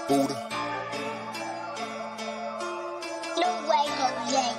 Buddha. No way, Jose.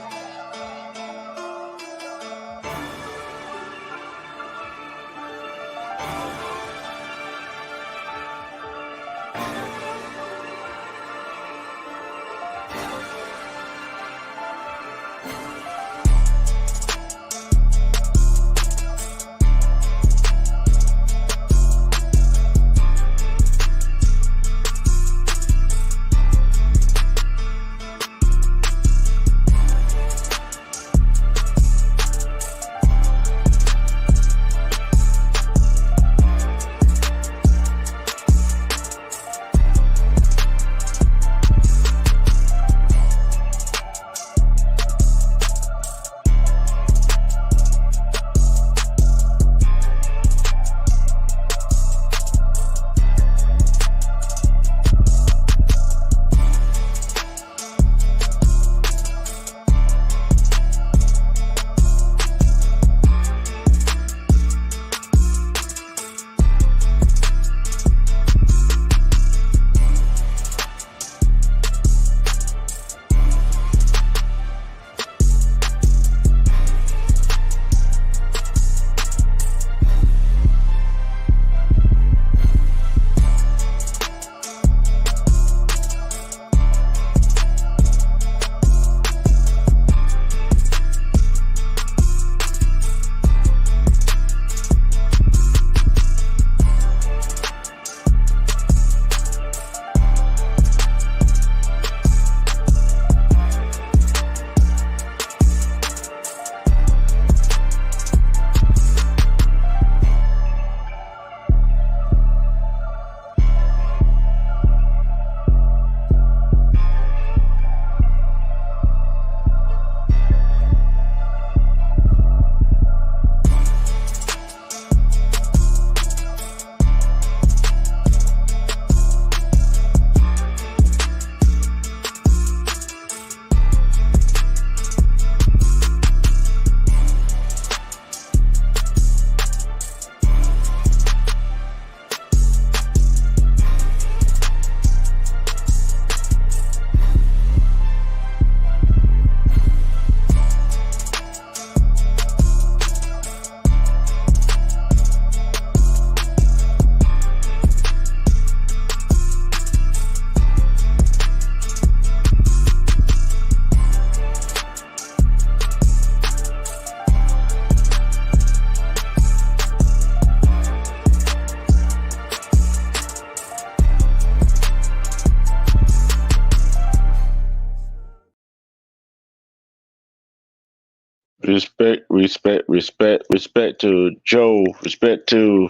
Respect to Joe, respect to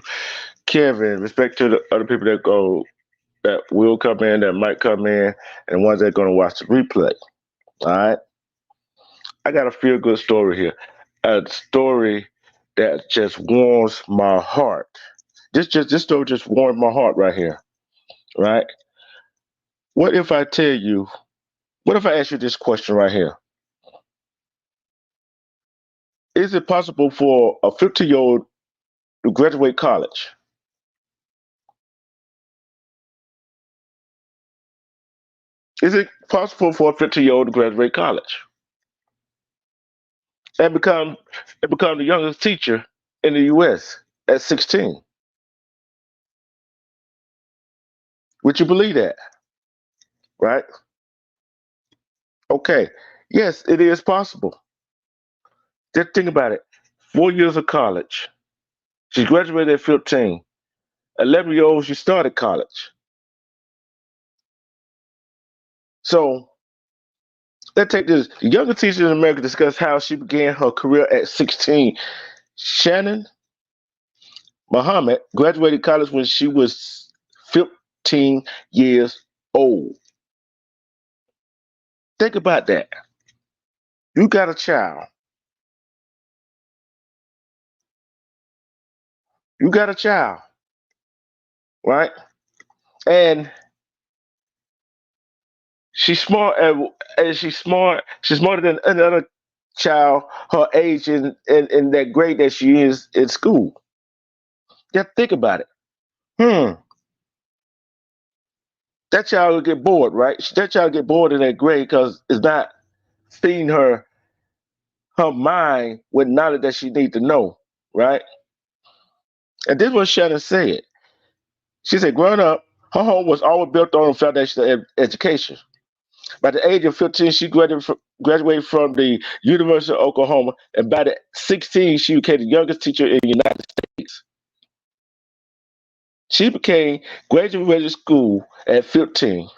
Kevin, respect to the other people that will come in, that might come in, and ones that are going to watch the replay. All right, I got a feel good story here, a story that just warms my heart. This story just warmed my heart right here. Right? What if I tell you? What if I ask you this question right here? Is it possible for a 50-year-old to graduate college? Is it possible for a 50-year-old to graduate college and become the youngest teacher in the U.S. at 16? Would you believe that? Right? Okay. Yes, it is possible. Just think about it. 4 years of college. She graduated at 15. 11 year old, she started college. So let's take this. The youngest teacher in America discuss how she began her career at 16. Shannon, Muhammad graduated college when she was 15 years old. Think about that. You got a child. You got a child, right? And she's smart, and she's smart. She's smarter than another child her age in that grade that she is in school. Just think about it. Hmm. That child will get bored, right? That child get bored in that grade because it's not feeding her mind with knowledge that she need to know, right? And this is what Shannon said. She said, growing up, her home was always built on a foundation of education. By the age of 15, she graduated from the University of Oklahoma, and by the 16, she became the youngest teacher in the United States. She became graduated school at 15.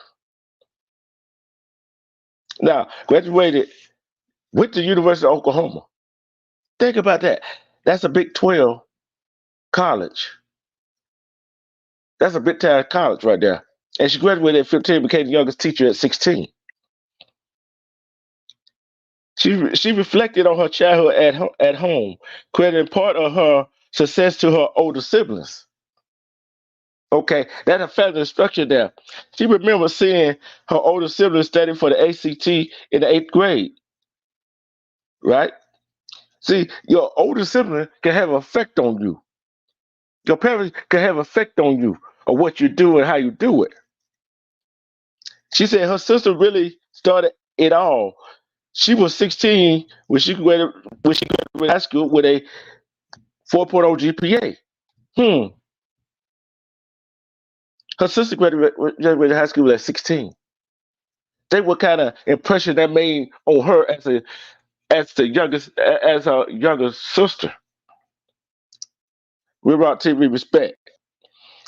Now, graduated with the University of Oklahoma. Think about that. That's a Big 12 college. That's a big time college right there. And she graduated at 15, became the youngest teacher at 16. She reflected on her childhood at home, crediting part of her success to her older siblings. Okay, that's a family structure there. She remembers seeing her older siblings studying for the ACT in the eighth grade, right? See, your older sibling can have an effect on you. Your parents can have an effect on you of what you do and how you do it. She said her sister really started it all. She was 16 when she graduated high school with a 4.0 GPA. Hmm. Her sister graduated high school at 16. Think what kind of impression that made on her as her younger sister. Without TV respect.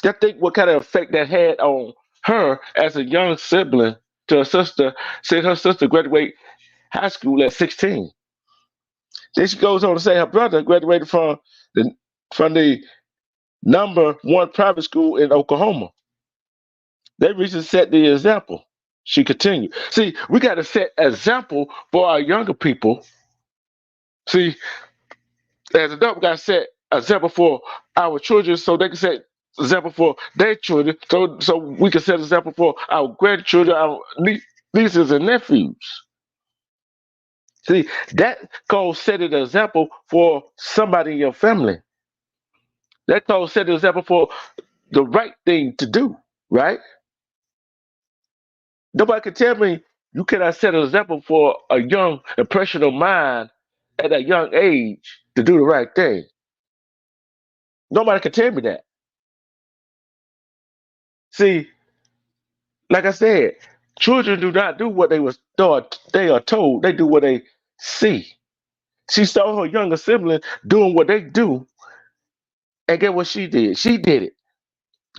Just think what kind of effect that had on her as a young sibling to her sister, since her sister graduated high school at 16. Then she goes on to say her brother graduated the from the number one private school in Oklahoma. They recently set the example. She continued. See, we got to set example for our younger people. See, as adults, we got to set example for our children so they can set example for their children, so we can set example for our grandchildren, our nieces and nephews. See, that called set an example for somebody in your family. That called set an example for the right thing to do, right? Nobody can tell me you cannot set an example for a young, impressionable mind at a young age to do the right thing. Nobody can tell me that. See, like I said, children do not do what they was taught. They are told. They do what they see. She saw her younger sibling doing what they do, and get what she did. She did it.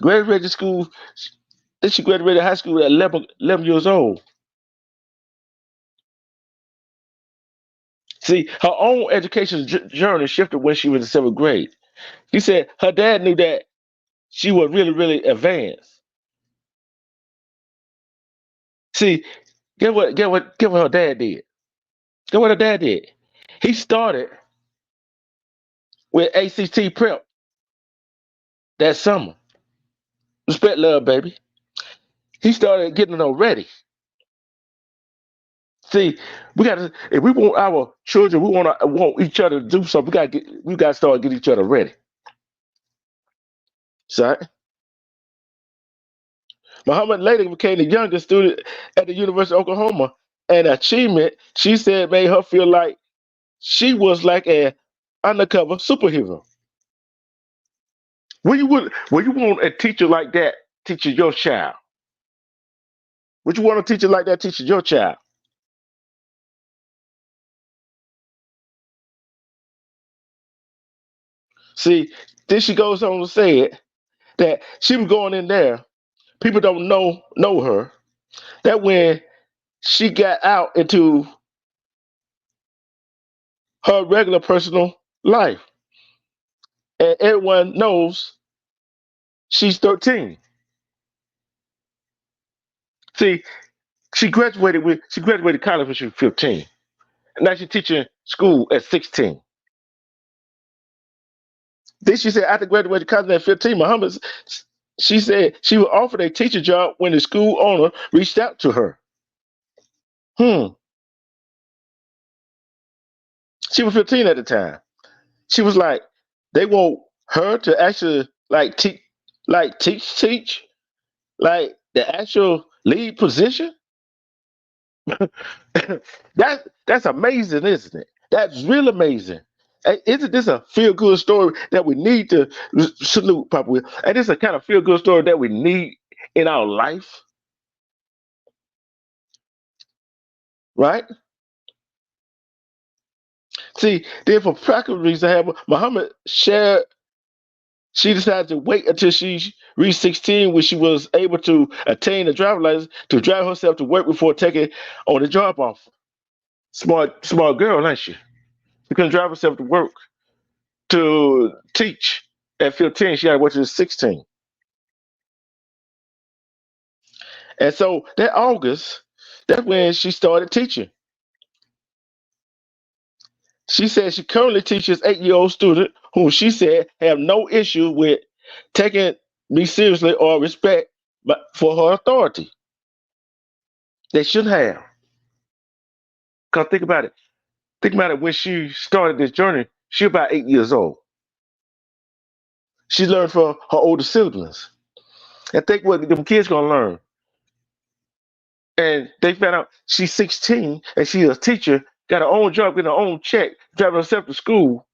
Graduated school. Then she graduated high school at 11 years old. See, her own education journey shifted when she was in seventh grade. She said her dad knew that she was really, really advanced. See, get what her dad did. Get what her dad did. He started with ACT prep that summer. Respect love, baby. He started getting them ready. See, we got to if we want our children, we want each other to do something. We got to start getting each other ready. So Muhammad later became the youngest student at the University of Oklahoma. An achievement she said made her feel like she was like an undercover superhero. When you want a teacher like that teaching your child? Would you want a teacher like that teaching your child? See, then she goes on to say it that she was going in there. People don't know her. That when she got out into her regular personal life, and everyone knows she's 13. See, she graduated college when she was 15. And now she's teaching school at 16. Then she said after graduating college at 15, Muhammad, she said she was offered a teacher job when the school owner reached out to her. Hmm. She was 15 at the time. She was like, they want her to actually teach, like the actual lead position. That's amazing, isn't it? That's real amazing. Isn't this a feel good story that we need to salute, Papa Will? And it's a kind of feel good story that we need in our life, right? See, then for practical reasons, Muhammad shared she decided to wait until she reached 16 when she was able to attain a driver's license to drive herself to work before taking on the job off. Smart girl, ain't she? She couldn't drive herself to work to teach at 15. She had to wait till 16. And so that August, that's when she started teaching. She said she currently teaches 8-year-old students whom she said have no issue with taking me seriously or respect for her authority. They shouldn't have. Because think about it. Think about it when she started this journey, she was about 8 years old. She learned from her older siblings. And think what them kids gonna learn. And they found out she's 16 and she's a teacher, got her own job, getting her own check, driving herself to school.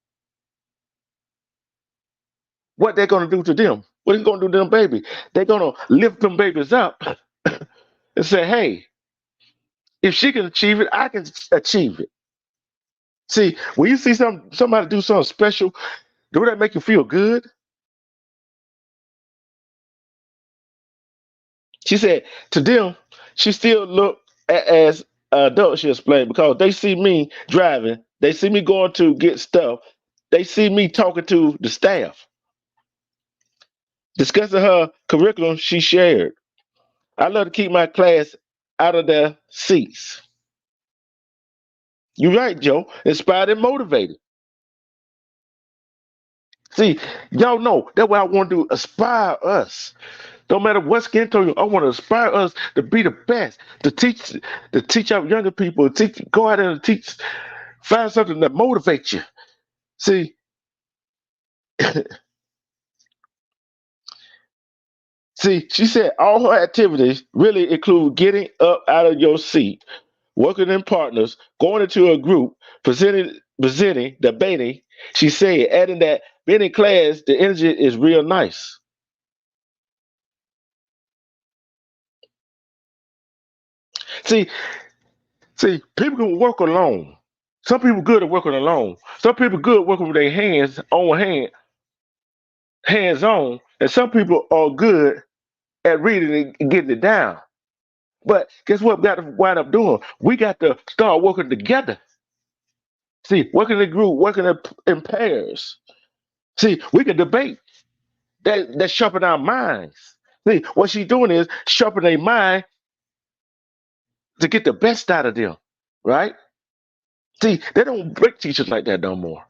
What they gonna do to them? What are they gonna do to them baby? They're gonna lift them babies up and say, hey, if she can achieve it, I can achieve it. See, when you see somebody do something special, do that make you feel good? She said to them, she still look as an adult, she explained, because they see me driving, they see me going to get stuff, they see me talking to the staff, discussing her curriculum she shared. I love to keep my class out of their seats. You're right, Joe. Inspired and motivated. See, y'all know that's what I want to do. Aspire us. No matter what's getting to you, I want to inspire us to be the best, to teach our younger people, go out there and teach, find something that motivates you. See, she said all her activities really include getting up out of your seat, working in partners, going into a group, presenting, debating. She said, adding that being in class, the energy is real nice. See, people can work alone. Some people good at working alone. Some people good working with their hands on, and some people are good at reading and getting it down. But guess what we got to wind up doing? We got to start working together. See, working in a group, working in pairs. See, we can debate. That sharpen our minds. See, what she's doing is sharpen their mind to get the best out of them, right? See, they don't break teachers like that no more.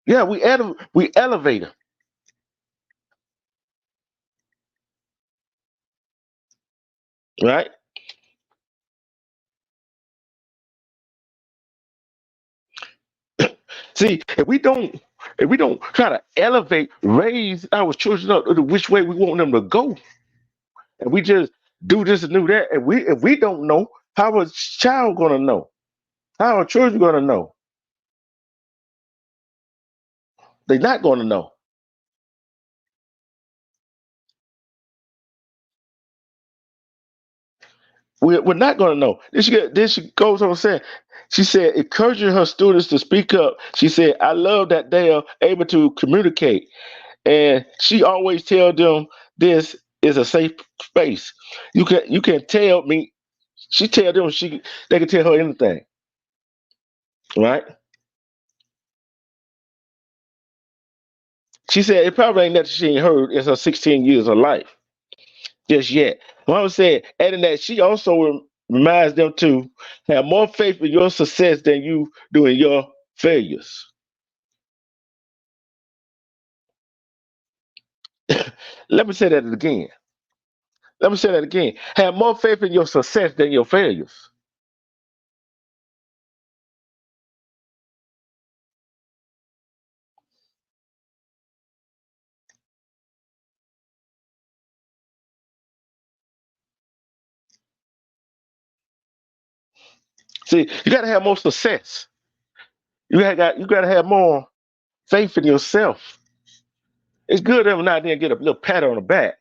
Yeah, we elevate them, right? See, if we don't try to elevate, raise our children up to which way we want them to go, and we just do this and do that, and if we don't know, how a child gonna know? How are children gonna know? They're not gonna know. We're not gonna know. Then she goes on saying, she said, encouraging her students to speak up. She said, I love that they are able to communicate. And she always tell them this is a safe space. You can tell me. She tell them they can tell her anything, right? She said it probably ain't nothing she ain't heard in her 16 years of life just yet. Mama said, adding that she also reminds them to have more faith in your success than you do in your failures. Let me say that again. Let me say that again. Have more faith in your success than your failures. See, you got to have more success. You got to have more faith in yourself. It's good every now and then get a little pat on the back,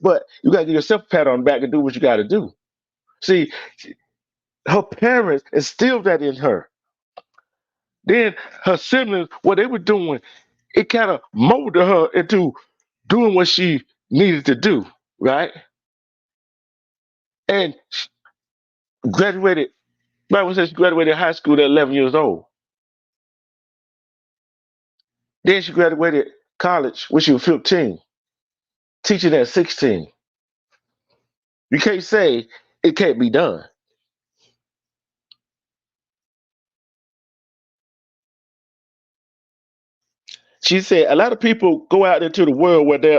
but you got to give yourself a pat on the back and do what you got to do. See, her parents instilled that in her. Then her siblings, what they were doing, it kind of molded her into doing what she needed to do, right? And she graduated, Bible says she graduated high school at 11 years old. Then she graduated college when she was 15, teaching at 16. You can't say it can't be done. She said a lot of people go out into the world where they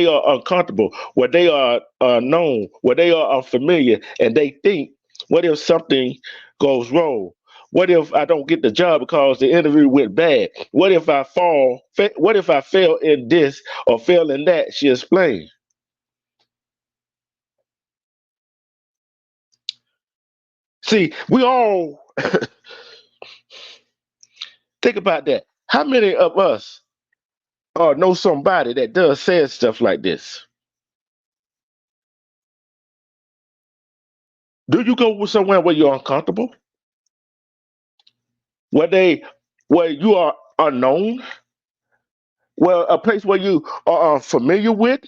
are uncomfortable, where they are known, where they are unfamiliar, and they think, what if something goes wrong? What if I don't get the job because the interview went bad? What if I fall? What if I fail in this or fail in that? She explained. See, we all think about that. How many of us know somebody that does say stuff like this? Do you go somewhere where you're uncomfortable? Where they where you are unknown, where a place where you are familiar with.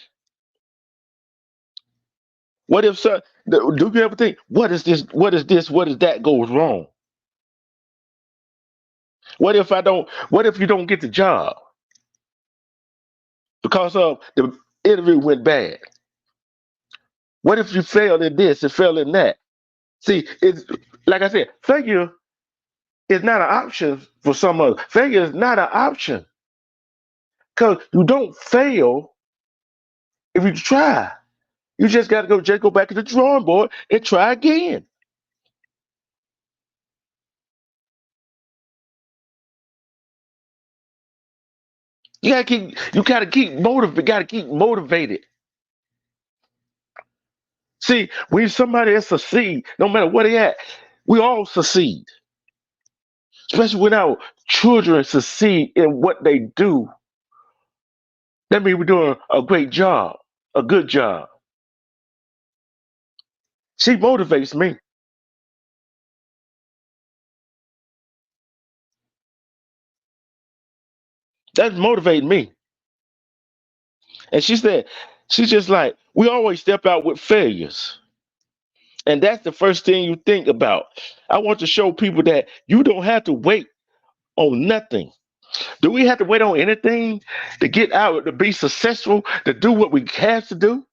What if so, do you ever think, what is this, what is this, what is that goes wrong? What if you don't get the job because of the interview went bad? What if you failed in this and failed in that? See, it's like I said, failure is not an option for some others. Failure is not an option because you don't fail if you try. You just got to go back to the drawing board and try again. You gotta keep motivated. Gotta keep motivated. See, when somebody else succeed, no matter where they at, we all succeed. Especially when our children succeed in what they do. That means we're doing a great job, a good job. She motivates me. That motivates me. And she said, she's just like, we always step out with failures. And that's the first thing you think about. I want to show people that you don't have to wait on nothing. Do we have to wait on anything to get out, to be successful, to do what we have to do?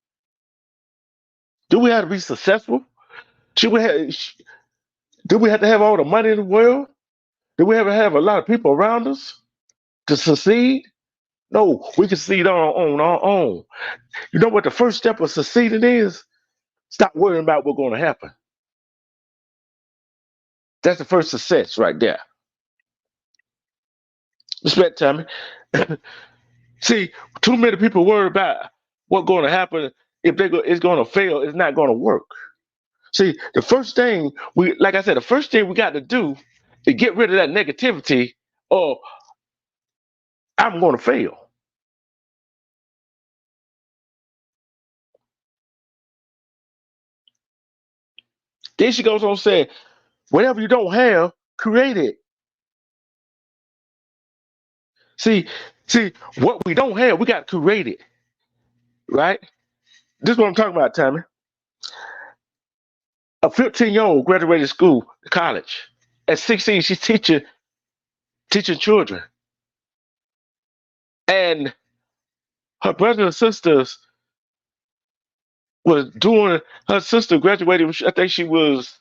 Do we have to be successful? Should we have, do we have to have all the money in the world? Do we have to have a lot of people around us to succeed? No, we can succeed on our own. You know what the first step of succeeding is? Stop worrying about what's going to happen. That's the first success right there. Respect, Tommy. See, too many people worry about what's going to happen if it's going to fail. It's not going to work. See, the first thing like I said, the first thing we got to do is get rid of that negativity. Or I'm going to fail. Then she goes on to say, whatever you don't have, create it. See, see, what we don't have, we got to create it, right? This is what I'm talking about, Tommy. A 15-year-old graduated school, college. At 16, she's teaching children. And her brothers and sisters was doing, her sister graduated, I think she was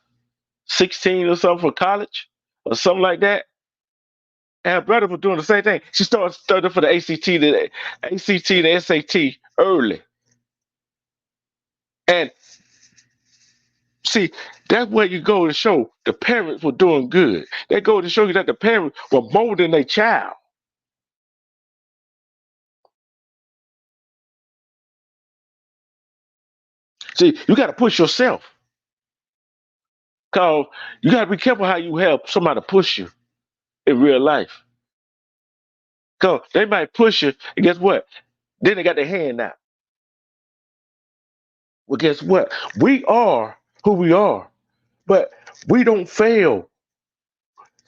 16 or something for college or something like that. And her brother was doing the same thing. She started studying for the ACT, the SAT early. And see, that's where you go to show the parents were doing good. They go to show you that the parents were molding their child. See, you got to push yourself. Cause you got to be careful how you help somebody push you in real life. Cause they might push you, and guess what? Then they got their hand out. Well, guess what? We are who we are, but we don't fail.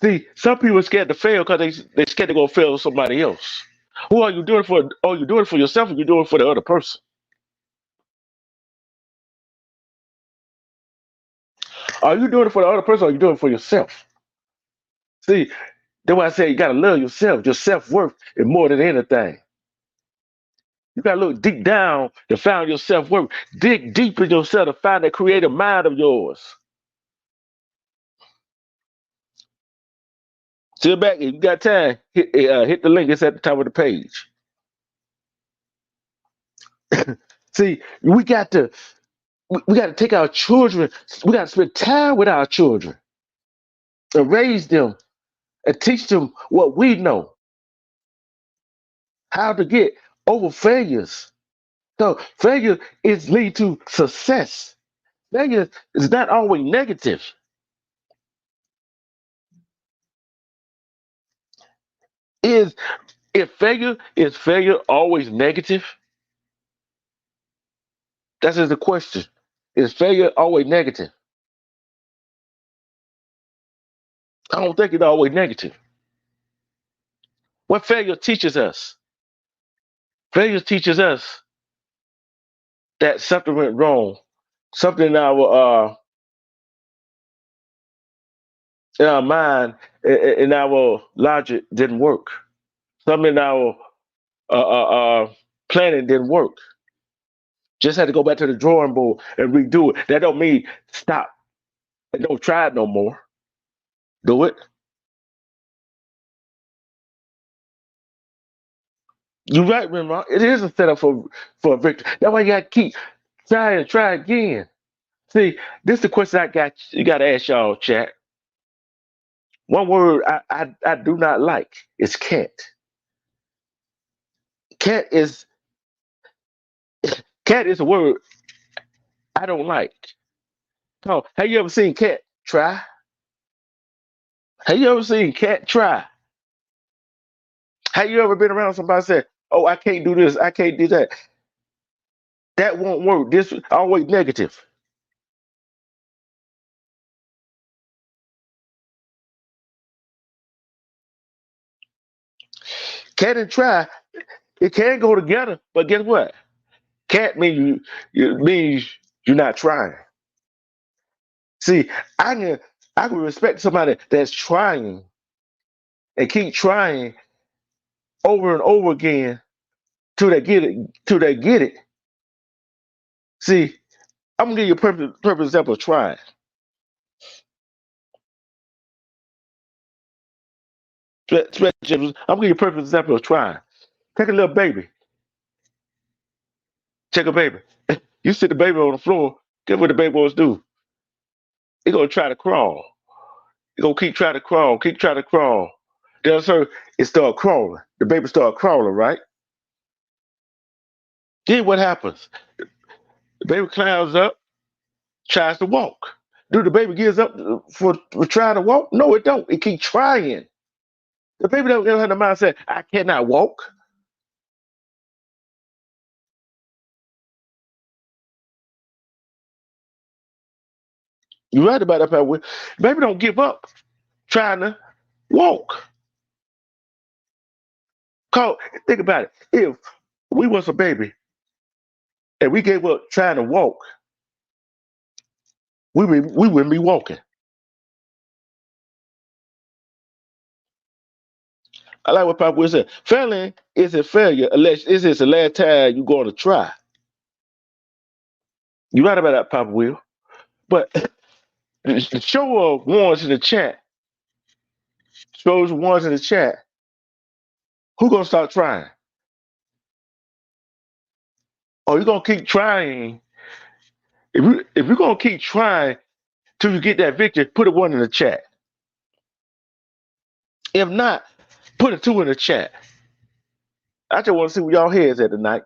See, some people are scared to fail because they scared to go fail with somebody else. Who are you doing it for? Are you doing it for yourself or you doing it for the other person? Are you doing it for the other person or are you doing it for yourself? See, that's why I say you gotta love yourself. Your self-worth is more than anything. You gotta look deep down to find your self-worth. Dig deep in yourself to find that creative mind of yours. Sit back if you got time. Hit the link. It's at the top of the page. See, we got to take our children. We got to spend time with our children and raise them and teach them what we know, how to get over failures. So failure is lead to success. Failure is not always negative. Is if failure is failure always negative? That's just the question. Is failure always negative? I don't think it's always negative. What failure teaches us? Failure teaches us that something went wrong. Something in our mind, in our logic didn't work. Something in our uh, uh, uh, planning didn't work. Just had to go back to the drawing board and redo it. That don't mean stop and don't try it no more. Do it. You're right, Remar. It is a setup for a victory. That's why you got to keep try and try again. See, this is the question I got. You got to ask y'all, chat. One word I do not like is can't. Can't is can't is a word I don't like. Oh, have you ever seen cat try? Have you ever seen cat try? Have you ever been around somebody say, "Oh, I can't do this. I can't do that. That won't work." This always negative. Cat and try, it can go together, but guess what? Cat means means you're not trying. See, I can I can respect somebody that's trying and keep trying over and over again till they get it. Till they get it. See, I'm gonna give you a perfect example of trying. I'm gonna give you a perfect example of trying. Take a little baby. Take a baby. You sit the baby on the floor. Guess what the baby wants to do? He gonna try to crawl. He gonna keep trying to crawl. Keep trying to crawl. Then sir, it start crawling. The baby start crawling, right? Then what happens? The baby climbs up, tries to walk. Do the baby gives up for trying to walk? No, it don't. It keep trying. The baby don't have the mindset, I cannot walk. You're right about that, Pat. Baby don't give up trying to walk. Cause think about it. If we was a baby and we gave up trying to walk, we wouldn't be walking. I like what Papa Will said. Failing isn't failure unless this is the last time you're going to try. You right about that, Papa Will. But the show of ones in the chat shows ones in the chat. Who gonna start trying? Or you gonna keep trying? If you're gonna keep trying till you get that victory, put a one in the chat. If not, put a two in the chat. I just want to see where y'all heads at tonight.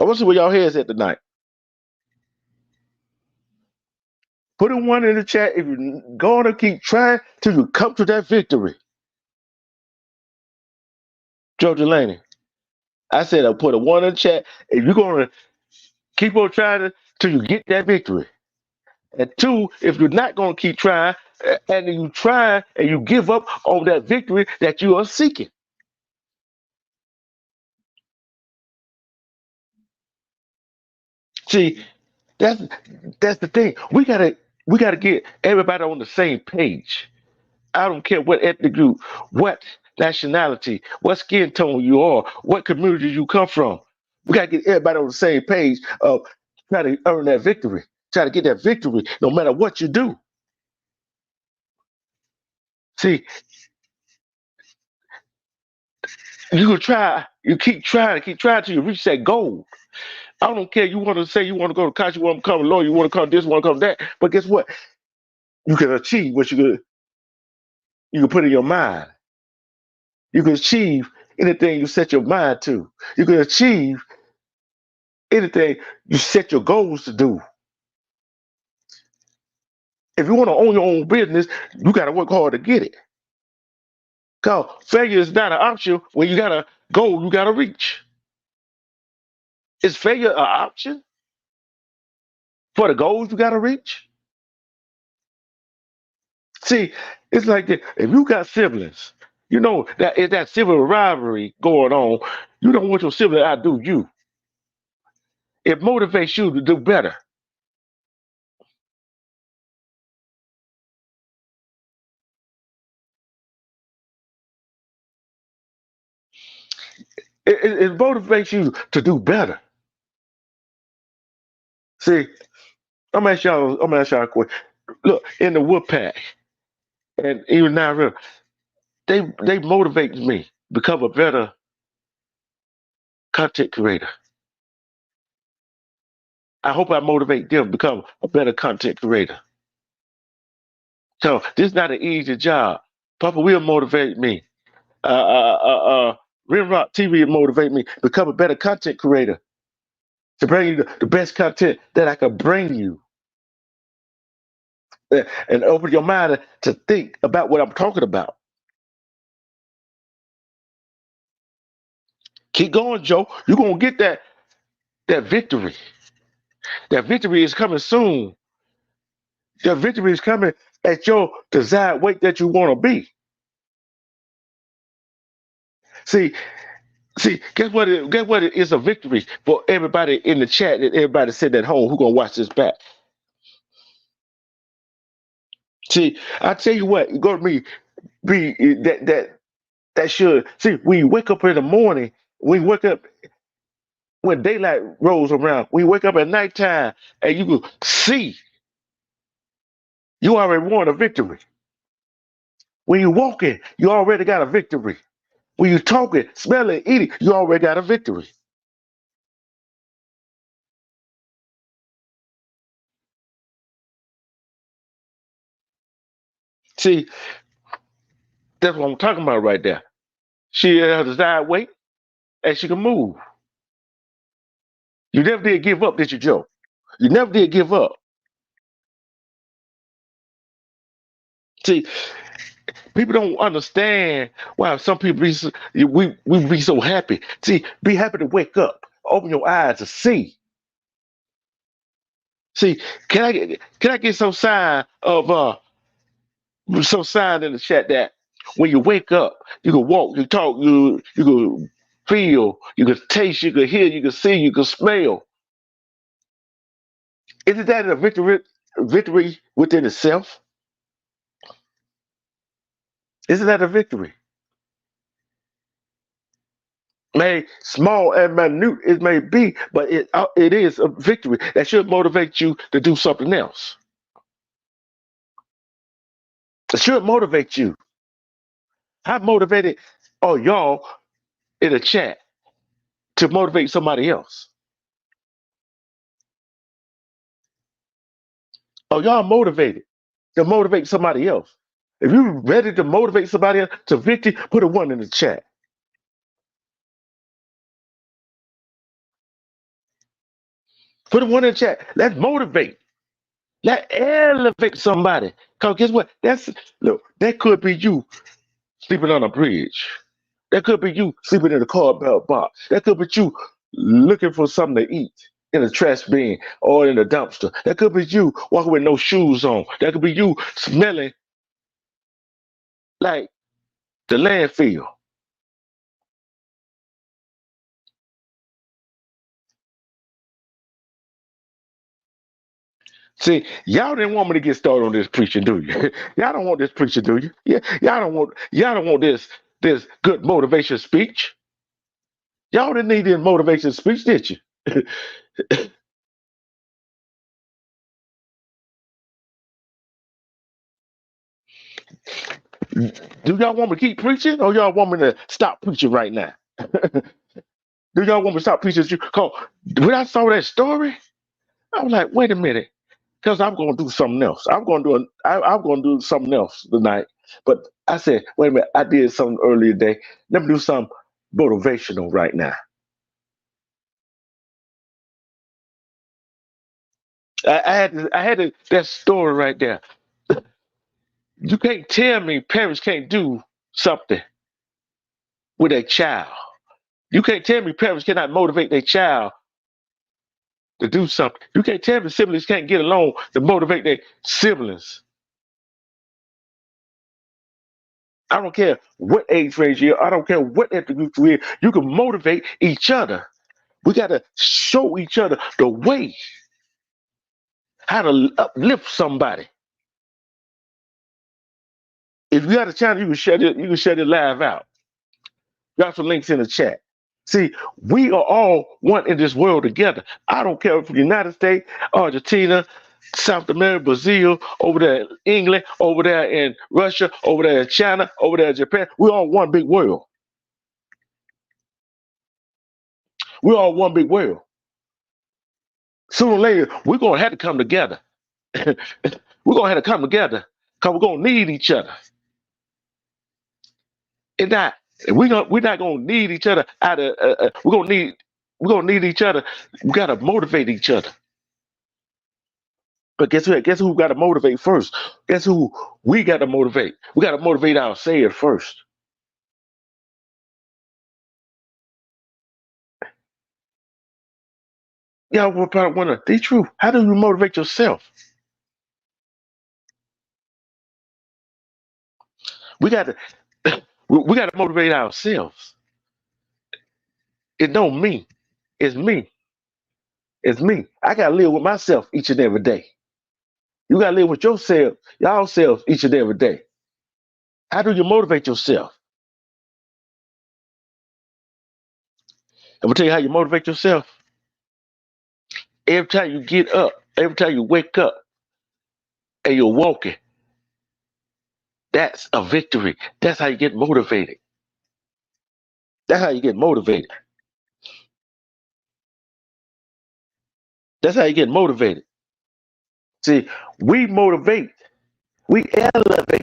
I want to see where y'all heads at tonight. Put a one in the chat if you're gonna keep trying till you come to that victory. Joe Delaney. I said I put a one in the chat if you're gonna keep on trying till you get that victory. And two, if you're not gonna keep trying and you try and you give up on that victory that you are seeking. See, that's that's the thing. We gotta get everybody on the same page. I don't care what ethnic group, what nationality, what skin tone you are, what community you come from. We gotta get everybody on the same page of try to earn that victory. Try to get that victory no matter what you do. See, you can try, you keep trying till you reach that goal. I don't care. You want to say you want to go to college, you want to become a lawyer, you want to come this, you want to come that. But guess what? You can achieve what you can put in your mind. You can achieve anything you set your mind to. You can achieve anything you set your goals to do. If you want to own your own business, you got to work hard to get it. Cause failure is not an option when you got a goal you got to reach. Is failure an option for the goals you got to reach? See, it's like that. If you got siblings, you know that if that sibling rivalry going on, you don't want your sibling to outdo you. It motivates you to do better. It motivates you to do better. See, I'm gonna ask y'all a question. Look, in the Woodpack and even now, they motivate me to become a better content creator. I hope I motivate them to become a better content creator. So this is not an easy job. Papa will motivate me. Rimrock TV will motivate me to become a better content creator. To bring you the best content that I can bring you. And open your mind to think about what I'm talking about. Keep going, Joe. You're gonna get that victory. That victory is coming soon. That victory is coming at your desired weight that you want to be. See, guess what? It is a victory for everybody in the chat and everybody sitting at home who gonna watch this back. See, I tell you what, it's gonna be that should see when you wake up in the morning, when you wake up when daylight rolls around, when you wake up at nighttime and you can see you already won a victory. When you're walking, you already got a victory. When you're talking, smelling, eating, you already got a victory. See, that's what I'm talking about right there. She has a desired weight and she can move. You never did give up, did you, Joe? You never did give up. See, people don't understand why some people we be so happy. See, be happy to wake up, open your eyes to see. See, can I get some sign in the chat that when you wake up, you can walk, you talk, you can feel, you can taste, you can hear, you can see, you can smell. Isn't that a victory within itself? Isn't that a victory? May small and minute it may be, but it is a victory that should motivate you to do something else. It should motivate you. How motivated are y'all in a chat to motivate somebody else? Are y'all motivated to motivate somebody else? If you're ready to motivate somebody else to victory, put a one in the chat. Put a one in the chat. Let's motivate. Let elevate somebody. Cause guess what? Look, that could be you sleeping on a bridge. That could be you sleeping in a cardboard box. That could be you looking for something to eat in a trash bin or in a dumpster. That could be you walking with no shoes on. That could be you smelling like the landfill. See, y'all didn't want me to get started on this preaching, do you? Y'all don't want this preaching, do you? Yeah, y'all don't want this good motivation speech. Y'all didn't need this motivation speech, did you? Do y'all want me to keep preaching or y'all want me to stop preaching right now? Do y'all want me to stop preaching? Cause when I saw that story, I was like, wait a minute, because I'm gonna do something else. I'm gonna do something else tonight. But I said, wait a minute, I did something earlier today. Let me do something motivational right now. That story right there. You can't tell me parents can't do something with a child. You can't tell me parents cannot motivate their child to do something. You can't tell me siblings can't get along to motivate their siblings. I don't care what age range you're. I don't care what ethnic group you're in. You can motivate each other. We got to show each other the way how to uplift somebody. If you got a channel, you can share it live out. Drop some links in the chat. See, we are all one in this world together. I don't care if the United States, Argentina, South America, Brazil, over there in England, over there in Russia, over there in China, over there in Japan. We're all one big world. We're all one big world. Sooner or later, we're gonna have to come together. We're gonna have to come together because we're gonna need each other. And not we're not gonna need each other out of we're gonna need each other. We gotta motivate each other. But guess what? Guess who got to motivate first? Guess who we got to motivate? We got to motivate ourselves first. Y'all will probably wonder, the truth. How do you motivate yourself? We got to we got to motivate ourselves. It don't me. It's me. It's me. I got to live with myself each and every day. You got to live with yourself, y'all selves each and every day. How do you motivate yourself? I'm gonna tell you how you motivate yourself. Every time you get up, every time you wake up, and you're walking, that's a victory. That's how you get motivated. That's how you get motivated. That's how you get motivated. See, we motivate, we elevate.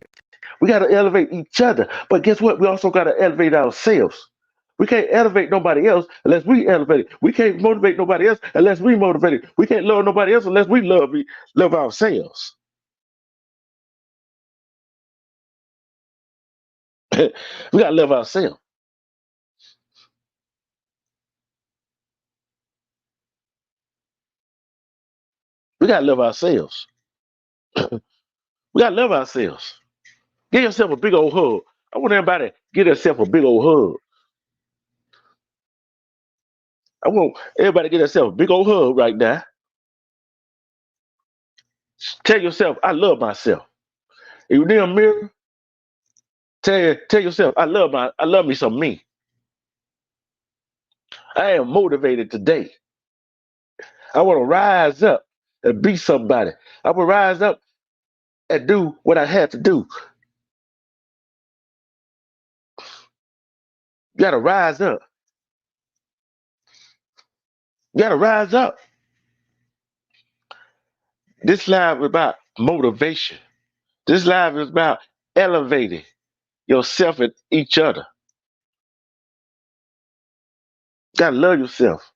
We got to elevate each other. But guess what? We also got to elevate ourselves. We can't elevate nobody else unless we elevate it. We can't motivate nobody else unless we motivate it. We can't love nobody else unless we love ourselves. We got to love ourselves. We got to love ourselves. We got to love ourselves. Give yourself a big old hug. I want everybody to give themselves a big old hug. I want everybody to give themselves a big old hug right now. Tell yourself, I love myself. If you're in a mirror, Tell yourself, I love me some me. I am motivated today. I want to rise up and be somebody. I will rise up and do what I had to do. You gotta rise up. You gotta rise up. This live is about motivation. This live is about elevating yourself and each other. You gotta love yourself.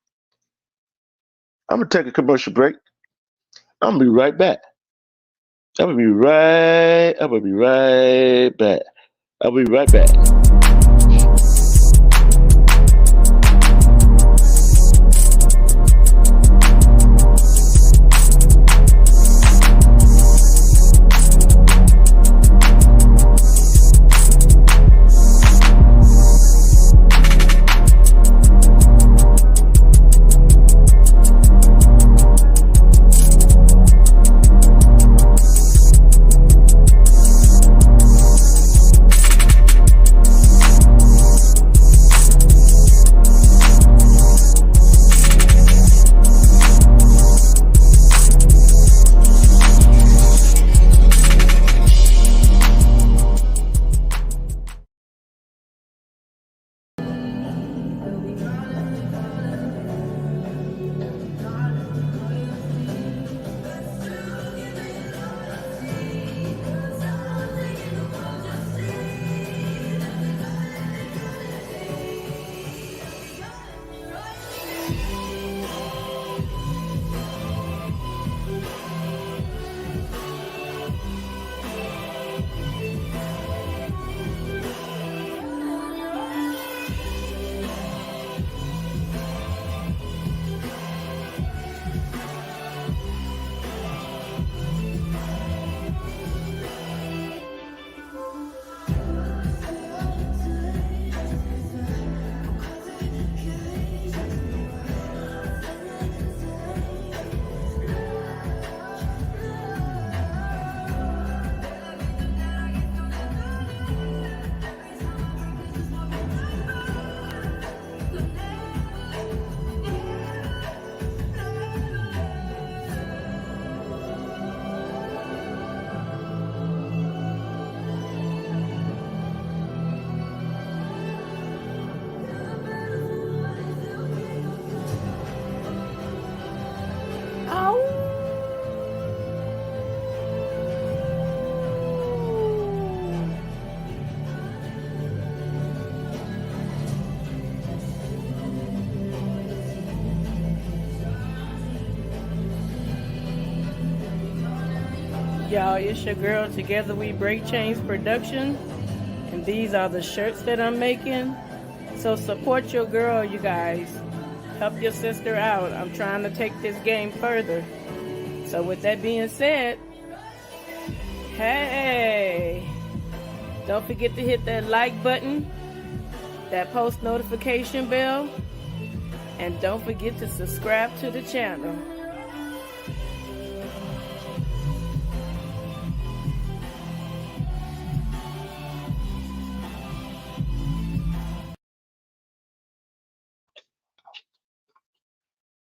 I'm gonna take a commercial break. I'm gonna be right back. I'm gonna be right back. I'll be right back. Y'all, it's your girl Together We Break Chains Production, and these are the shirts that I'm making. So support your girl, you guys. Help your sister out. I'm trying to take this game further. So with that being said, hey, don't forget to hit that like button, that post notification bell, and don't forget to subscribe to the channel.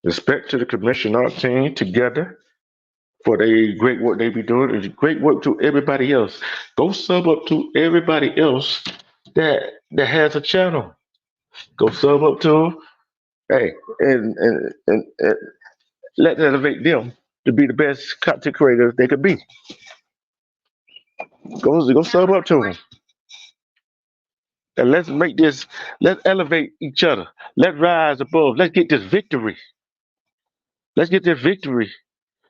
Respect to the commission art team together for the great work they be doing. It's great work to everybody else. Go sub up to everybody else that has a channel. Go sub up to them. Hey, and let's elevate them to be the best content creators they could be. Go sub up to them. And let's make this, let's elevate each other. Let's rise above. Let's get this victory. Let's get this victory.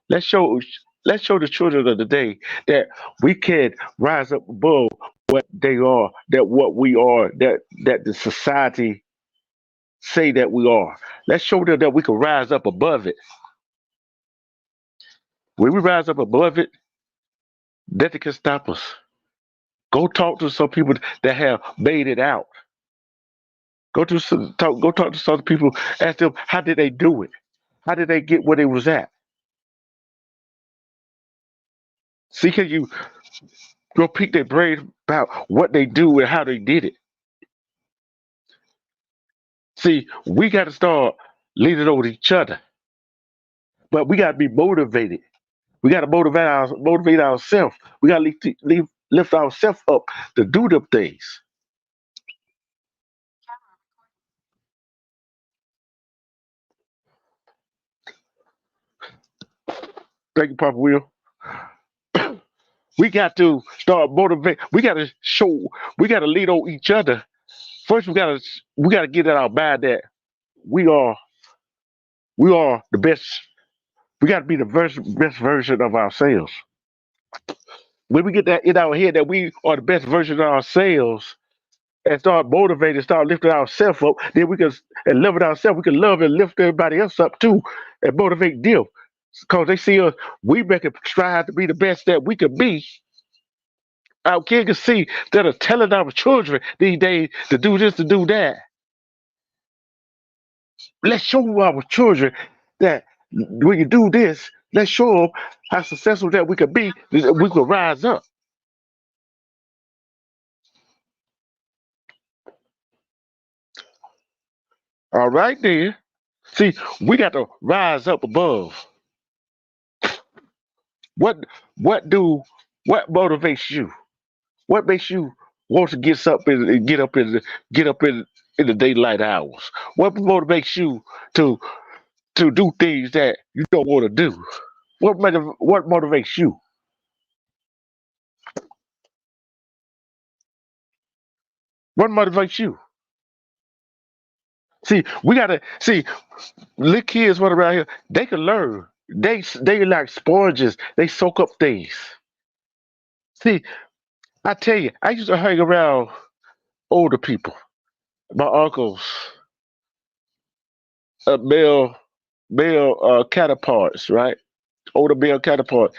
Let's show let's show the children of the day that we can rise up above what they are, that what we are, that the society say that we are. Let's show them that we can rise up above it. When we rise up above it, nothing can stop us. Go talk to some people that have made it out. Go talk to some people. Ask them how did they do it? How did they get where they was at? See, can you Go pick their brain about what they do and how they did it. See, we got to start leaning on each other, but we got to be motivated. We got to motivate ourselves. We got to lift ourselves up to do them things. Thank you, Papa Will. We got to start motivate. We got to show. We got to lead on each other. First, we got to get in our mind that we are we are the best. We got to be the best version of ourselves. When we get that in our head that we are the best version of ourselves and start motivating, start lifting ourselves up, then we can and loving ourselves. We can love and lift everybody else up too, and motivate them because they see us. We make it strive to be the best that we could be. Our kids can see that are telling our children these days to do this, to do that. Let's show our children that when you do this, let's show them how successful that we could be. We could rise up. All right, then. See, we got to rise up above. What what do what motivates you? What makes you want to get up in the daylight hours? What motivates you to to do things that you don't want to do? What motivates you? What motivates you? See, we gotta see little kids run around here. They can learn. They like sponges. They soak up things. See, I tell you, I used to hang around older people, my uncles, male counterparts, right? Older male counterparts.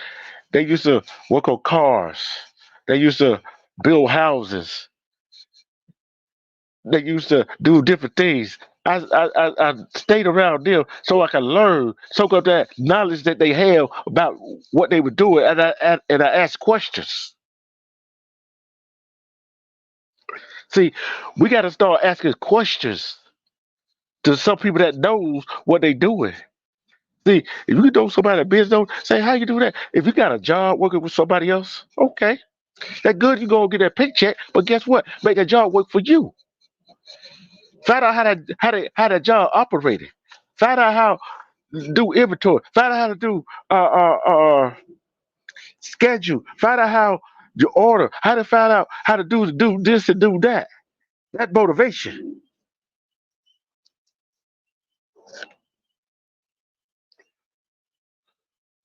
They used to work on cars. They used to build houses. They used to do different things. I stayed around them so I could learn, soak up that knowledge that they have about what they were doing, and I asked questions. See, we got to start asking questions to some people that knows what they doing. See, if you know somebody business, say how you do that. If you got a job working with somebody else, okay, that good. You go get that paycheck, but guess what? Make that job work for you. Find out how that job operated. Find out how do inventory. Find out how to do schedule. Find out how you order. How to find out how to do this and do that. That motivation.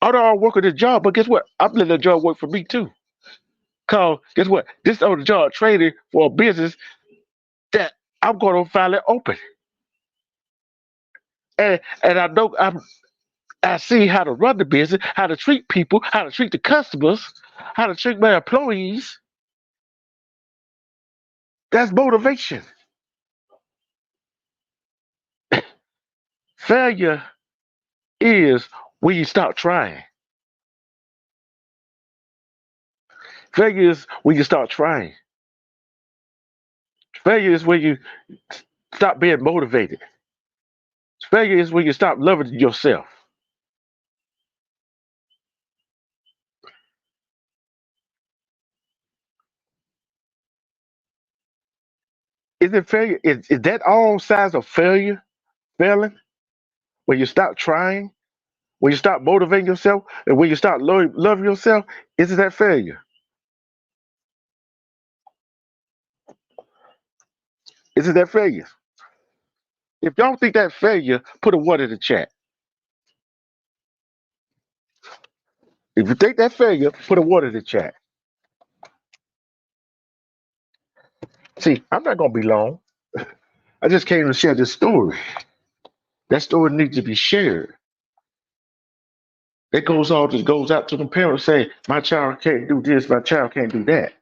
I don't work at the job, but guess what? I'm letting the job work for me too. Cause guess what? This on the job training for a business that I'm going to finally open, and I see how to run the business, how to treat people, how to treat the customers, how to treat my employees. That's motivation. Failure is when you stop trying. Failure is when you start trying. Failure is when you stop being motivated. Failure is when you stop loving yourself. Is it failure? Is that all signs of failure? Failing? When you stop trying? When you stop motivating yourself? And when you stop loving yourself? Is it that failure? Is it that failure? If y'all think that failure, put a one in the chat. If you think that failure, put a one in the chat. See, I'm not gonna be long. I just came to share this story. That story needs to be shared. It goes out to the parents saying, my child can't do this, my child can't do that.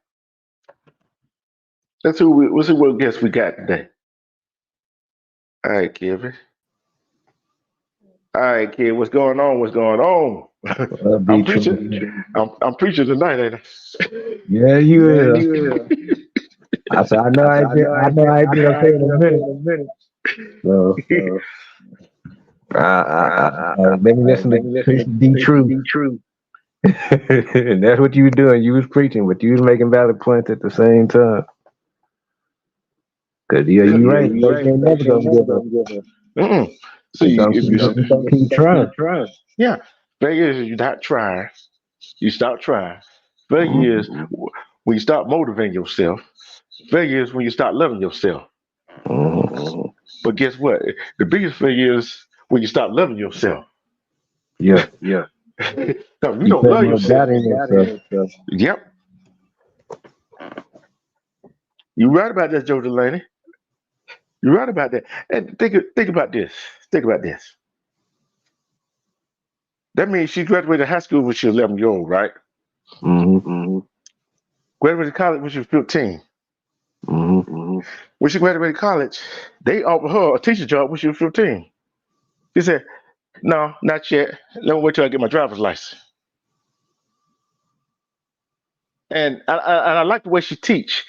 Let's see what guess we got today. All right, Kevin. All right, kid, what's going on? What's going on? I'm Be true. preaching. I'm preaching tonight, ain't I? Yeah, you Yeah, is. you is. I said, I know I said, I know I ain't I been know up I here ain't in a been up here minute. in a minute. So So let me listen let to me listen to Preach D Preach True. Be True. And that's what you was doing. You was preaching, but you was making valid points at the same time. Cause yeah, Yeah. you Yeah, right. you Faith right. ain't Faith never ain't gonna never give up. gonna give up. Mm-mm. It's See, gonna if you, it's gonna keep trying. Trying. yeah, thing is, you're not trying. You stop trying. Thing is, Mm-hmm. when you start motivating yourself. Thing is, when you start loving yourself. Mm-hmm. But guess what? The biggest thing is when you stop loving yourself. Yeah. Yeah. No, you You don't put love more yourself. doubt in God in yourself. yourself. Yep, you're right about that, Joe Delaney. You're right about that. And think about this. Think about this. That means she graduated high school when she was 11 years old, right? Mm-hmm. Mm-hmm. Graduated college when she was 15. Mm-hmm. Mm-hmm. When she graduated college, they offered her a teacher job when she was 15. She said, "No, not yet. Let me wait till I get my driver's license." And I like the way she teach.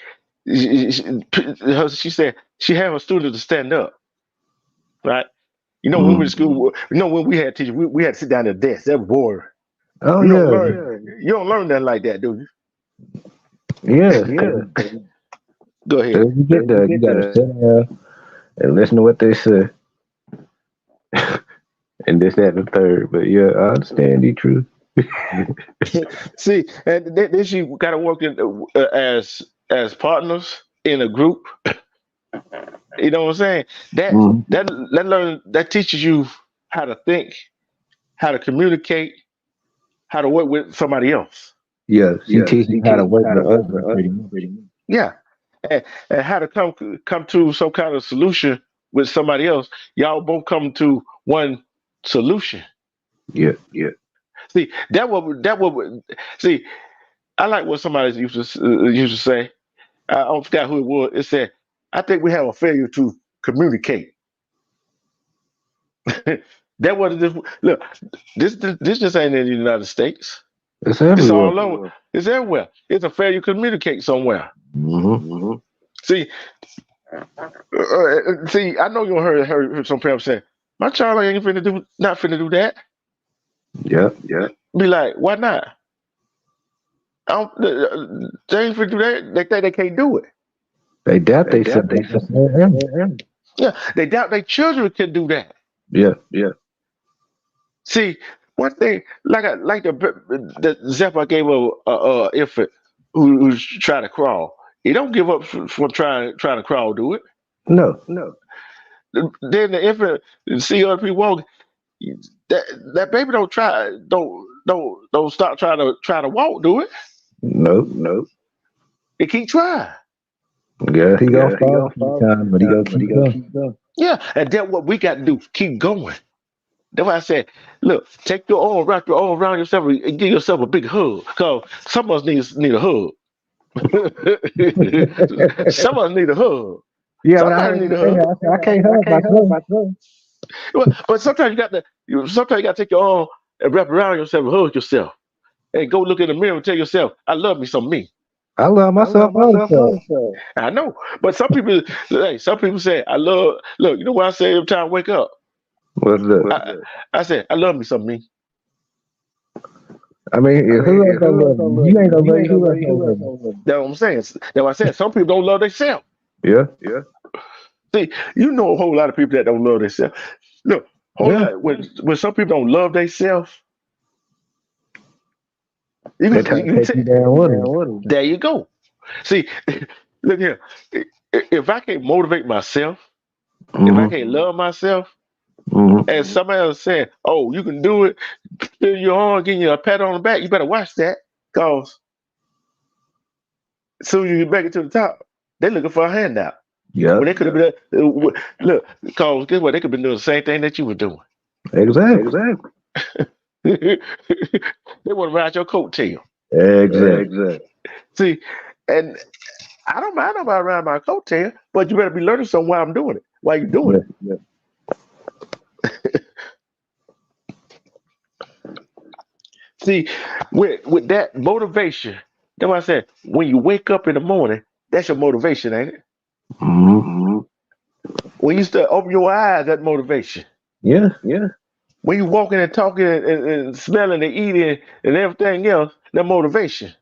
She said she had her students to stand up, right? You know, when we were in Mm-hmm. school, you know, when we had teachers, we had to sit down at the desk. That was boring. Oh You don't yeah. learn. You don't learn nothing like that, do you? Yeah. Yeah. Go So ahead. you get You there, you get gotta the sit down and listen to what they say. And this, that, and the third. But yeah, I understand the truth. See, and then she got to work in, as partners in a group. You know what I'm saying? That Mm-hmm. that teaches you how to think, how to communicate, how to work with somebody else. Yeah, she yeah. teaches She you how to teaches you work how to with work others with others pretty much. pretty much. Yeah, and, and how to come to some kind of solution with somebody else. Y'all both come to one solution. Yeah. Yeah. See see. I like what somebody used to say. I don't forget who it was. It said, "I think we have a failure to communicate." That was this. Look, this just ain't in the United States. It's It's everywhere. all over. It's everywhere. It's a failure to communicate somewhere. Mm-hmm. Mm-hmm. See, see, I know you heard some parents say, "My child ain't not finna do that." Yeah. Yeah. Be like, "Why not?" I don't, they ain't finna do that. They think they can't do it. They doubt They they self. doubt they That's their end. Yeah, they doubt their children can do that. Yeah. Yeah. See, one thing, like the example I gave of infant who's trying to crawl, he don't give up from trying to crawl. Do it. No. No. Then the infant see other people walk. That that baby don't stop trying to walk. Do it. No. No. It keep trying. Yeah, he gonna Yeah. He fall gonna a few fall a times, few but he gonna times, but he keep gonna going. keep going. Yeah, and that's what we got to do. Keep going. That's why I said, look, take your arm, wrap your arm around yourself, and give yourself a big hug. Cause some of us need a hug. Some of us need a hug. Yeah, but I Somebody heard need him a say hug. that. I said, I can't I hug can't help myself. myself. But sometimes sometimes you got to take your arm and wrap around yourself and hug yourself, and go look in the mirror and tell yourself, "I love me some me." I love I myself love myself also. also. I know, but some people say, "I love." Look, you know what I say every time I wake up? What's that? What's I that? I say, "I love me some me." I mean, I mean, who else gonna who else love gonna you? love You ain't you? gonna You love ain't you. gonna Who love else you. gonna Who else love you? gonna love you? That's what I'm saying. That's what I said. Some people don't love themselves. Yeah. Yeah. See, you know a whole lot of people that don't love themselves. Look, whole Yeah. lot when some people don't love themselves, They try to you take you say, down Take you with down them. with them. there you go. See, look here. If I can't motivate myself, if I Mm-hmm. can't love myself, Mm-hmm. and somebody else saying, "Oh, you can do it," fill your arm, getting you a pat on the back, you better watch that, cause as soon as you make it to the top, they're looking for a handout. When Yep. they could have been, look, cause guess what? They could have been doing the same thing that you were doing. Exactly. Exactly. They want to ride your coattail. Exactly. Exactly. See, and I don't mind nobody riding my coattail, but you better be learning something while I'm doing it. While you doing Yeah. it. Yeah. See, with that motivation, that's why I said when you wake up in the morning, that's your motivation, ain't it? Mm-hmm. When you start open your eyes, that motivation. Yeah, yeah. When you walking and talking and smelling and eating and everything else, that motivation.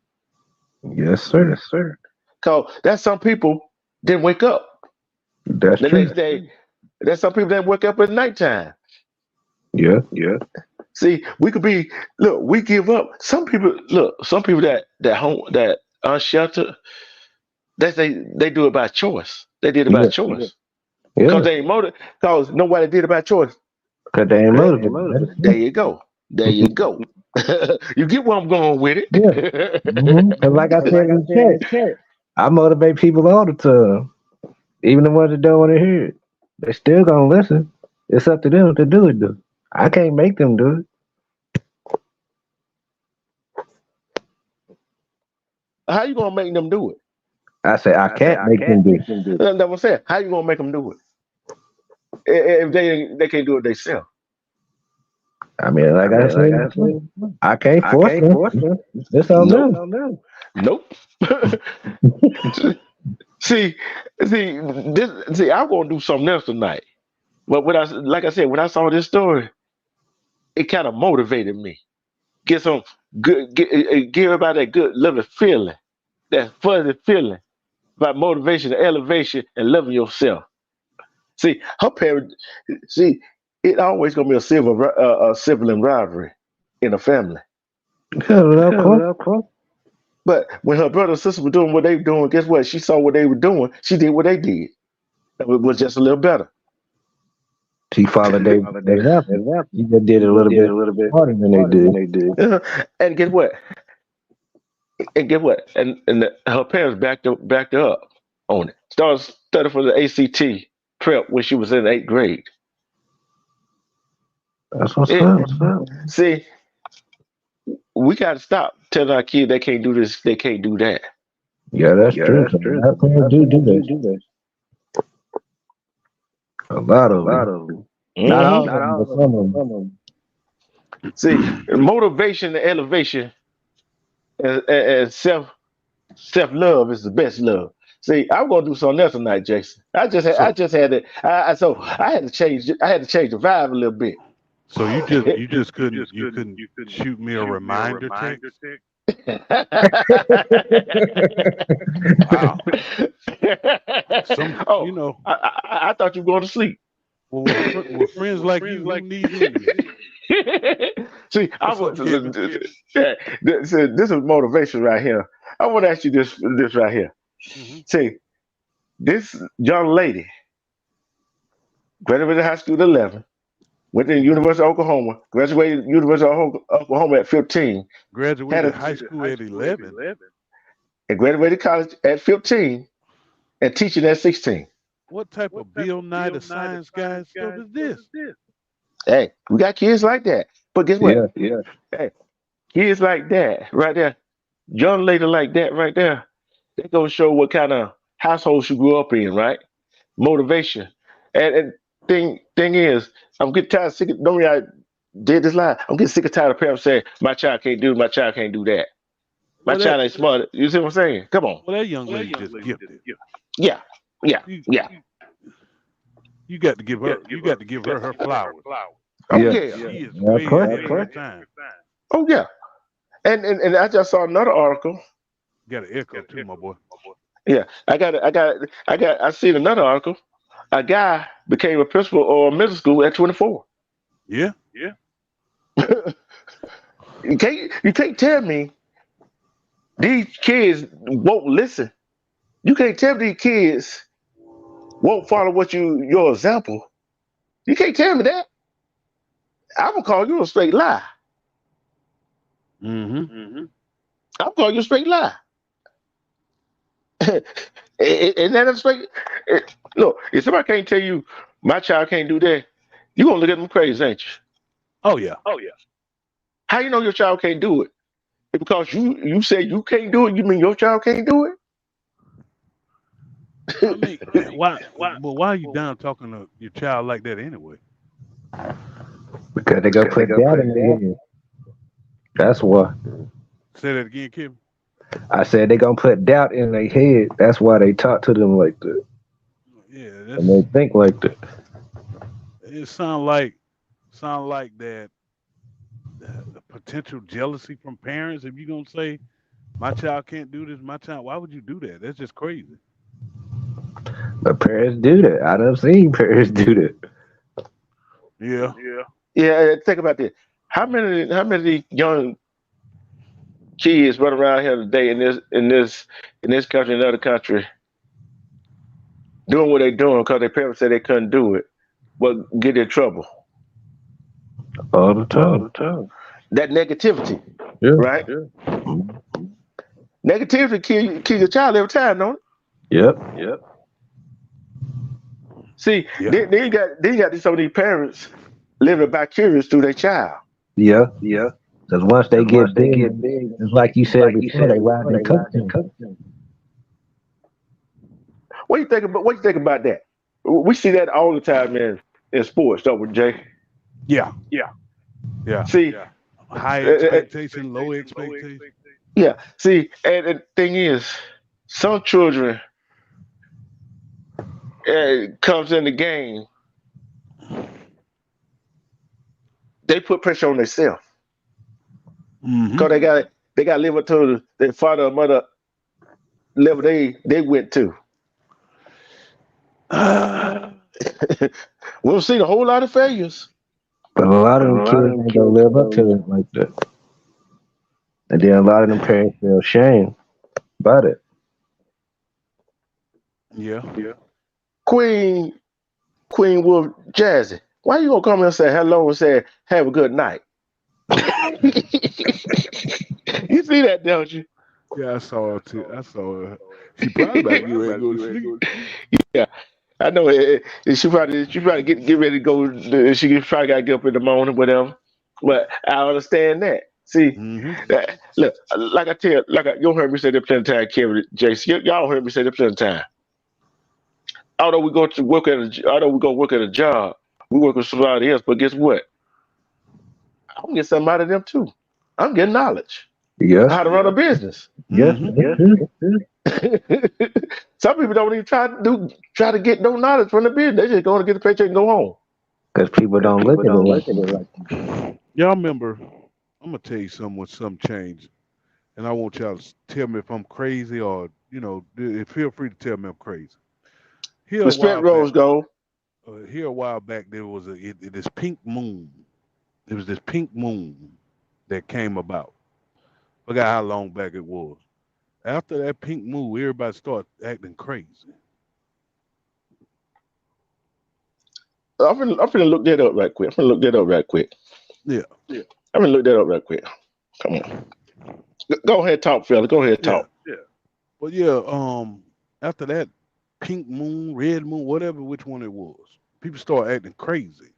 Yes, sir. Yes, sir. Cause that's some people didn't wake up That's the true. next day. There's some people that wake up at nighttime. Yeah. Yeah. See, we could be look, we give up. Some people that home that unsheltered, they do it by choice. They did it by Yeah. choice. Cause Yeah. they ain't motive cause nobody did it by choice. Because they ain't They motivated. ain't motivated. That's There true. you go. There you go. You get where I'm going with Yeah. it. Because like I Cause said like I in the said in chat, the chat, I motivate people all the time. Even the ones that don't want to hear it. They still gonna listen. It's up to them to do it though. I can't make them do it. how you gonna make them do it? I say I I say can't I make them can't do make it. them do it. That's what I'm saying. How you gonna make them do it if they can't do it themselves? I mean, I like I mean, like said I before, said, I can't I force can't them. force them. It's on Nope. them. No, no. Nope. see, see, I'm gonna do something else tonight. But like I said, when I saw this story, it kind of motivated me. Get some give everybody that good loving feeling, that fuzzy feeling about motivation, elevation, and loving yourself. See, her parents. See, it always gonna be a sibling rivalry in a family. Yeah, well, of Yeah, course. well, of course. But when her brother and sister were doing what they were doing, guess what? She saw what they were doing. She did what they did. It was just a little better. She followed their Holiday example. example. She just did it She a just little did bit a little bit harder than they harder than did. they did. And guess what? And guess what? Her parents backed her up on it. Started studying for the ACT prep when she was in eighth grade. That's what's It, up. what's up? See, we got to stop telling our kids they can't do this, they can't do that. Yeah, that's Yeah, true. that's So true. our parents Our do parents this. do this. A lot A of lot them. of them. Not all of Not them, all but of them, some of but them. some of them. See, motivation and elevation and self love is the best love. See, I'm gonna do something else tonight, Jason. I So just had to. I had to change. I had to change the vibe a little bit. so you just You couldn't couldn't shoot me a shoot me a reminder reminder text? text. Wow. Some Oh, I thought you were going to sleep. well with friends With like friends you, like who needs enemies? See, I What's up, was. Kevin? Yeah, this is motivation right here. I want to ask you this right here. Hmm. See, this young lady graduated high school at 11, went to the Hmm. University of Oklahoma, graduated University of Oklahoma at 15, had Graduated a high school at 11. and graduated college at 15, and teaching at 16. What type of Bill Nye the Science Guy stuff is this? Hey, we got kids like that. But guess what? Yeah. Yeah. Hey, kids like that right there, young lady like that right there, they gonna show what kind of household she grew up in, right? Motivation. And thing is, I'm getting tired of sick of, don't I did this line. I'm getting sick and tired of parents saying, my child can't do, my child can't do that. My Well that child ain't smart. You see what I'm saying? Come on. well that young lady just gifted. Yeah, yeah, You yeah. you got to give her her flowers. Oh Yeah. yeah. She is Yeah, of way course. ahead of her time. Oh yeah. And I just saw another article. Got an echo too, my boy. Yeah, I seen another article. A guy became a principal or middle school at 24. Yeah. You can't tell me these kids won't listen. You can't tell me these kids won't follow your example. You can't tell me that. I'm gonna call you a straight lie. Hmm. I'm calling you a straight lie. And that a straight look, if somebody can't tell you my child can't do that, you gonna look at them crazy, ain't you? Oh yeah. How you know your child can't do it? Because you say you can't do it, you mean your child can't do I mean, it? why are you down talking to your child like that anyway? Because they go Because they put gonna doubt put in that. their head. That's why. Say that again, Kevin. I said they gonna put doubt in their head. That's why they talk to them like that. Yeah, And they think like that. it sound like that the potential jealousy from parents. If you're gonna say my child can't do this, my child, why would you do that? That's just crazy. But parents do that. I done seen parents do that. Yeah. Yeah, think about this. How many young kids run around here today in this country and other country doing what they're doing because their parents said they couldn't do it, but get in trouble. All the time. That negativity, Yeah. right? Negativity kill your child every time, don't it? Yep. See, Yeah. they got some of these parents living vicarious through their child. Yeah. Because once they get big, it's like you said before, they ride their coattails. What you think about that? We see that all the time in sports, don't we, Jay? Yeah. Yeah. See, High uh, uh, expectation, low expectation. yeah. See, and the thing is, some children comes in the game, they put pressure on themselves because Mm-hmm. they got to live up to their father or mother level they went to. We've seen a whole lot of failures. But a lot of them kids ain't gonna live up to it like that. And then a lot of them parents feel shame about it. Yeah. Queen Queen Wolf Jazzy, why you gonna come and say hello and say have a good night? You see that, don't you? Yeah, I saw her too. I saw her. She probably about to get ready to go to sleep. Yeah, I know. She probably get ready to go. She probably got to get up in the morning, whatever. But I understand that. See, Mm-hmm. look, like I tell, you heard me say that plenty of time, Kevin, Jason. Y'all heard me say that plenty of time. Although we go work at a job, we work with somebody else. But guess what? I'm gonna get something out of them too. I'm getting knowledge Yes. how to run a business. Yes. Mm-hmm. That's true. Some people don't even try to get no knowledge from the business. They just going to get the paycheck and go home. Because people don't look at it like Y'all remember? I'm gonna tell you something when something changed, and I want y'all to tell me if I'm crazy or feel free to tell me I'm crazy. Here a Respect while back, Rose Gold. there was this pink moon. There was this pink moon that came about. Forgot how long back it was. After that pink moon, everybody started acting crazy. I'm finna look that up right quick. Yeah. I'm gonna look that up right quick. Come on. Go ahead, talk, fella. Go ahead, Yeah. talk. But yeah, after that pink moon, red moon, whatever which one it was, people start acting crazy.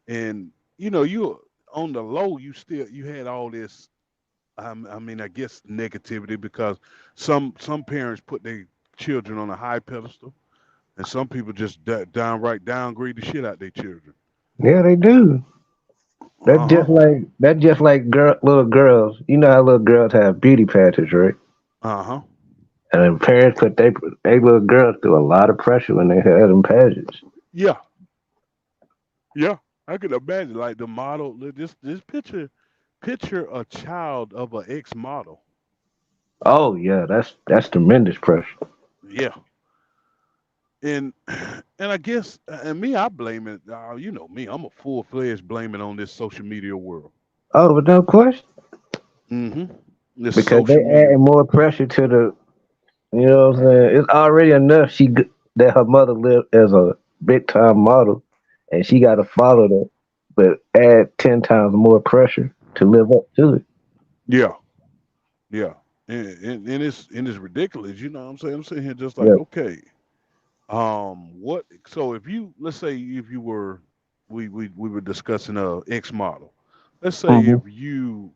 And you on the low, you had all this I mean, I guess negativity because some parents put their children on a high pedestal, and some people just downright downgrade the shit out their children. yeah, they do. Uh huh. That's just like little girls. You know how little girls have beauty patches, right? Uh huh. And then parents put they little girls through a lot of pressure when they have them patches. Yeah. Yeah. I could imagine like the model. This picture a child of an ex model. Oh yeah, that's tremendous pressure. Yeah. And and I guess and me, I blame it. You know me, I'm a full fledged blaming on this social media world. Oh, but no question. Mm-hmm. This Because they social media. adding more pressure to the. You know what I'm saying? It's already enough that her mother lived as a big time model, and she got to follow that, but add 10 times more pressure to live up to it. Yeah. Yeah, and it's ridiculous. You know what I'm saying? I'm sitting here just like, Yeah. okay, what? So if you let's say if you were, we were discussing a X model. Let's say Hmm. if you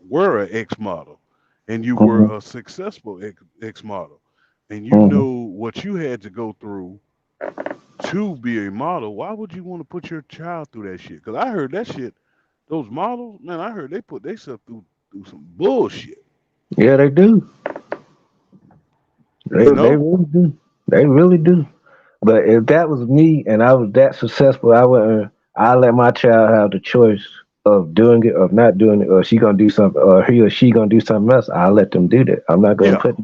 were an X model, and you Hmm. were a successful X model, and you Hmm. know what you had to go through to be a model, why would you want to put your child through that shit? Because I heard that shit. Those models, man, I heard they put themselves through. through some bullshit. Yeah, they do. You They know? really do. They really do. But if that was me and I was that successful, I wouldn't. I let my child have the choice of doing it or not doing it, or she gonna do something, or he or she gonna do something else. I let them do that. I'm not gonna Yeah, put.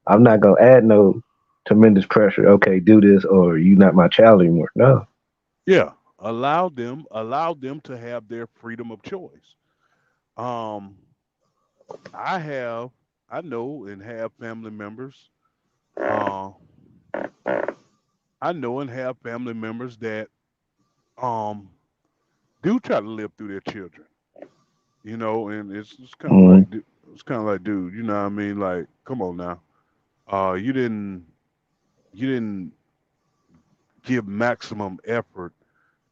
I'm not gonna add no tremendous pressure. Okay, do this, or you not my child anymore. No. yeah. Allow them to have their freedom of choice. Um, I have, I know, and have family members. Uh, I know and have family members that um do try to live through their children. And it's kind of Mm, like, dude, you know what I mean? Like, come on now. You didn't give maximum effort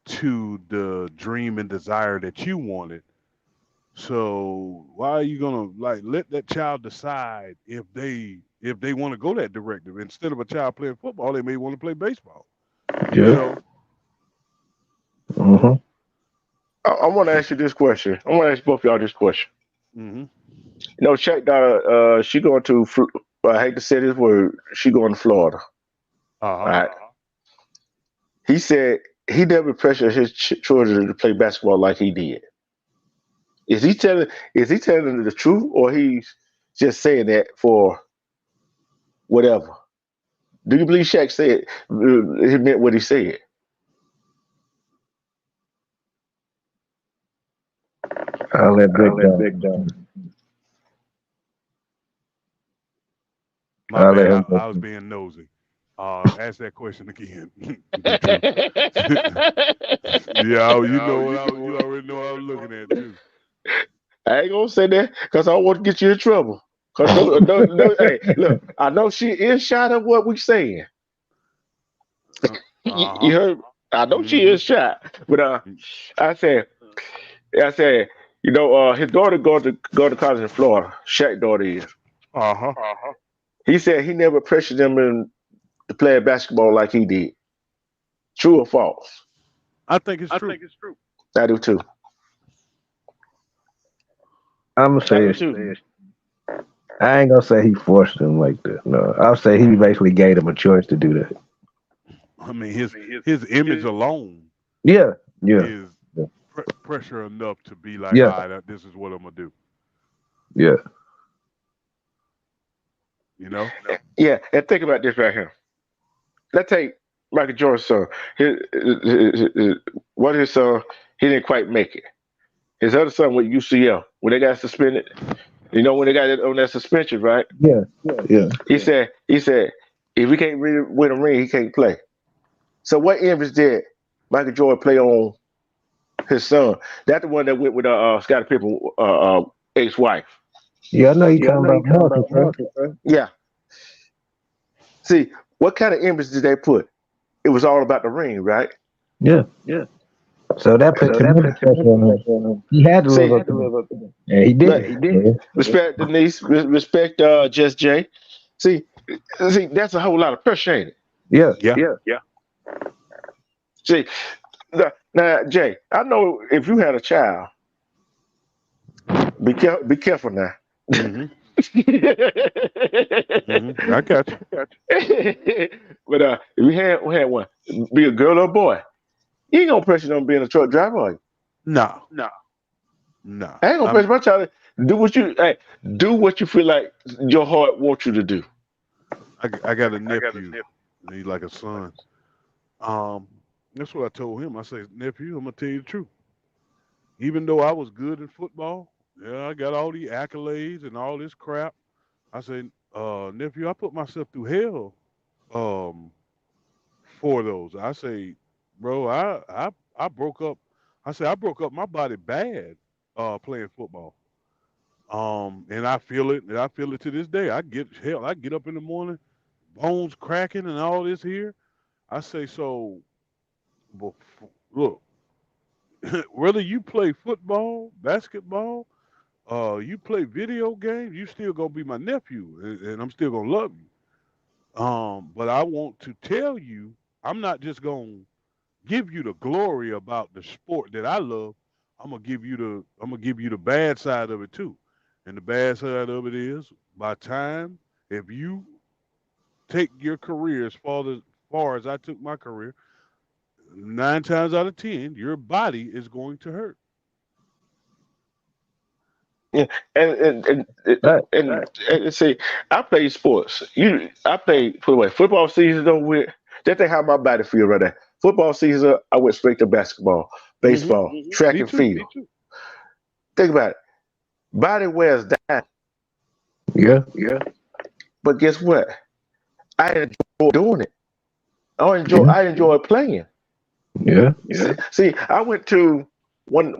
to the dream and desire that you wanted. So why are you gonna like let that child decide if they want to go that directive? Instead of a child playing football, they may want to play baseball. You yeah. know? Hmm. I want to ask you this question. I want to ask both of y'all this question. Hmm. You know, Shaq daughter, she going to. I hate to say this word. She going to Florida. Uh-huh. All right. He said he never pressured his children to play basketball like he did. Is he telling? Is he telling the truth, or he's just saying that for whatever? Do you believe Shaq said he meant what he said? I'll let I'll Big let Dog. Big Dog. My I'll let bad. him I go. was being nosy. Ask that question again. Drew. Yeah, you know what you already know what I was looking at too. I ain't gonna say that because I want to get you in trouble. Cause no, no, no, hey, look, I know she is shy of what we saying. You Uh-huh. heard? I know she Mm-hmm. is shy, but I said, I said, his daughter go to college in Florida. Shaq daughter is. Uh-huh. He said he never pressured them to play basketball like he did. True or false? I think it's true. I do too. I'm gonna I say do it's. too. I ain't gonna say he forced him like that. No, I'll say he basically gave him a choice to do that. I mean, his image alone Yeah, yeah, is pressure enough to be like, yeah, all right, this is what I'm gonna do. yeah. You know? Yeah, and think about this right here. Let's take Michael Jordan's son. One of his son, he didn't quite make it. His other son with UCL, when they got suspended, when they got it on that suspension, right? Yeah, yeah. He said, if he can't win a ring, he can't play. So what image did Michael Jordan play on his son? That's the one that went with Scottie Pippen, ex-wife. Yeah, I know you Yeah, I talking know you about talking Marcus, about right? Marcus, right? Yeah. See, what kind of image did they put? It was all about the ring, right? Yeah. Yeah. So that put So that tremendous put pressure tremendous on him. pressure on him. He had to live See, up to it, and he look, did. Yeah. respect Denise, respect Just Jay. See, that's a whole lot of pressure, ain't it? Yeah. Yeah. Yeah. See, now Jay, I know if you had a child, be careful now. Mm-hmm. Mm-hmm. I got you. But if we had one, be a girl or a boy, you ain't gonna pressure them being a truck driver, are you? No. No. No. I ain't gonna pressure my child. Do what you feel like your heart wants you to do. I got a nephew. He's like a son. Um, that's what I told him. I said, nephew, I'm gonna tell you the truth. Even though I was good in football, yeah, I got all the accolades and all this crap. I said, nephew, I put myself through hell um for those. I say, bro, I broke up. I said I broke up my body bad playing football. And I feel it, and I feel it to this day. I get up in the morning, bones cracking and all this here. I say so. Look, whether you play football, basketball, you play video games, you still gonna be my nephew, and I'm still gonna love you. But I want to tell you, I'm not just gonna give you the glory about the sport that I love. I'm gonna give you the bad side of it too. And the bad side of it is, by time, if you take your career as far as I took my career, 9 times out of 10, your body is going to hurt. Yeah, Right. and see, I play sports. I play football season over with. That thing how my body feel right there. Football season, I went straight to basketball, Hmm. baseball, track Me and too. field. Think about it. Body wears down, Yeah. but guess what? I enjoy doing it. Yeah. I enjoy playing. Yeah. See, I went to one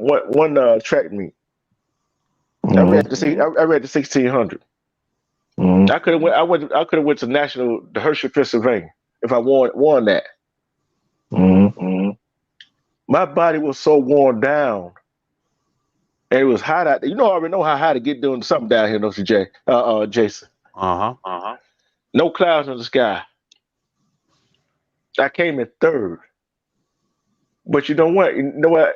track meet. Mm-hmm. I read the 1600. Mm-hmm. I could have went to national the Hershey, Pennsylvania if I won that. Mm-hmm. My body was so worn down, and it was hot out there. You know, I already know how hot it get doing something down here, don't you, Jason? Uh huh. No clouds in the sky. I came in third, but you know what? You know what?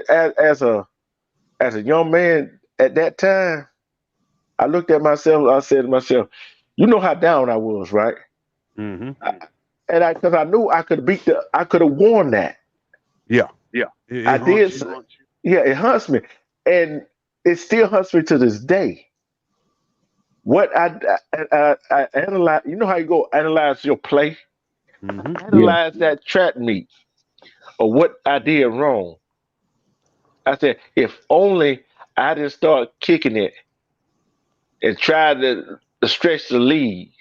As a young man at that time, I looked at myself. I said to myself, "You know how down I was, right?" Hmm. And because I knew I could have won that. Yeah. I It did. haunts you. Yeah, it hunts me, and it still hunts me to this day. What I analyze, you know how you go analyze your play, Hmm. Yeah. analyze that track meet or what I did wrong. I said, if only I didn't start kicking it and try to stretch the lead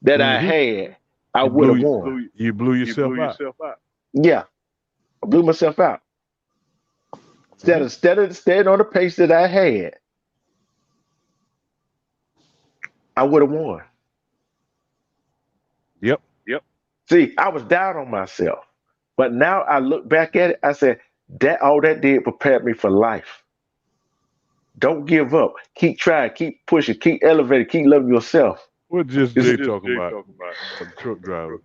that I Hmm. had, I You would have blew won. you blew yourself out. Yeah, I blew myself out. Hmm. Instead of staying on the pace that I had, I would have won. Yep. See, I was down on myself. But now I look back at it, I said, that all that did prepared me for life. Don't give up. Keep trying, keep pushing, keep elevating, keep loving yourself. What just It's- Jay talking about? The truck driver.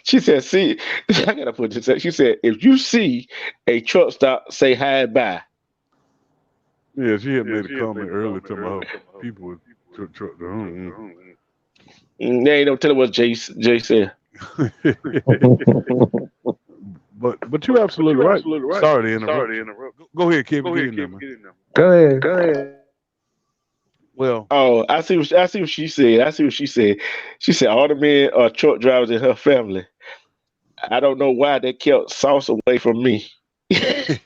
she said, see, I gotta put this up. She said, if you see a truck stop, say hi and bye. Yeah, she had made a comment earlier to my people with truck driver. They ain't no telling what Jay said. But you're absolutely right. Sorry to interrupt you. Go ahead, Kevin. Get in there, man. Go ahead. Well, Oh, I see what she said. I see what she said. She said all the men are truck drivers in her family. I don't know why they kept sauce away from me. That's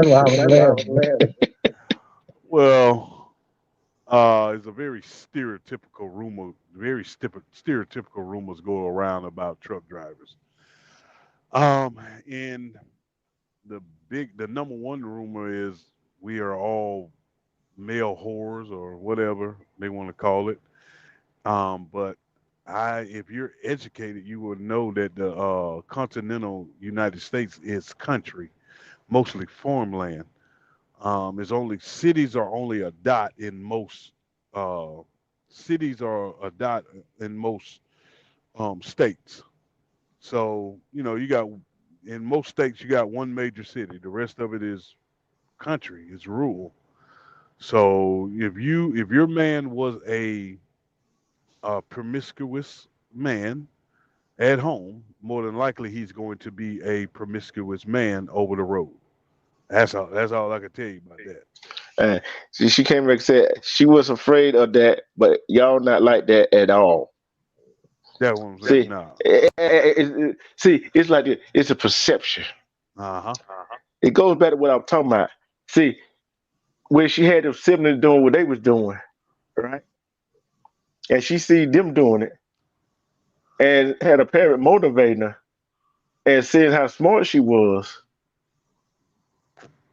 why I was laughing. well, it's a very stereotypical rumor. Stereotypical rumors go around about truck drivers. And the number one rumor is we are all male whores or whatever they want to call it. But if you're educated, you would know that the continental United States is country, mostly farmland. Is only cities are only a dot in most uh, cities are a dot in most states. So you got in most states you got one major city. The rest of it is country, is rural. So if your man was a promiscuous man at home, more than likely he's going to be a promiscuous man over the road. That's all I can tell you about that. Uh, she came back and said she was afraid of that, but y'all not like that at all. That one was See, nah. see, it's like this. It's a perception. Uh-huh. It goes back to what I'm talking about. See, when she had them siblings doing what they was doing, right? And she see them doing it, and had a parent motivating her, and seeing how smart she was.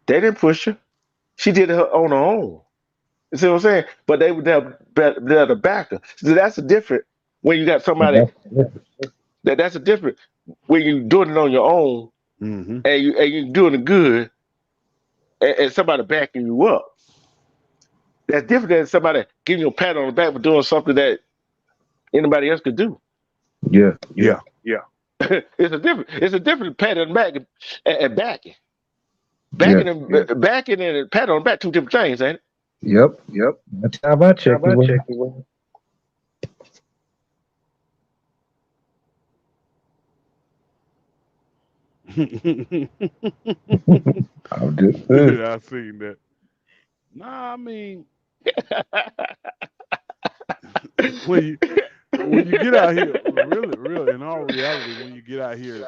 They didn't push her. She did it on her own. You see what I'm saying? But they were there to back her. So that's a different when you got somebody that's a different when you doing it on your own Mm-hmm. and you doing it good and somebody backing you up. That's different than somebody giving you a pat on the back for doing something that anybody else could do. Yeah. Yeah. It's a different pat on the back and backing. Backing and pat on the back, two different things, ain't it? Yep. That's how I checked it. I'm just saying. I seen that. Nah, I mean, when you get out here, really, in all reality, when you get out here,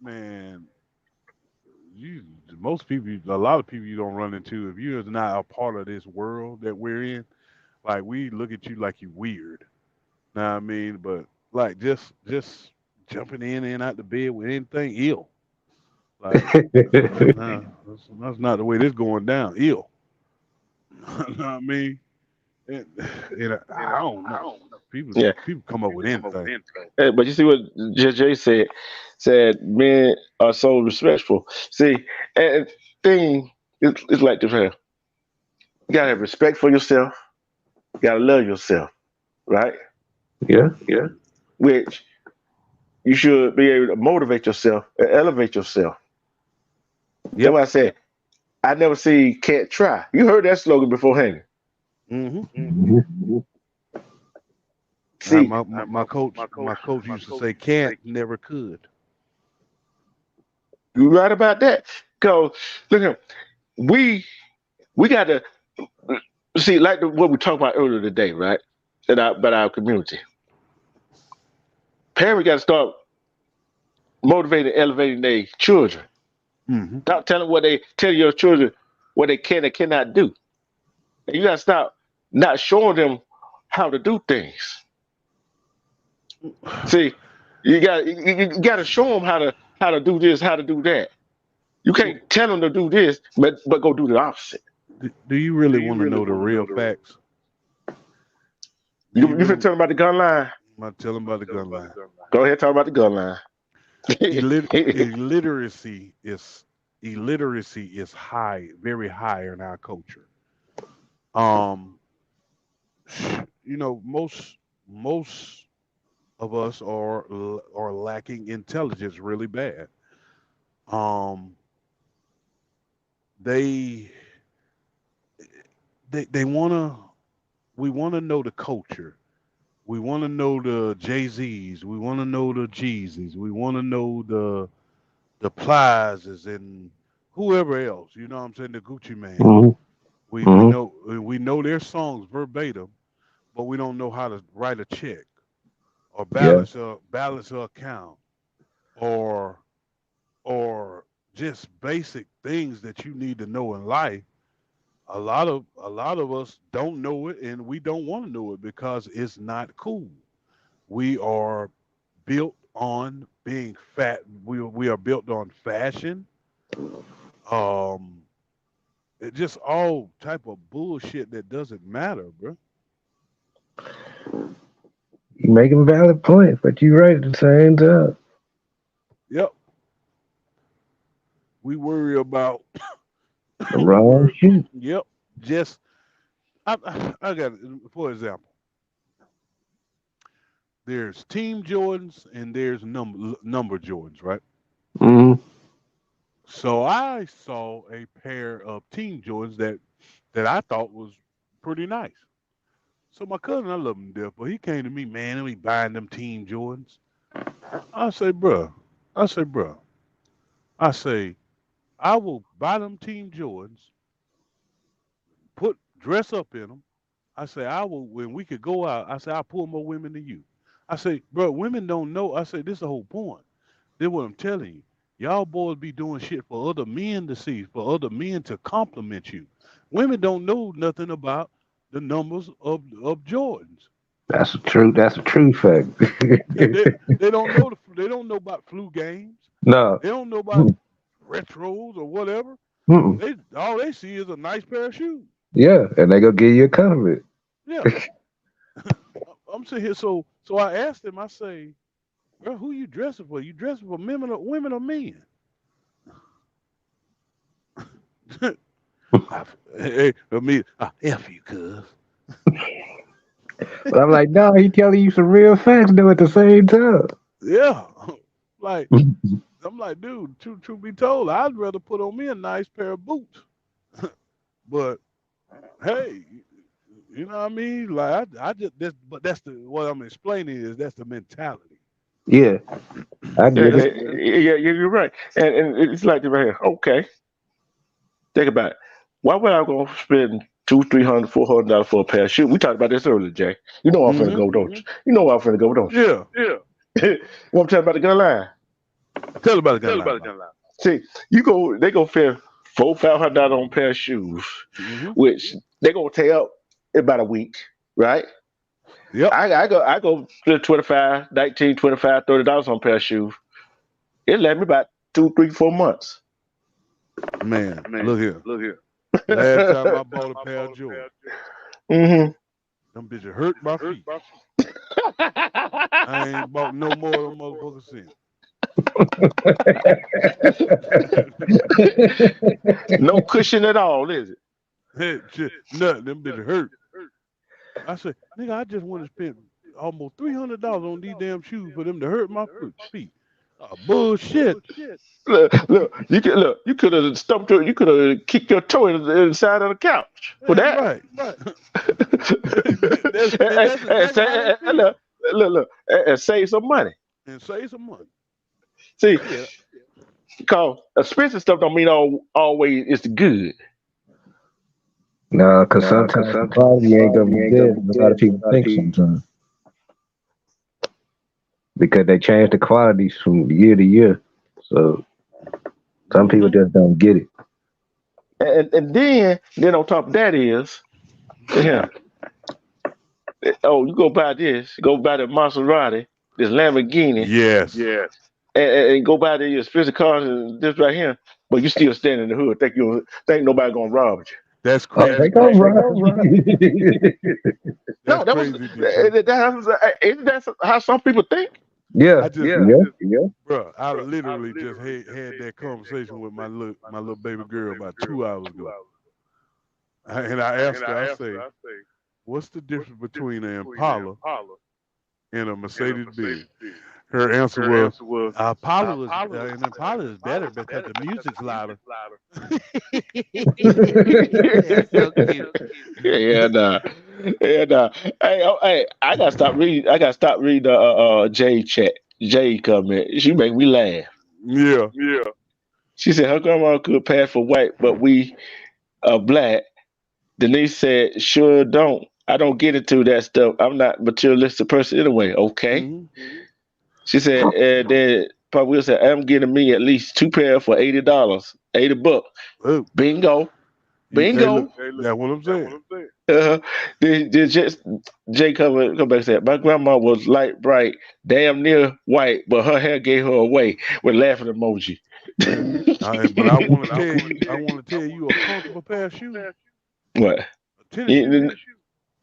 man, a lot of people you don't run into if you're not a part of this world that we're in. Like we look at you like you weird. Know what I mean? But like just jumping in and out the bed with anything ill. Like nah, that's not the way this going down. Ill. Know what I mean? And, I don't know. People come up with anything. But you see what JJ said? Said men are so respectful. See, and thing is like this here. You gotta have respect for yourself. You gotta love yourself, right? Yeah. Which you should be able to motivate yourself and elevate yourself. That's why I said I never see can't try. You heard that slogan before, hanging. Mm-hmm. See, my coach used to say, "Can't, never could." you right about that. Cause look at we got to see like what we talked about earlier today, right? About our community. Parents got to start motivating, elevating their children. Stop telling your children what they can and cannot do. And you got to stop not showing them how to do things. See, you got to show them how to do this, how to do that. You can't tell them to do this, but go do the opposite. Do you really want to know the real facts? You finna tell them about the gun line? I'm not telling about the gun line. Go ahead, talk about the gun line. Illiteracy is high, very high in our culture. Most of us are lacking intelligence really bad. They we wanna know the culture. We want to know the Jay-Z's. We want to know the Jeezys. We want to know the Plizes and whoever else. You know what I'm saying? The Gucci Man. Mm-hmm. We know their songs verbatim, but we don't know how to write a check or balance a account or just basic things that you need to know in life. A lot of us don't know it, and we don't want to know it because it's not cool. We are built on being fat. We are built on fashion. It's just all type of bullshit that doesn't matter, bro. You're making valid points, but you're right at the same time. Yep. We worry about Wrong shit. Yep. Just I got for example. There's Team Jordans and there's number Jordans, right? Mm-hmm. So I saw a pair of Team Jordans that I thought was pretty nice. So my cousin, I love him to death, but he came to me, man, and we buying them Team Jordans. I say, bruh, I will buy them Team Jordans, dress up in them. I say, I will, when we could go out, I say, I'll pull more women than you. I say, bro, women don't know. I say, this is the whole point. This is what I'm telling you. Y'all boys be doing shit for other men to see, for other men to compliment you. Women don't know nothing about the numbers of Jordans. That's a true fact. They don't know about flu games. No. They don't know about retros or whatever. All they see is a nice pair of shoes. Yeah, and they gonna give you a compliment. Yeah. I'm sitting here, so I asked him, I say, bro, who you dressing for? You dressing for women or men? F you, cuz. But I'm like, no, he telling you some real facts though at the same time. Yeah. Like, I'm like, dude, truth be told, I'd rather put on me a nice pair of boots. But hey, you know what I mean? Like I just but that's the what I'm explaining is that's the mentality. Yeah, I Yeah, get it. you're right. And it's like right here. Okay, think about it. Why would I go spend two, $300, $400 for a pair of shoes? We talked about this earlier, Jay. You know where I'm finna Mm-hmm. go, don't you? You know where I'm finna go, don't Yeah. you? What I'm telling about the gun line. Tell about the gun line, man. See, they go spend $400, $500 on a pair of shoes, Mm-hmm. which they gonna tear up in about a week, right? Yep. I go spend 25, 19, 25, $30 on a pair of shoes. It led me about 2, 3, 4 months. Man, look here. Last time I bought a pair of Jordans, Hmm. them bitches hurt my feet. I ain't bought no more of them motherfuckers since. No cushion at all, is it? Nothing. Them bitches hurt. I said, nigga, I just want to spend almost $300 on these damn shoes for them to hurt my feet. Bullshit. Look. You could have stumped your, you could have kicked your toe in the inside of the couch for That's that. right. That's exactly how they feel. And save some money. And save some money. See, Yeah. because expensive stuff don't mean always it's good. No, because sometimes the quality ain't gonna be good. A lot of people think sometimes because they change the qualities from year to year. So some people Mm-hmm. just don't get it. And then on top of that is, yeah, oh, you go buy this, go buy the Maserati, this Lamborghini, Yes. and go buy the expensive cars and this right here, but you still stand in the hood, think nobody gonna rob you. That's Oh, they crazy, gonna D. run. No, That's crazy, DJ. isn't that how some people think? I Yeah, just, yeah. bro, I literally just had that conversation with my little baby girl about 2 hours ago. And I asked her, I say, what's the difference between an Impala and a Mercedes Benz? Her answer was, an Impala is better because the music's louder. That's so cute. Yeah, nah. Yeah, nah. Hey, I gotta stop reading the J chat. J comment. She make me laugh. Yeah. She said her grandma could pass for white, but we are black. Denise said, sure don't. I don't get into that stuff. I'm not a materialistic person anyway. Okay. Hmm. She said, then Papa Will said, I'm getting me at least two pair for $80. $80. Oh, Bingo. hey, look, Bingo. that's what I'm saying. Uh, then Jay come back and said, my grandma was light bright, damn near white, but her hair gave her away with laughing emoji. But I want to tell you a comfortable pair of shoes, What? a tennis shoe, You- them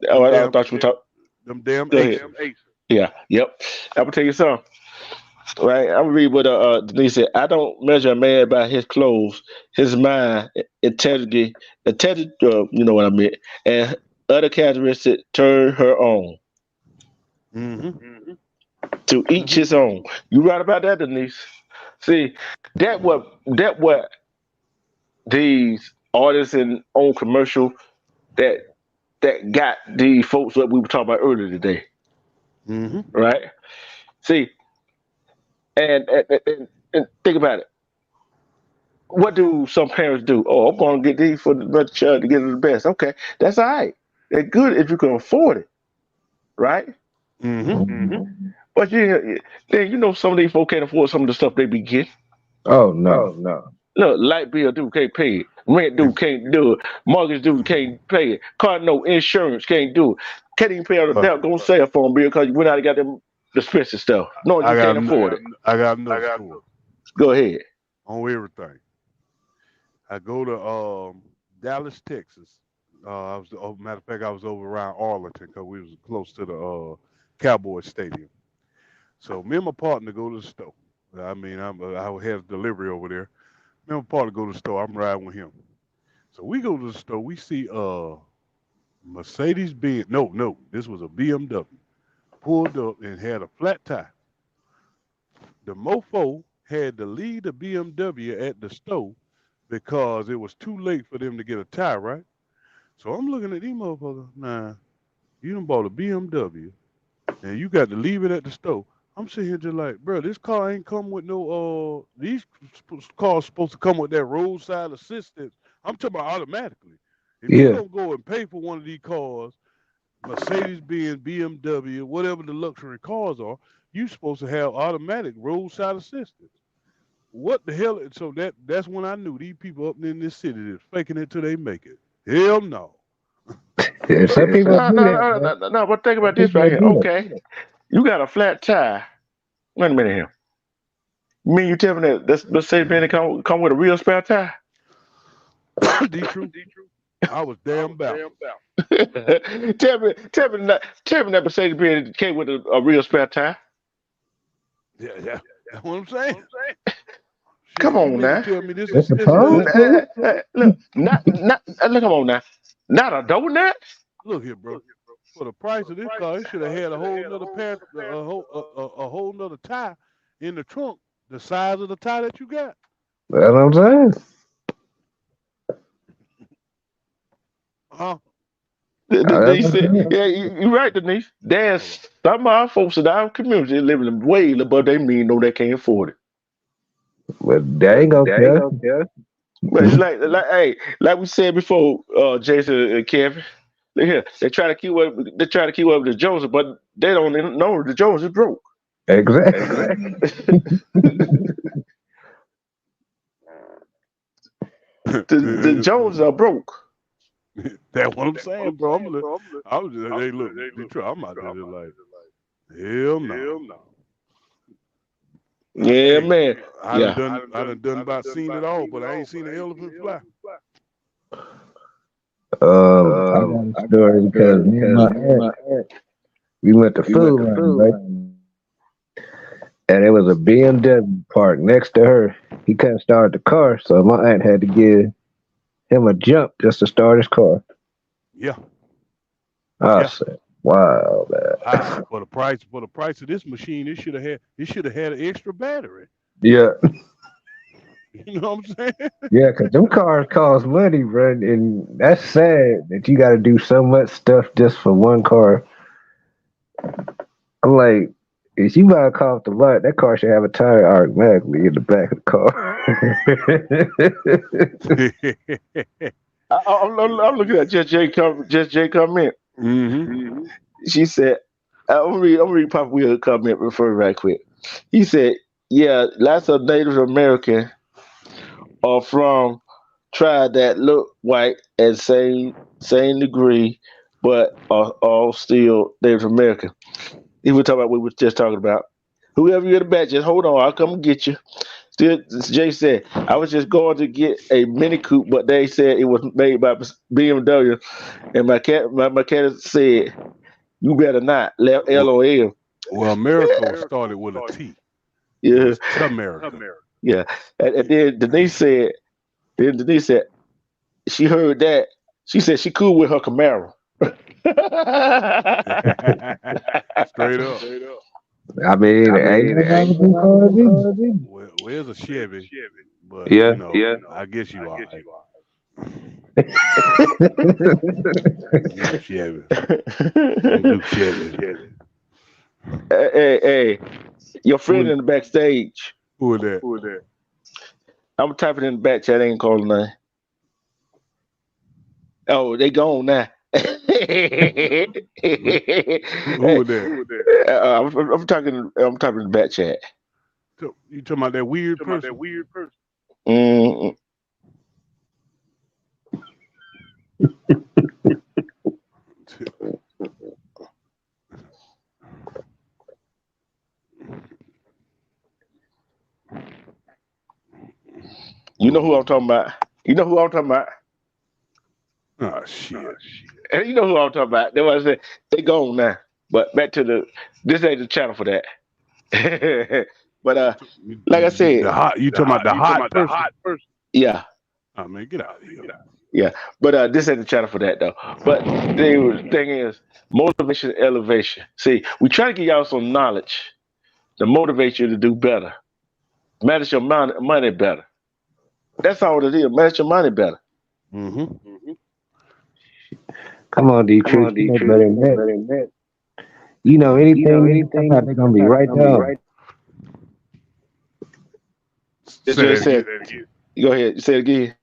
I damn, thought you were talking. them damn Go ahead. Aces. Yeah, yep. I'm gonna tell you something. Right, I'm gonna read what Denise said. I don't measure a man by his clothes, his mind, integrity, you know what I meant, and other characteristics turn her on. Hmm. To each his own. You right about that, Denise. See, that what these artists and on commercial that that got the folks that we were talking about earlier today, Hmm. right? See, and think about it. What do some parents do? Oh, I'm going to get these for the child to get the best. Okay, that's all right. They're good if you can afford it, right? Hmm. But then some of these folks can't afford some of the stuff they be getting. Oh no. Look, light bill dude can't pay it. Rent dude can't do it. Mortgage dude can't pay it. Car note insurance can't do it. Can't even pay on the But debt. Go cell phone bill because you went out and got them the expensive stuff. No, I you got can't afford it. I got another story Go ahead. on everything. I go to Dallas, Texas. Matter of fact, I was over around Arlington because we was close to the Cowboy Stadium. So me and my partner go to the store. I mean, I have delivery over there. Me and my partner go to the store. I'm riding with him. So we go to the store. We see Mercedes Benz. No, this was a BMW. Pulled up and had a flat tire. The mofo had to leave the BMW at the store because it was too late for them to get a tire, right? So I'm looking at these motherfuckers. Nah, you done bought a BMW and you got to leave it at the store. I'm sitting here just like, bro, this car ain't come with no these cars supposed to come with that roadside assistance. I'm talking about automatically. If you Yeah. don't go and pay for one of these cars, Mercedes Benz, BMW, whatever the luxury cars are, you supposed to have automatic roadside assistance. What the hell? So that's when I knew these people up in this city is faking it till they make it. Hell no. Yeah, some people No, do no, that, no, man. no, no. But think Some about this people right that here. do that. Okay, you got a flat tire. Wait a minute here. Me, you tell me that this Mercedes Benz come with a real spare tire? D true. I was damn baffled. tell me that Mercedes Benz came with a real spare tire. Yeah. That's what I'm saying. Come Shit, you on mean to now. tell me this It's is this supposed is to. Look, look, come on now. Not a donut. look here, bro. For the price of this car, it should have had a whole nother pair, a whole nother tire in the trunk, the size of the tire that you got. That's what I'm saying. Huh? That's Denise what said, I'm saying. yeah, you're right, Denise. Hold on. There's some of our folks in our community living way above their means, know they can't afford it. But they ain't gonna care. But it's like we said before, Jason and Kevin. Look here, they try to keep up. They try to keep up with the Joneses, but they don't even know the Joneses broke. Exactly. The Joneses are broke. That's what I'm saying, bro. I was just, hey, look, Detroit, I'm out there just like, hell no. Yeah, Hey, man. I done about seen it all, but I ain't seen an elephant fly. I got a story because me and my aunt, we went to food run, right? And it was a BMW parked next to her. He couldn't start the car, so my aunt had to give him a jump just to start his car. Yeah. I said, "Wow, man." For the price of this machine, it should have had an extra battery. Yeah, You know what I'm saying? yeah, because them cars cost money, bro, and that's sad that you got to do so much stuff just for one car. I'm like, if you buy a car off the lot, that car should have a tire automatically in the back of the car. I'm looking at Just J comment. Mm-hmm. She said, I'm read Papa Will comment before right quick. He said, yeah, lots of Native American are from tribes that look white at same degree, but are all still Native American. He was talking about what we were just talking about. Whoever you're in the back, just hold on, I'll come and get you. Still, Jay said, I was just going to get a Mini Coupe, but they said it was made by BMW. And my cat said, you better not. LOL. Well, America started with a T. It Yeah, was Tamerica. yeah. And then Denise said, she heard that. She said she cool with her Camaro. Straight up. I mean, ain't nobody do cars either. Well, where's a Chevy? But Yeah. I guess you are. Chevy. Don't do Chevy. Hey, your friend in the backstage. Who is that? I'm typing in the back chat. I ain't calling none. Oh, they gone now. Who is that? I'm talking. I'm typing in the back chat. You talking about that weird person? Mm. You know who I'm talking about. Oh shit. And you know who I'm talking about. That's what I said. They gone now. But back to this ain't the channel for that. But like I said, you talking about the hot person? Yeah. Oh man, get out of here. Yeah. But this ain't the channel for that though. But the thing is, motivation, elevation. See, we try to give y'all some knowledge to motivate you to do better. manage your money better. That's all it is. Manage your money better. Mm-hmm. Come on, Detroit. You know better than that. You know anything new come out, they're gonna be right there. Say that again. Go ahead. Say it again.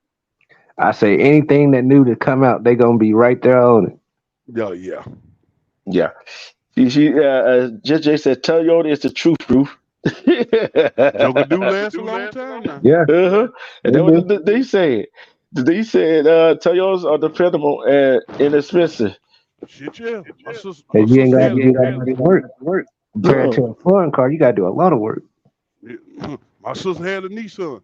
I say anything that new to come out, they gonna be right there on it. Yeah. Yeah. JJ said, Toyota is the truth. Joker do last a long time now. Yeah, And they that do. what they said. They said Toyotas are dependable and inexpensive. Shit, yeah. My sister, Cause my you ain't sister got had to a, do that much work. Compared to a foreign car, you gotta do a lot of work. my sister had a Nissan.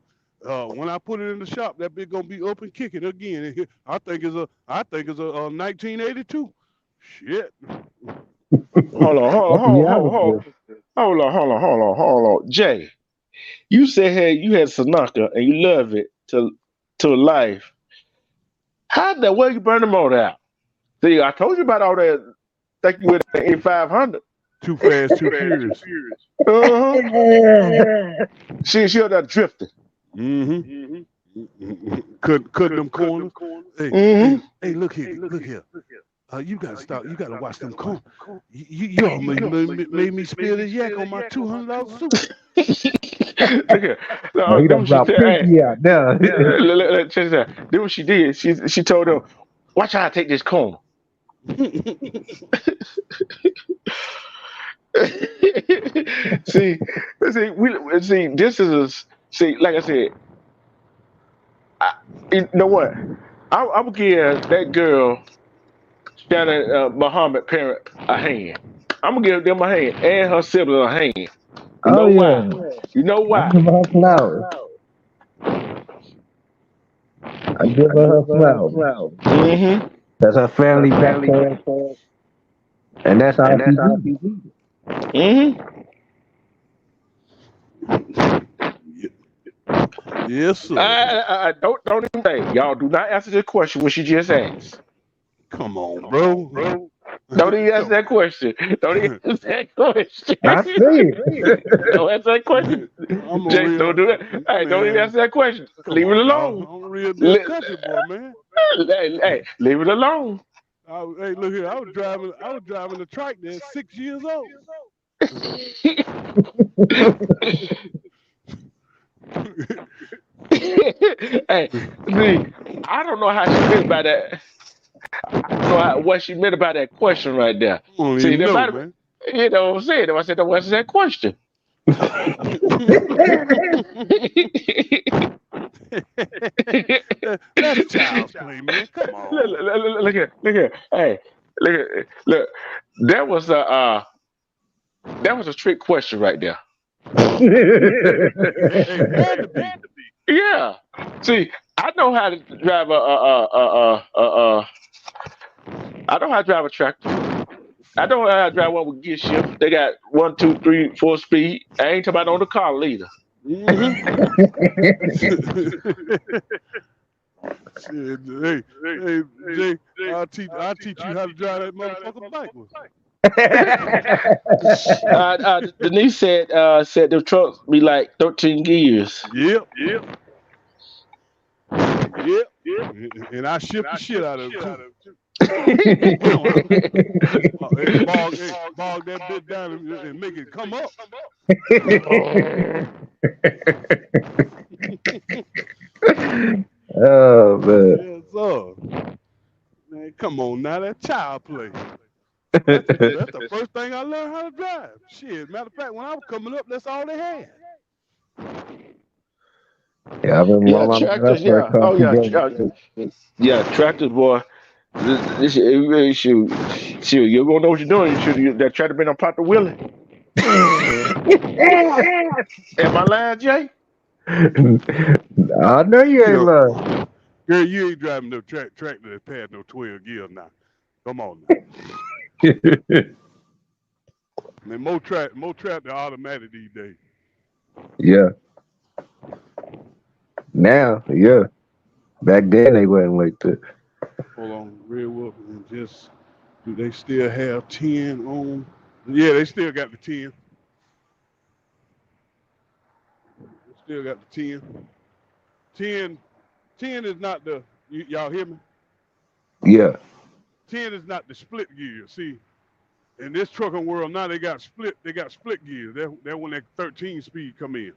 When I put it in the shop, that bitch gonna be up and kicking again. I think it's a 1982. Shit. Hold That's the reality. on. Jay, you said hey, you had Sonata and you love it to life. How the way you burn the motor out? See, I told you about all that. Think you with an 8500. Too fast, too furious. Uh-huh. Yeah. She up there drifting. Mm-hmm. Cut them corners. Mm-hmm. Hey, look here. You gotta stop. You gotta watch them corners. You almost made me spill this yak on my $200 suit. Look here. Oh, you Then done what she brought said, hey, 50 out now. check this out. Then what she did, she told him, watch how I take this corner. see, this is like I said, you know what? I would give that girl, Shannon Muhammad parent, a hand. I'm gonna give them a hand and her sibling a hand. You Oh know why? yeah. You know I why? give her flowers. I give her her flowers. Mm-hmm. That's her family back home, and that's all she needs. Mm-hmm. Yes, sir. Don't even say. Y'all do not answer this question when she just asked. Come on, bro. Don't even answer that question. Don't even answer that question. I see it. Don't answer that question. I'm a Jay, real don't do that. Hey, don't even man. answer that question. Come Leave it on, dog. alone. I'm a real deal country boy, man. Hey, leave it alone. Hey, look here. I was driving a tractor at 6 years old. Hey, see, I don't know how she meant by that. I don't know what she meant about that question right there. I don't See, even there know, might have, man. you know what I'm saying? I said, don't answer that question. That's child's play, man. Come on. Look here. Hey, look. That was a trick question right there. Hey, had to be. Yeah. See, I know how to drive I know how to drive a tractor. I know how to drive one with gear shift. They got 1, 2, 3, 4 speed. I ain't talking about on the car either. Shit, hey, Jay, I'll teach you how to drive that motherfucker backwards. Denise said the trucks be like 13 gears. Yep. And I shift the shit out of it too. Hey, bog that bitch down and make it come up. Oh man. Yes, sir. Man, come on now, that child play. That's the first thing I learned how to drive. Shit, matter of fact, when I was coming up, that's all they had. Yeah, I remember Yeah, my mom got tractors. her first Yeah. car. Oh She yeah. drove Yeah, tractors, boy. Shoot. You gonna know what you're doing. That tractor been on Papa Willie. Am I lying, Jay? I know you You ain't know, lying. girl, you ain't driving no tractor that passed no 12 gears now. Come on now. Man, more tractor automatic these days. Yeah. Now, yeah. Back then they wasn't like that. Hold on, real well, and just do they still have 10 on? Yeah, they still got the 10. still got the 10. 10 is not the, y'all hear me? Yeah. 10 is not the split gear. See, in this trucking world now they got split gears. That when that 13 speed come in.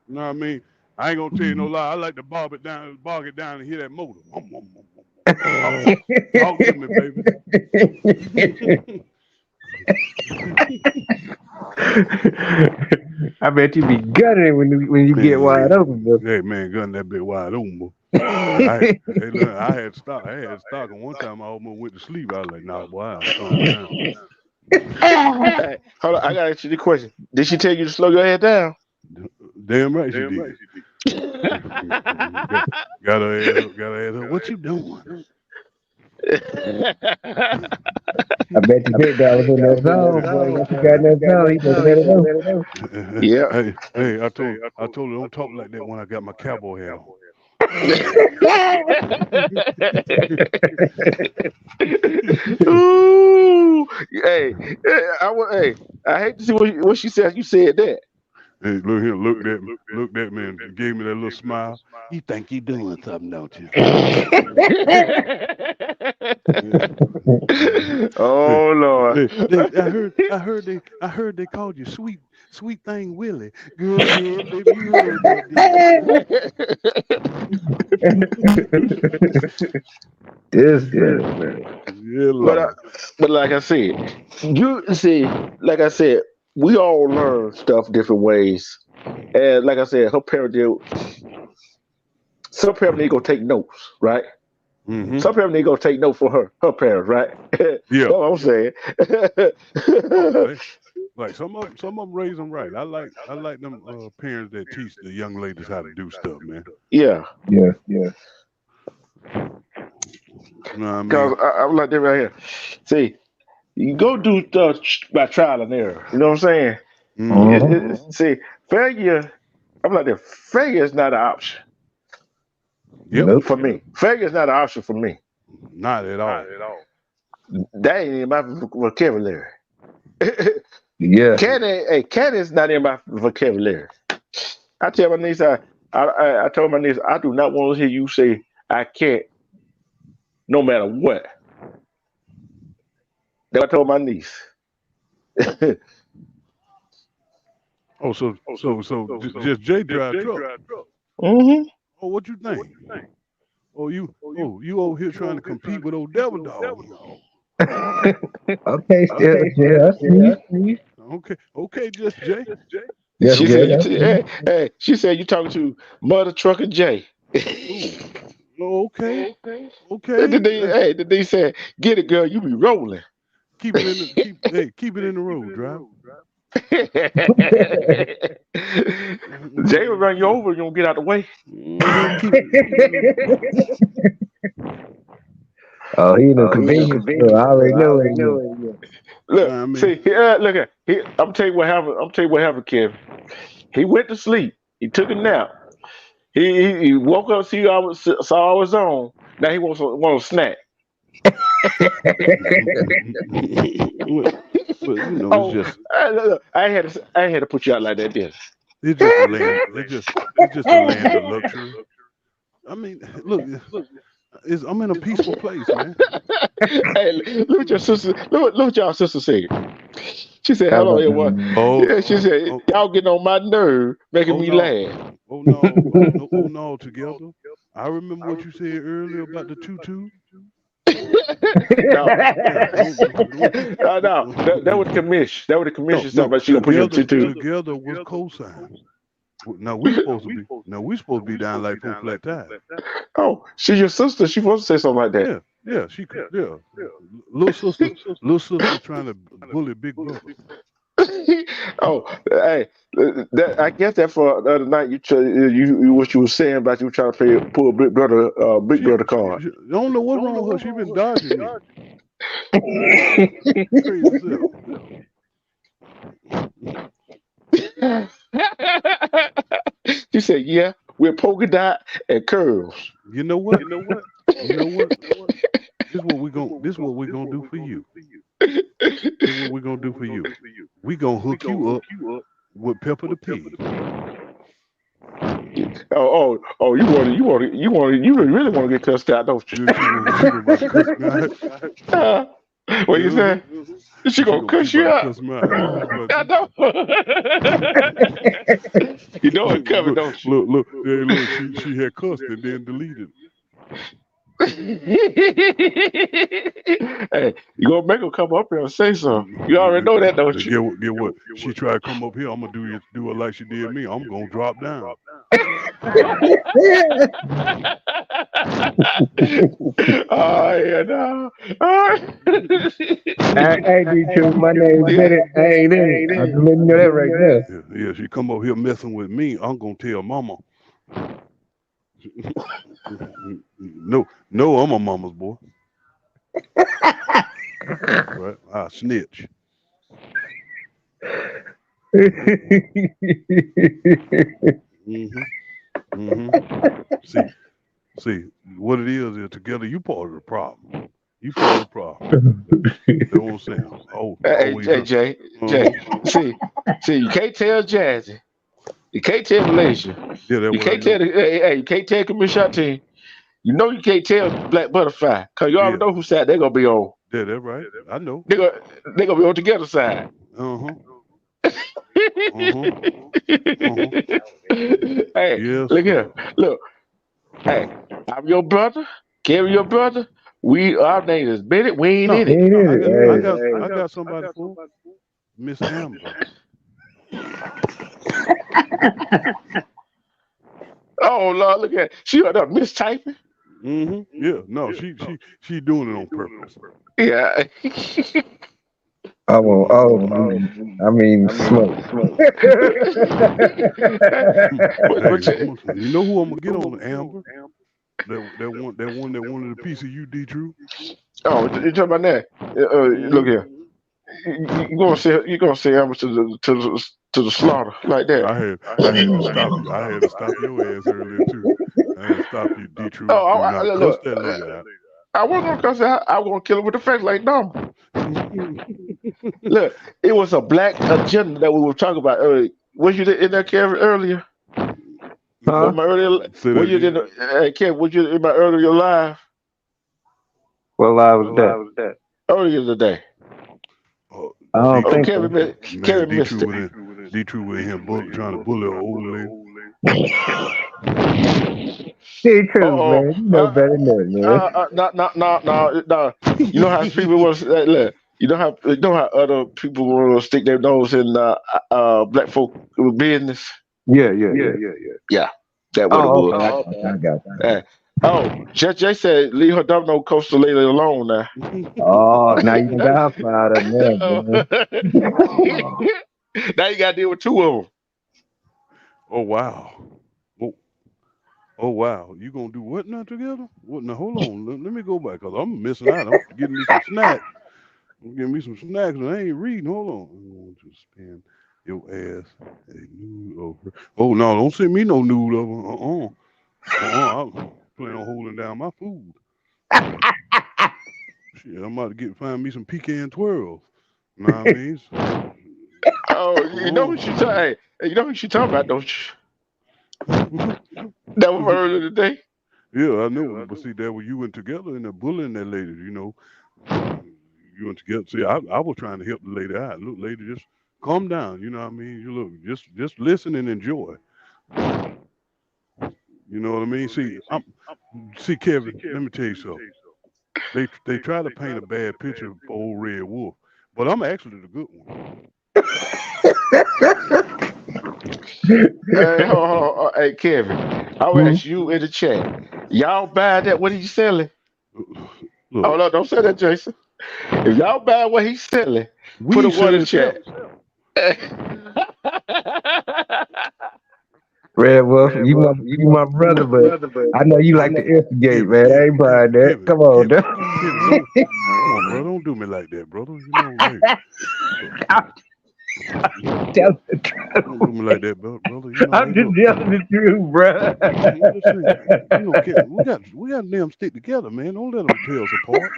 You know what I mean? I ain't gonna tell you no lie. I like to bog it down and hear that motor. Talk to me, baby. I bet you be gutting when you get wide open, bro. Hey man, gunning that bit wide open, boy. I had stock. And one time I almost went to sleep. I was like, nah, boy, I'm calm down. Hey, hold on, I gotta ask you the question. Did she tell you to slow your head down? Damn right she did. Got her ass up. What you doing? I bet you Big Dog was in that zone, boy. Once you got in that zone, he just let it go. Yeah. Hey, I told her don't talk like that when I got my cowboy hat on. Ooh, hey, I hate to see what she said. You said that. Hey, look here, looked at me and gave me that little smile. You think you doing something, don't you? Oh Lord! I heard they called you sweet thing Willie. Girl, yeah, baby, you heard that, This good, man. Yeah, Lord. But like I said, like I said, we all learn stuff different ways. And like I said, her parents did. Some parents need to go take notes, right? Mm-hmm. Some parents need to go take notes for her parents, right? Yeah. That's what I'm saying. Like some of them raise them right. I like them parents that teach the young ladies how to do stuff, man. Yeah. Yeah. You know what I mean? Because I'm like that right here. See, you go do stuff by trial and error. You know what I'm saying? Mm-hmm. See, failure. I'm like that. Failure is not an option. Yep. Nope. For me. Failure is not an option for me. Not at all. That ain't in my vocabulary. Yeah. Cat is not in my vocabulary. I tell my niece, I told my niece, I do not want to hear you say I can't, no matter what. That I told my niece. Oh, so just Jay drive truck. Mm-hmm. Oh, what you think? Oh, you over here trying to compete with old Devil Dog. Okay, still, yeah. Okay, just Jay. Yes, She yeah. said, she said you talking to Mother Trucker Jay. Oh, okay. Then they said, get it, girl, you be rolling. Keep it in the road, drive. Jay will run you over, you don't get out the way. Oh, he in the convenience store. I already know it. Look, I mean, see, look at I'm telling you what happened, Kevin. He went to sleep. He took a nap. He woke up, saw I was on. Now he wants a snack. Well, you know, Oh, it's just look, I had to put you out like that, did it's just a land. It's just a land of luxury. I mean, look, I'm in a peaceful place, man. Hey, look what your sister. Look what y'all sister said. She said, "Hello, everyone." Yeah, she said, "Y'all getting on my nerve, making me laugh." Oh no, together. I remember what you said earlier about the tutu. No, that was the commission. That was the commission. Something about she gonna put you on tutu. Together was cosign. Now we supposed to be down like four flat tires. Oh, she's your sister. She supposed to say something like that. Yeah, she could. Yeah. Little sister trying to bully big brother. Oh, hey, I guess that for the other night you what you were saying about you trying to pull big brother card. I don't know what's wrong with her. She been dodging me. Crazy self. She said, "Yeah, we're polka dot and curls." You know what? This is what we're gonna do for you. This is what we're gonna do for you. We gonna hook you up with Pepper the Pig. You really want to get cussed out, don't you? Yeah, she gonna about to cuss me out. What you say? She gonna cuss you about to out. cuss me out. I know. You know it coming, don't you? Look, hey, look, she had cussed and then deleted. Hey, you gonna make her come up here and say something. You already know that, don't you? Get what? She tried to come up here. I'm gonna do her like she did me. I'm gonna drop down. Oh yeah, no. Hey, D2, my name's Bennett. I ain't in it. I'm just letting you know that right now. Yeah, she come up here messing with me. I'm gonna tell mama. No, I'm a mama's boy. Right? I snitch. See, what it is together you part of the problem. You part of the problem. That's what I'm saying. Hey, Jay, see, you can't tell Jazzy. You can't tell Malaysia. Yeah, you can't tell you can't tell Commission team. You know you can't tell Black Butterfly, cause you already know whose side they're gonna be on. Yeah, that's right. I know. They're gonna be on together side. Hey, yes, look here. Look. Hey, I'm your brother. Carry your brother. Our name is Bennett. We ain't in it. I got somebody for Miss Amber. Oh Lord, look at she got up mistyping. Yeah, no, she doing it on purpose. Yeah. I mean, smoke. You know who I'm gonna get on Amber? That wanted a piece of you, D. True. Oh, you talking about that? Look here. You gonna say Amber to the slaughter like that? I had to stop you. I had to stop your ass earlier too. I had to stop you, D. True. Look, that lady out. I wasn't gonna cuss her out. I was gonna kill her with the face like dumb. Look, it was a black agenda that we were talking about earlier. Was you in there, Kevin, earlier? Huh? Were you in my earlier live? What live was that? Earlier today. I don't think Kevin missed it. D. True with him trying to bully an old lady. D. True, man. You know better than that, man. No. You know how people was look. You know how other people want to stick their nose in black folk business. Yeah. Yeah, that what it was. Okay, I got that. Jay said, leave her domino coaster lady alone now. Oh, now you got fired up now, man. Now you got to deal with two of them. Oh wow. Oh wow. You gonna do what now together? What now? Hold on. Let me go back because I'm missing out. I'm getting me some snacks. I'm getting me some snacks and I ain't reading. Hold on. I want to spend your ass a nude over. Oh no, don't send me no nude over. I'm planning on holding down my food. Shit, I'm about to find me some pecan twirls. You know what I mean? You know what she talking about, don't you? That was earlier today. Yeah, I know. But see, that when you went together and bullying that lady, you know, you went together. See, I was trying to help the lady out. Look, lady, just calm down. You know what I mean? You look, just listen and enjoy. You know what I mean? See, Kevin. Let me tell you something. They try to paint a bad picture of old Red Wolf, but I'm actually the good one. Hey, Kevin, I will ask you in the chat. Y'all buy that? What he's selling? Look, oh no, don't say that, Jason. If y'all buy what he's selling, put a one in the chat. Red Wolf, you my brother, but I know you like to instigate, man. I ain't buying that. Come on, Kevin, come on, bro. Don't do me like that, brother. You know, hey. Don't do me like that, brother. You know, I'm just telling the truth, bro. We got to damn stick together, man. Don't let them tell us apart.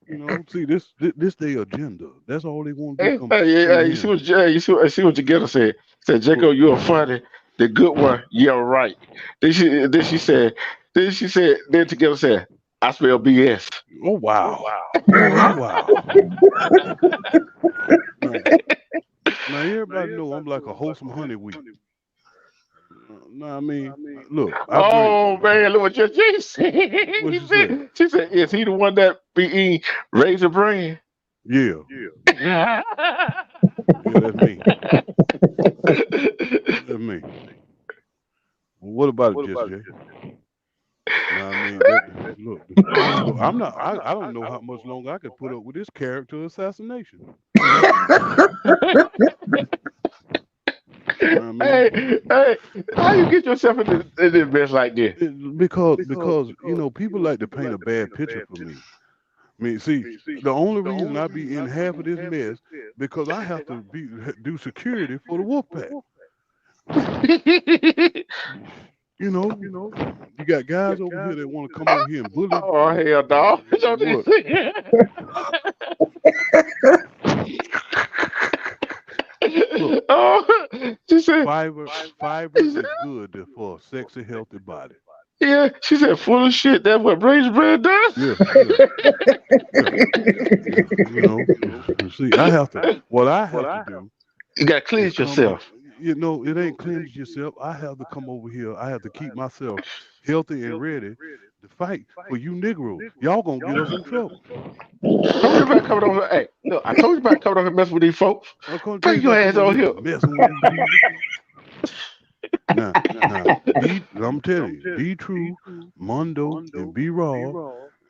You know, see this their agenda. That's all they want to do. Hey, Come hey, come hey, here. you see what Jaquetta said. Said What? Jacob, you're funny, the good one. Yeah, right. Then she said, then Jaquetta said, I spell BS. Oh wow. Oh wow. Now, now everybody know I'm like a wholesome honey wheat. Now I mean, look, I bring. Oh man, look what your Jay said. What you say? She said, is he the one that be eating Razor Brand? Yeah, Yeah, yeah, that's me. That's me. Well, what about it, Jesse J? Now I mean that. Look, I'm not. I don't know how much longer I could put up with this character assassination. I mean, hey, how you get yourself in this mess like this? because people like to paint a bad picture for me. I mean, see, the only reason I be in half of this mess because I have to do security for the wolf pack. You know, you got guys over here that want to come over here and bully. Oh hell no! What? Look, Oh, she said, fiber is good for a sexy, healthy body. yeah, she said, full of shit. That's what Razor Brand does. Yeah. See, I have to. What I have to do You gotta is cleanse come. yourself. It ain't cleanse yourself. I have to come over here. I have to keep myself healthy and ready to fight for you Negroes. Y'all gonna get us in trouble. Told you about coming over. Hey, look, I told you about coming over and messing with these folks. I'm gonna tell you Bring your about ass coming on over here. here messing with these people. Now, I'm telling you, D True, Mondo, and B Raw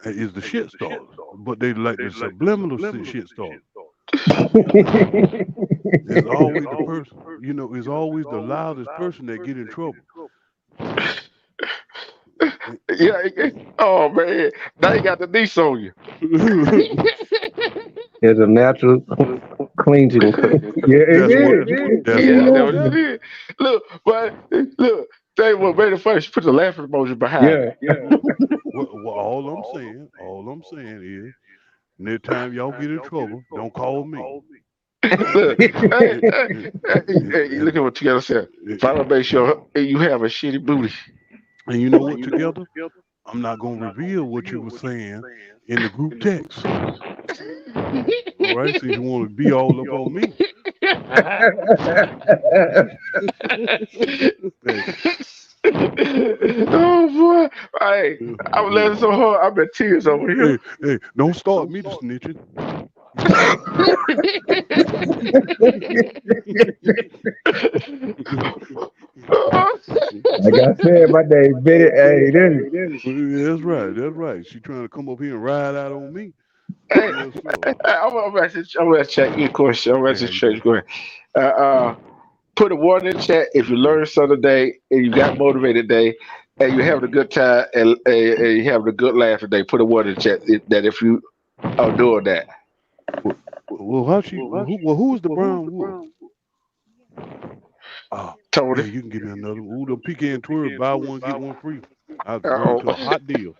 is the shit stars, but they like the subliminal shit stars. It's always the person, it's always the loudest person that get in trouble. Yeah. Oh man, now you got the niece on you. It's a natural cleansing. Yeah, it That's what. is. That's Yeah, what that I'm what it telling is. Look, but look, tell you what made it funny. She put the laughing emoji behind it. Yeah. you. All I'm saying is, next time y'all get in trouble, don't call me. Look, And, hey, look at what Together said. Finally make sure you have a shitty booty. and you know what? Together, I'm not gonna reveal what you were saying in the group text. All right, since you want to be all up on me. Hey, Oh boy, hey, I was laughing so hard, I bet tears over here. hey, don't start me to snitching. Like I said, my name Betty. Hey, this That's right. She trying to come up here and ride out on me. Hey, Yes, sir. I'm gonna check your question. I'm gonna Okay, how just you check doing? your question. Put a one in the chat if you learned something today and you got motivated today and you having a good time and you having a good laugh today. Put a one in the chat that if you are doing that. Well, who's the brown wolf? Oh, yeah, Tony. you can give me another one. Ooh, the pecan twirl, buy one, get one free. I'll run Uh-oh. into a hot deal.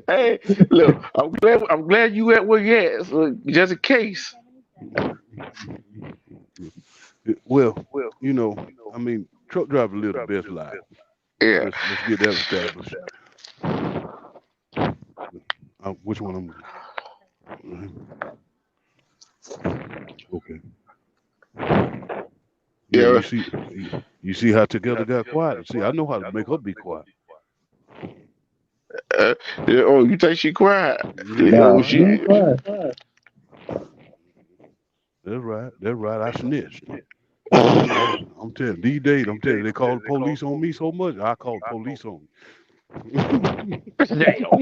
Hey, look, I'm glad you at where you at. So just in case. Well, I mean, truck driver live the best life. Yeah. Let's get that established. Which one okay. Yeah, Yeah. you see how Together got quiet. See, I know how to make her be quiet. Yeah, oh, you think she cried? nah, Oh, she ain't fine. That's right. I snitched. I'm telling these days, they call the police on me so much, I call the police on you. Damn.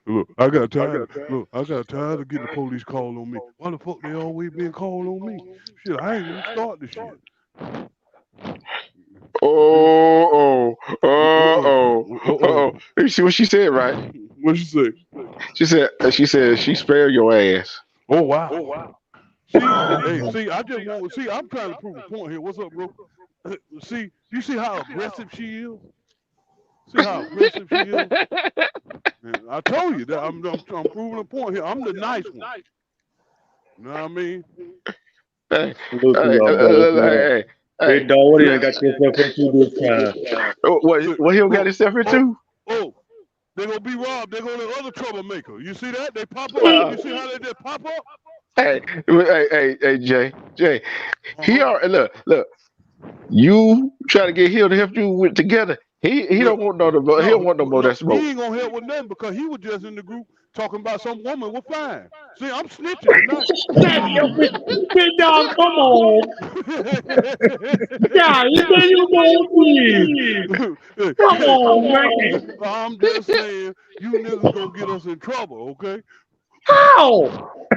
Look, I got tired. Look, I got tired of getting the police call on me. Why the fuck they always been called on me? Shit, I ain't even start the shit. Oh. You see what she said, right? What you say? She said she spared your ass. Oh wow. See, I just want see. I'm trying to prove a point here. What's up, bro? See, you see how aggressive she is. See how aggressive she is. And I told you that I'm proving a point here. I'm the nice one. You know what I mean? Hey, Salute to hey, y'all, boys. hey, Big dog, what do you got yourself into this time? what he got himself into? Oh, they're gonna be robbed. They're gonna the other troublemaker. You see that? They pop up. You see how they just pop up? Hey, Jay, he Uh-huh. already look. You try to get him to help you with together. He Yeah. don't want no more. He don't want no more No, that smoke. he ain't gonna help with nothing because he was just in the group talking about some woman with fine. See, I'm snitching tonight. Damn, big dog, come on. Yeah, you say you want me. Come on, man. I'm just saying, you niggas gonna get us in trouble, okay? How?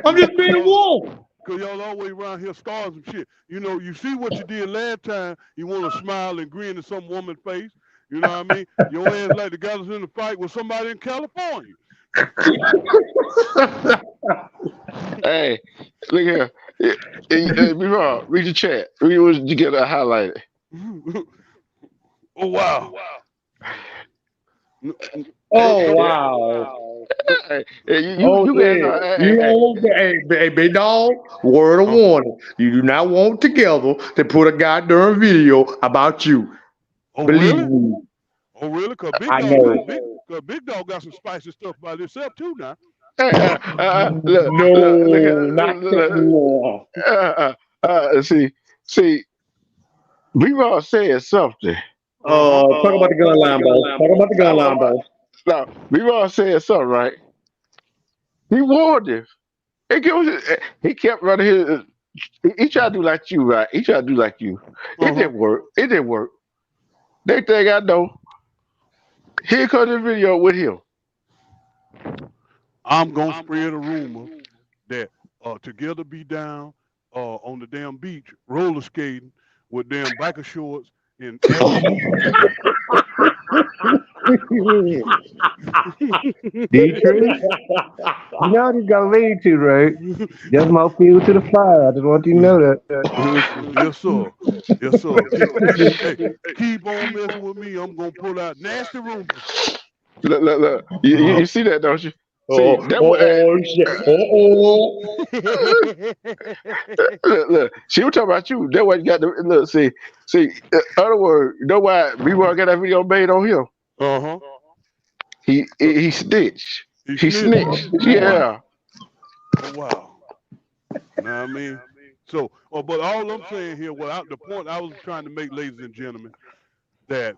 I'm just being a wolf. Because y'all always around here stars and shit. You know, you see what you did last time, you want to smile and grin in some woman's face. You know what I mean? Your ass like the guy that's in the fight with somebody in California. Hey, look here. Be read the chat. Read what you get highlighted. Oh, wow. Oh, wow. Hey, Oh, you guys are. you don't want hey, big dog, word of warning. You do not want together to put a goddamn video about you. Oh, Believe really? me. Oh, really? Because I know. Big Dog got some spicy stuff by himself, too, now. Look, No, not look, anymore. see, B-Raw said something. Talk about the gun line, boss. Talk about the gun line, boss. No, B-Raw said something, right? He warned him. He kept running his. He tried to do like you, right? He tried to do like you. It didn't work. Next thing I know, here comes the video with him. I'm going to spread a rumor that Together Be Down on the damn beach, roller skating with damn biker shorts and Detroit, you know what he's got to lead to, right? Just more fuel to the fire. I just want you to know that. Yes, sir. Yes, sir. Keep on messing with me. I'm going to pull out nasty rumors. Look. You see that, don't you? See, shit. look. She was talking about you. That's why you got the look. See. Other word, you know why B-Boy got that video made on him? Uh-huh. He snitched. He snitched. Oh, Yeah. Oh, wow. You know what I mean? So, but all I'm saying here, the point I was trying to make, ladies and gentlemen, that,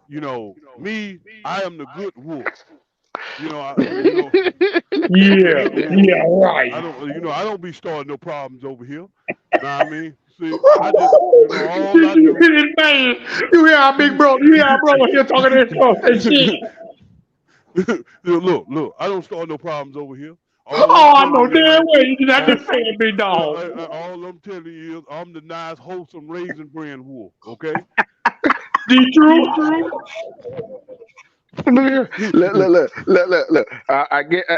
me, I am the good wolf. Yeah, right. I don't be starting no problems over here. Know what I mean? See, I just, all I do. Man, you hear our big bro? You hear our brother here talking this stuff and shit? Look, I don't start no problems over here. I know damn well you did not just say it, big dog. All I'm telling you is I'm the nice, wholesome raisin brand wolf, okay? True. Look. I'm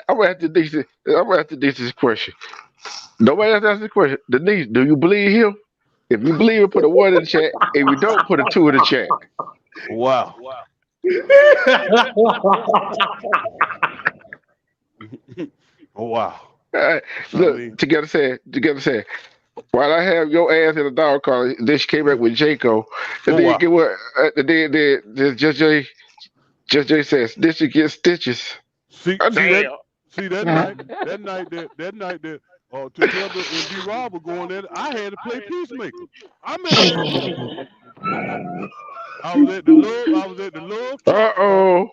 gonna have to ditch this question. Nobody has to ask this question. Denise, do you believe him? If you believe it, put a 1 in the chat. If you don't, put a 2 in the chat. Wow. Oh, wow. Look, together said, while I have your ass in a dog collar, then she came back with Jaco. And then get what? Just Jay says, stitches get stitches. See that night that Together and D-Rob were going there, I had to play peacemaker. I was at the love. Uh-oh.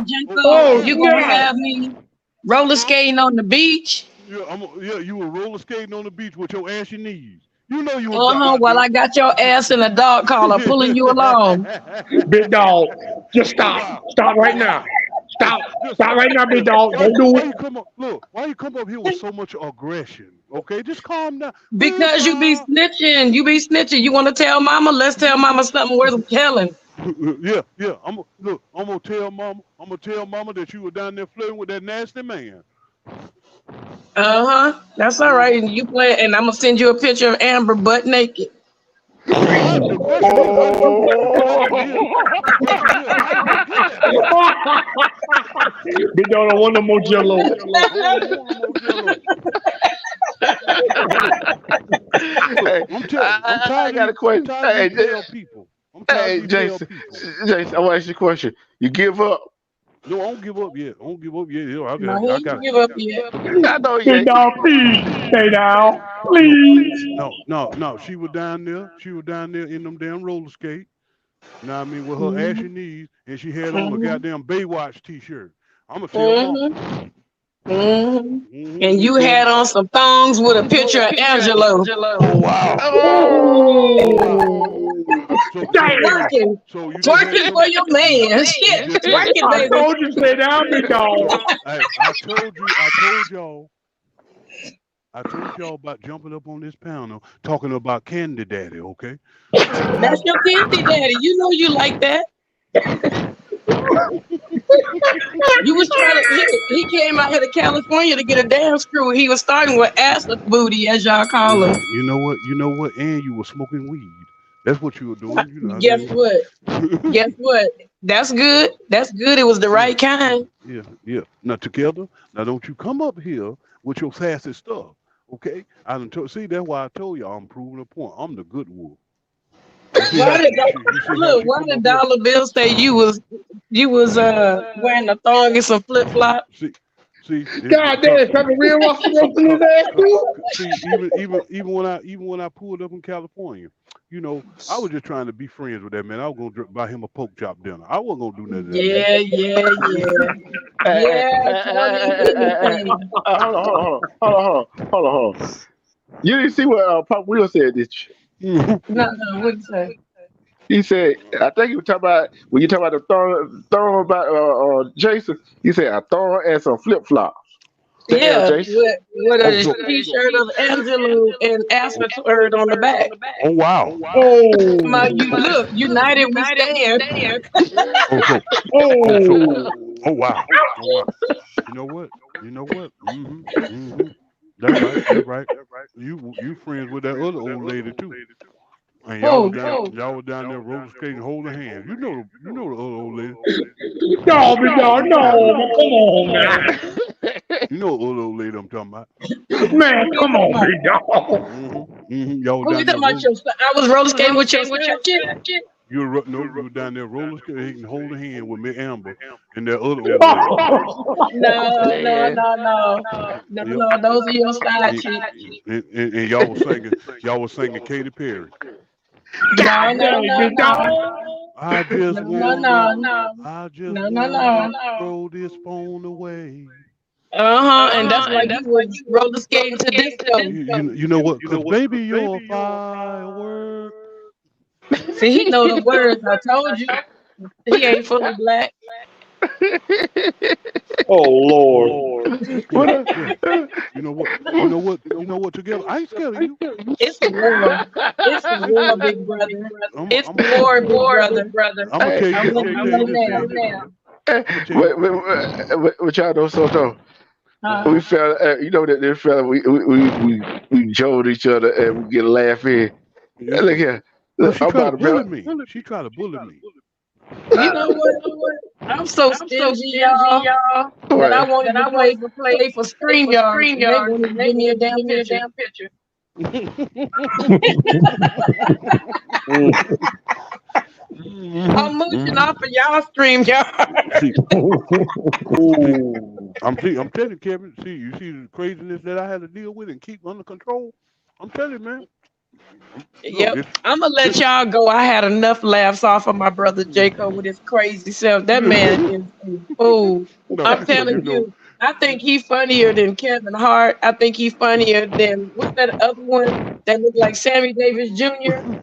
Janko, you gonna have me roller skating on the beach? Yeah, you were roller skating on the beach with your ashy knees. You know you were. Well, I got your ass in a dog collar pulling you along. Big dog, just stop. Stop right now. Stop right now, big dog. Don't do it. Why you come up here with so much aggression? Okay, just calm down. Because you be snitching. You want to tell mama? Let's tell mama something worth telling. Yeah. I'm gonna tell mama that you were down there flirting with that nasty man. That's all right. And you play, and I'm gonna send you a picture of Amber butt naked. The question is, how did you get? The question is, how did you get that picture? Big dog don't want no more jello. I don't want no more jello. Look, Hey, I'm telling you, I'm I tired got a of question. these pale people. I'm tired Hey, of these pale Jason, people. Jason, I want to ask you a question. You give up? No, I don't give up yet. I don't give up yet. No, he I ain't got it. give up yet. I know you Big ain't. dog, please stay down. No, Please. no. She was down there. She was down there in them damn roller skate. You know what I mean? With her ashy knees, and she had on a goddamn Baywatch t-shirt. I'ma tell mama. And you had on some thongs with a picture of Angelo. Oh wow. Oh wow. So Twerking. you just had Twerking for your man. Shit. just Twerk it, I baby. told you to stay down, big dog. hey, I told y'all about jumping up on this panel talking about Candy Daddy, okay? That's your candy daddy. You know you like that. You was trying to. He came out here to California to get a dance crew. He was starting with acid booty, as y'all call him. You know what? And you were smoking weed. That's what you were doing. You know what Guess I mean? what? Guess what? That's good. That's good. It was the right kind. Yeah. Now together, now don't you come up here with your sassy stuff, okay? See, that's why I told y'all I'm proving a point. I'm the good wolf. Why did the dollar bill say you was wearing a thong and some flip flops? See, God damn, fucking real Russell Wilson his ass too. See, even when I pulled up in California, you know, I was just trying to be friends with that man. I was gonna buy him a pork chop dinner. I wasn't gonna do nothing to that man. Hold on. You didn't see what Pop Will said, did you? No, what'd he say? He said, I think you were talking about when you talk about the thorn about Jason. He said a thorn and some flip flops. Yeah, with a t-shirt of Angelo and asphalt word on the back. Oh wow! You look, united we stand. Oh wow! You know what? That's right. You friends with that other old lady too. And y'all was down there roller skating, holding hands. You know the other old lady. No, big dog, no, come on, man. You know the other old lady I'm talking about. Man, come on, big dog. Y'all was down there. I was roller skating with your chick. You were down there roller skating, holding hand with me, Amber, and that other old lady. No, those are your side chicks. And y'all was singing Katy Perry. No. I just want to throw this phone away. And that's why you was roller skating to disco. You know what? Because baby, you're a firework. See, he know the words. I told you. He ain't fully black. Oh Lord. You know what? Together, I ain't scared of you. It's war. It's war, big brother. It's war, big brother. I'm gonna tell you What y'all know so though? We felt, that this fella, we joked each other and we get a laugh in. Look here. She tried to bully me. You know what? I'm so stingy, y'all. That I wanted to play for StreamYard. They won't even give me a damn picture. I'm mooching off of y'all StreamYard. I'm telling you, Kevin. See, you see the craziness that I had to deal with and keep under control. I'm telling you, man. Yep, I'm gonna let y'all go. I had enough laughs off of my brother Jacob with his crazy self. That man is a fool. I'm telling you. I think he's funnier than Kevin Hart. I think he's funnier than what's that other one that looked like Sammy Davis Jr.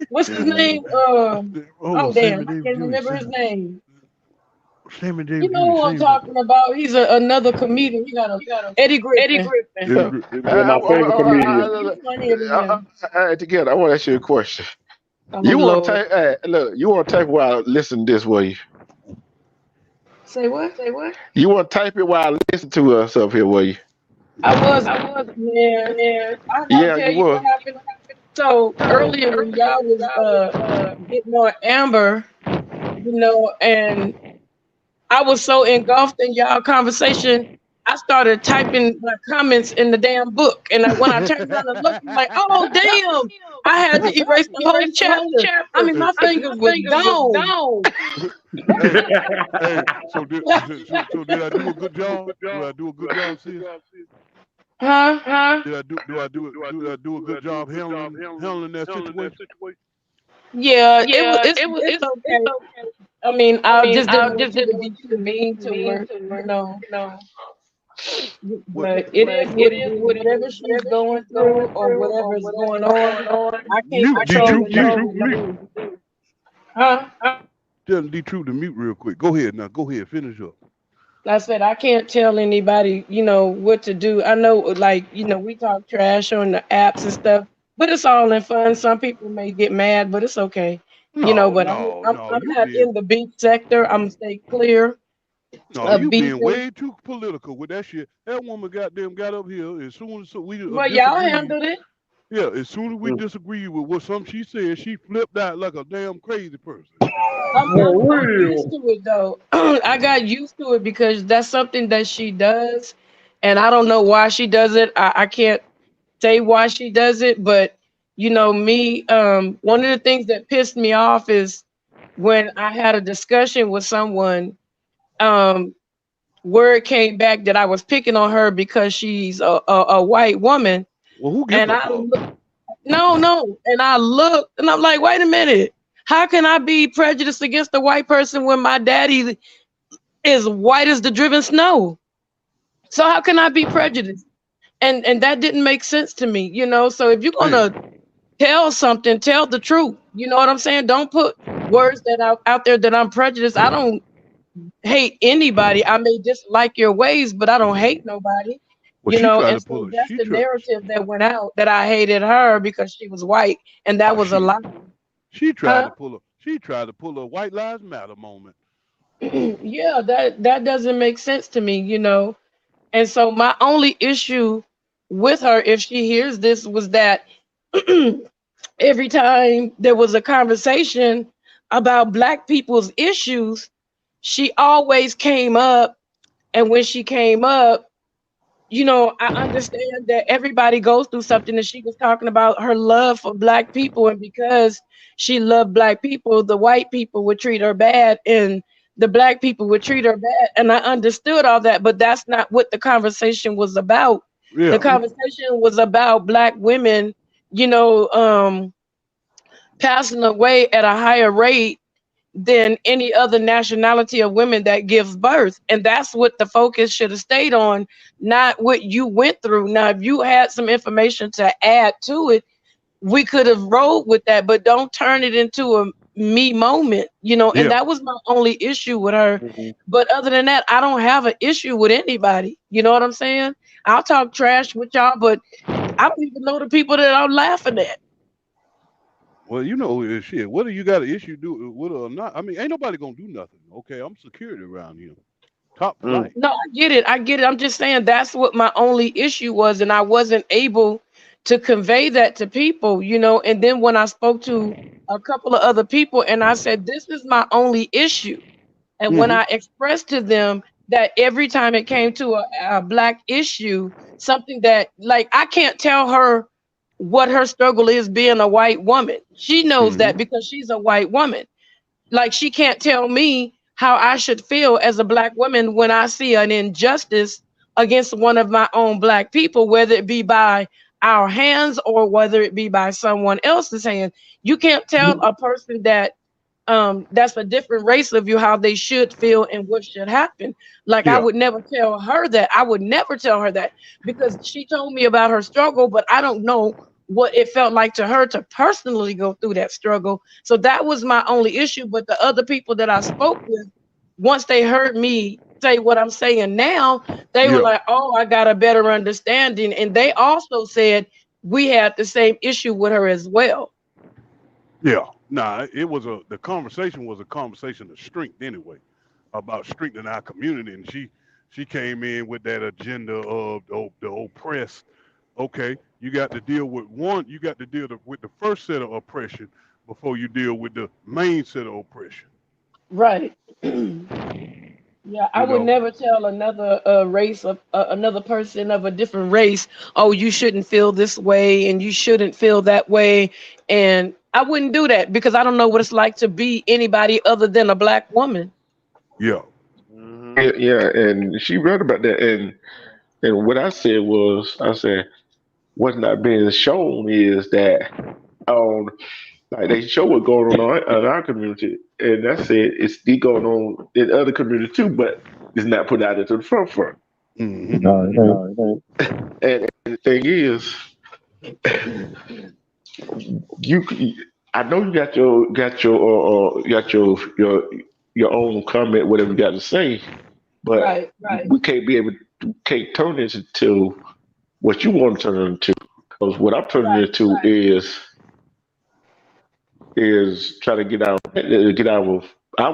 What's his name? Damn, I can't remember his name. Sammy Davis. You know who I'm talking about? He's another comedian. He got a Eddie Griffin. My favorite comedian. Together, I want to ask you a question. You want to take? Look, you want to take a while? Listen to this, will you? Say what? You want to type it while I listen to us up here, will you? I was, man. I gotta Yeah, tell you you will. what happened. So earlier when y'all was getting on Amber, and I was so engulfed in y'all conversation, I started typing my comments in the damn book. And when I turned around and looked, I'm like, oh damn, I had to erase the whole chapter. I mean, my fingers was gone. Hey, hey. So did I do a good job? Do I do a good job, sis? Huh? Do a good job handling that situation? Yeah, it's okay. I mean, I just didn't want you to be too mean to her, What? But it is what it is. Whatever she's going through or whatever is going on, I can't Mute D control True, what y'all mute. do. Huh? Tell D True to mute real quick. Go ahead now. Go ahead. Finish up. Like I said, I can't tell anybody, what to do. I know, like, we talk trash on the apps and stuff, but it's all in fun. Some people may get mad, but it's okay. No, But no, no. I'm not in the beef sector. I'm gonna stay clear of You being beefing. way too political with that shit. That woman goddamn got up here as soon as we Well, y'all disagree. handled it. Yeah, as soon as we disagree with what some she said, she flipped out like a damn crazy person. I'm used to it though. I got used to it because that's something that she does, and I don't know why she does it. I can't say why she does it, but me. One of the things that pissed me off is when I had a discussion with someone. Um, Word came back that I was picking on her because she's a white woman, Well, who gives and a fuck? no, and I looked, and I'm like, wait a minute. How can I be prejudiced against a white person when my daddy is white as the driven snow? So how can I be prejudiced? And that didn't make sense to me. So if you're Damn. gonna tell something, tell the truth. You know what I'm saying? Don't put words that out there that I'm prejudiced. I don't hate anybody. I may dislike your ways, but I don't hate nobody. Well, she tried And to pull so a that's the narrative that went out, that I hated her because she was white, and that was a shit. lie. She tried Huh? to pull a White Lives Matter moment. Yeah, that doesn't make sense to me. And so my only issue with her, if she hears this, was that every time there was a conversation about black people's issues, she always came up. And when she came up, I understand that everybody goes through something, and she was talking about her love for black people. And because she loved black people, the white people would treat her bad and the black people would treat her bad. And I understood all that, but that's not what the conversation was about. The Yeah. conversation was about black women, you know, um, passing away at a higher rate than any other nationality of women that gives birth. And that's what the focus should have stayed on, not what you went through. Now, if you had some information to add to it, we could have rolled with that, but don't turn it into a me moment. And Yeah. that was my only issue with her. But other than that, I don't have an issue with anybody. You know what I'm saying? I'll talk trash with y'all, but I don't even know the people that I'm laughing at. Well, shit. Whether you got an issue with it or not, I mean, ain't nobody gonna do nothing. Okay, I'm security around here, top flight. No, I get it. I get it. I'm just saying that's what my only issue was, and I wasn't able to convey that to people. And then when I spoke to a couple of other people and I said, this is my only issue. And when Mm-hmm. I expressed to them that every time it came to a black issue, something that, like, I can't tell her what her struggle is being a white woman. She knows Mm-hmm. that because she's a white woman. Like, she can't tell me how I should feel as a black woman when I see an injustice against one of my own black people, whether it be by our hands or whether it be by someone else's hand. You can't tell a person that's a different race of you how they should feel and what should happen. Like, I Yeah. would never tell her that. I would never tell her that because she told me about her struggle, but I don't know what it felt like to her to personally go through that struggle. So that was my only issue. But the other people that I spoke with, once they heard me say what I'm saying now, they were Yeah. like, oh, I got a better understanding. And they also said we had the same issue with her as well. Yeah. Nah, the conversation was a conversation of strength anyway. about strengthening our community, and she came in with that agenda of the oppressed. Okay, you got to deal with one. You got to deal with the first set of oppression before you deal with the main set of oppression. Right. Yeah, I You would know. never tell another race of another person of a different race, oh, you shouldn't feel this way and you shouldn't feel that way. And I wouldn't do that because I don't know what it's like to be anybody other than a black woman. Yeah. Yeah, and she read about that, and what I said was, I said what's not being shown is that um like they show what's going on in our community, and that's it. It's still going on in other communities too, but it's not put out into the front. Mm-hmm. No, it ain't. And the thing is, you, I know you got your own comment, whatever you got to say, but Right, right, we can't turn this into what you want to turn it into. Because what I'm turning it right, into is try to get our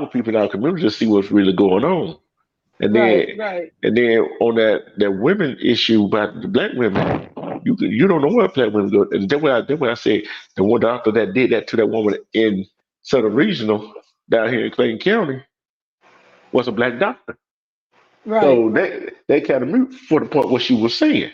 people in our community to see what's really going on. And then right. on that women issue about the black women, you don't know what black women go. And then when I say the one doctor that did that to that woman in Southern Regional down here in Clayton County was a black doctor. Right. So they kind of mute for the point what she was saying.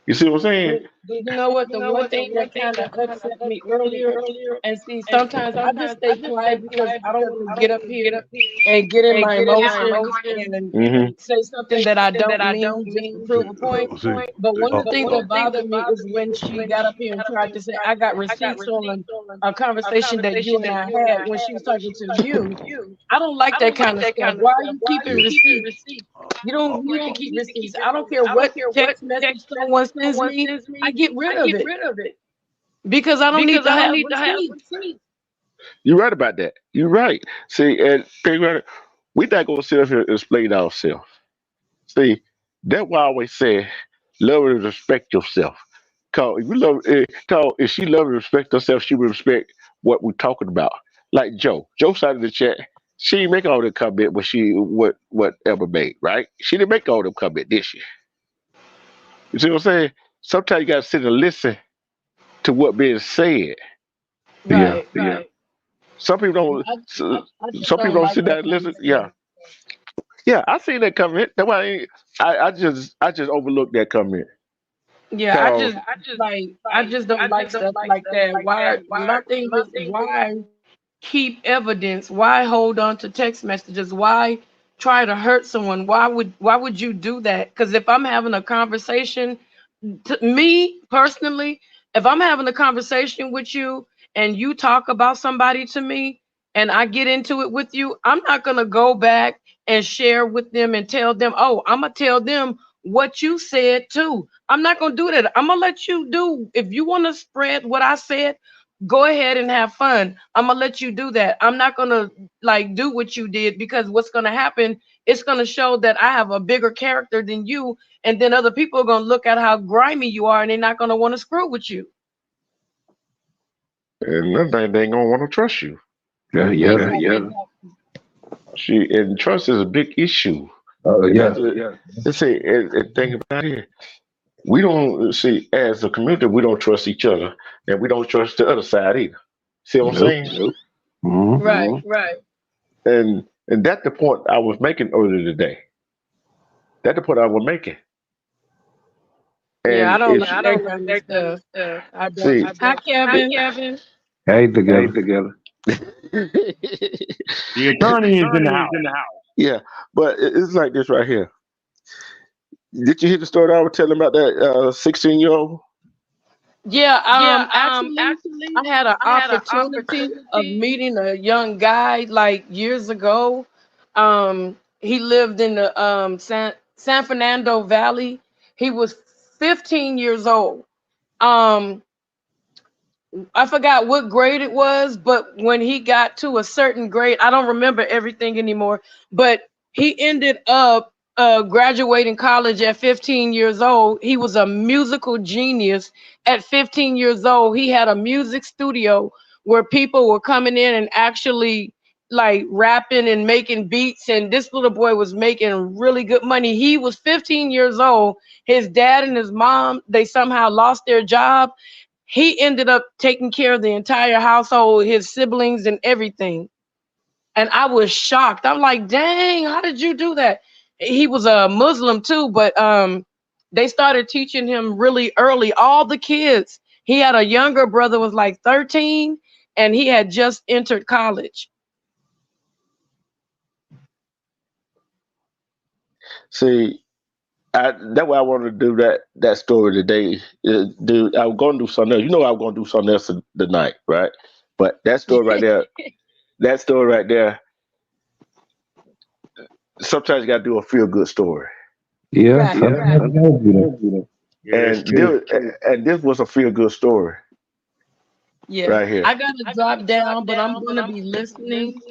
You see what I'm saying? But you know what? The one thing that kind of upset me earlier, and see, sometimes I just stay quiet because I don't want to get up here and get in my emotions and Hmm. say something that I don't mean just to prove a point. See. But one of the things that bothered me is when she got up here and tried to say, I got receipts on a conversation that you and I had when she was talking to you. I don't like that kind of stuff. Why are you keeping receipts? You don't need to keep receipts. I don't care what text message someone sends me. I get rid of it because I don't need to have receipts. You're right about that. You're right. See, and think about it. We not gonna sit up here and explain ourselves. See, that's why I always say, love and respect yourself. Cause if you cause if she love and respect herself, she will respect what we're talking about. Like Joe. Joe side of the chat, she didn't make all the comment, but whatever made, right? She didn't make all them comment, did she? You see what I'm saying? Sometimes you gotta sit and listen to what being said. Yeah. Right, right. Some people don't. I just Some people don't don't like sit down that and kind of listen. stuff. Yeah, yeah, I seen that comment. That's why I just overlooked that comment. Yeah, Cause I just don't like stuff like that. Why my thing is why keep evidence? Why hold on to text messages? Why try to hurt someone? Why would you do that? Because if I'm having a conversation, to me personally, if I'm having a conversation with you and you talk about somebody to me and I get into it with you, I'm not gonna go back and share with them and tell them, oh, I'm gonna tell them what you said too. I'm not gonna do that. I'm gonna let you do if you want to spread what I said, go ahead and have fun. I'm gonna let you do that. I'm not gonna like do what you did because what's gonna happen, it's gonna show that I have a bigger character than you, and then other people are gonna look at how grimy you are and they're not gonna want to screw with you. and another thing, they ain't gonna want to trust you. Yeah. Yeah. Exactly. And trust is a big issue. And Yeah. let's say and think about it. We don't see as a community, we don't trust each other, and we don't trust the other side either. See what I'm Nope. saying? Mm-hmm. Right, right. And that's the point I was making earlier today. That's the point I was making. Yeah, I And don't it's like that kind of stuff. I don't. see, Hi, Kevin. Hey, together. The attorney is in the house. yeah, but it's like this right here. Did you hear the story I was telling about that 16-year-old? Yeah, actually, I had an opportunity of meeting a young guy like years ago. He lived in the San Fernando Valley. He was 15 years old. Um, I forgot what grade it was, but when he got to a certain grade, I don't remember everything anymore, but he ended up graduating college at 15 years old. He was a musical genius at 15 years old. He had a music studio where people were coming in and actually like rapping and making beats, and this little boy was making really good money. He was 15 years old. His dad and his mom, they somehow lost their job. He ended up taking care of the entire household, his siblings and everything. And I was shocked. I'm like, dang, how did you do that? He was a Muslim too, but they started teaching him really early. All the kids. He had a younger brother, was like 13, and he had just entered college. See, that's why I wanted to do that story today. Dude, I was going to do something else. You know, I was going to do something else tonight, right? But that story right there, that story right there. Sometimes you got to do a feel good story. Yeah, Right, sometimes right. you gotta do that. And this was a feel good story Yeah. right here. I gotta drop down, but I'm gonna be listening.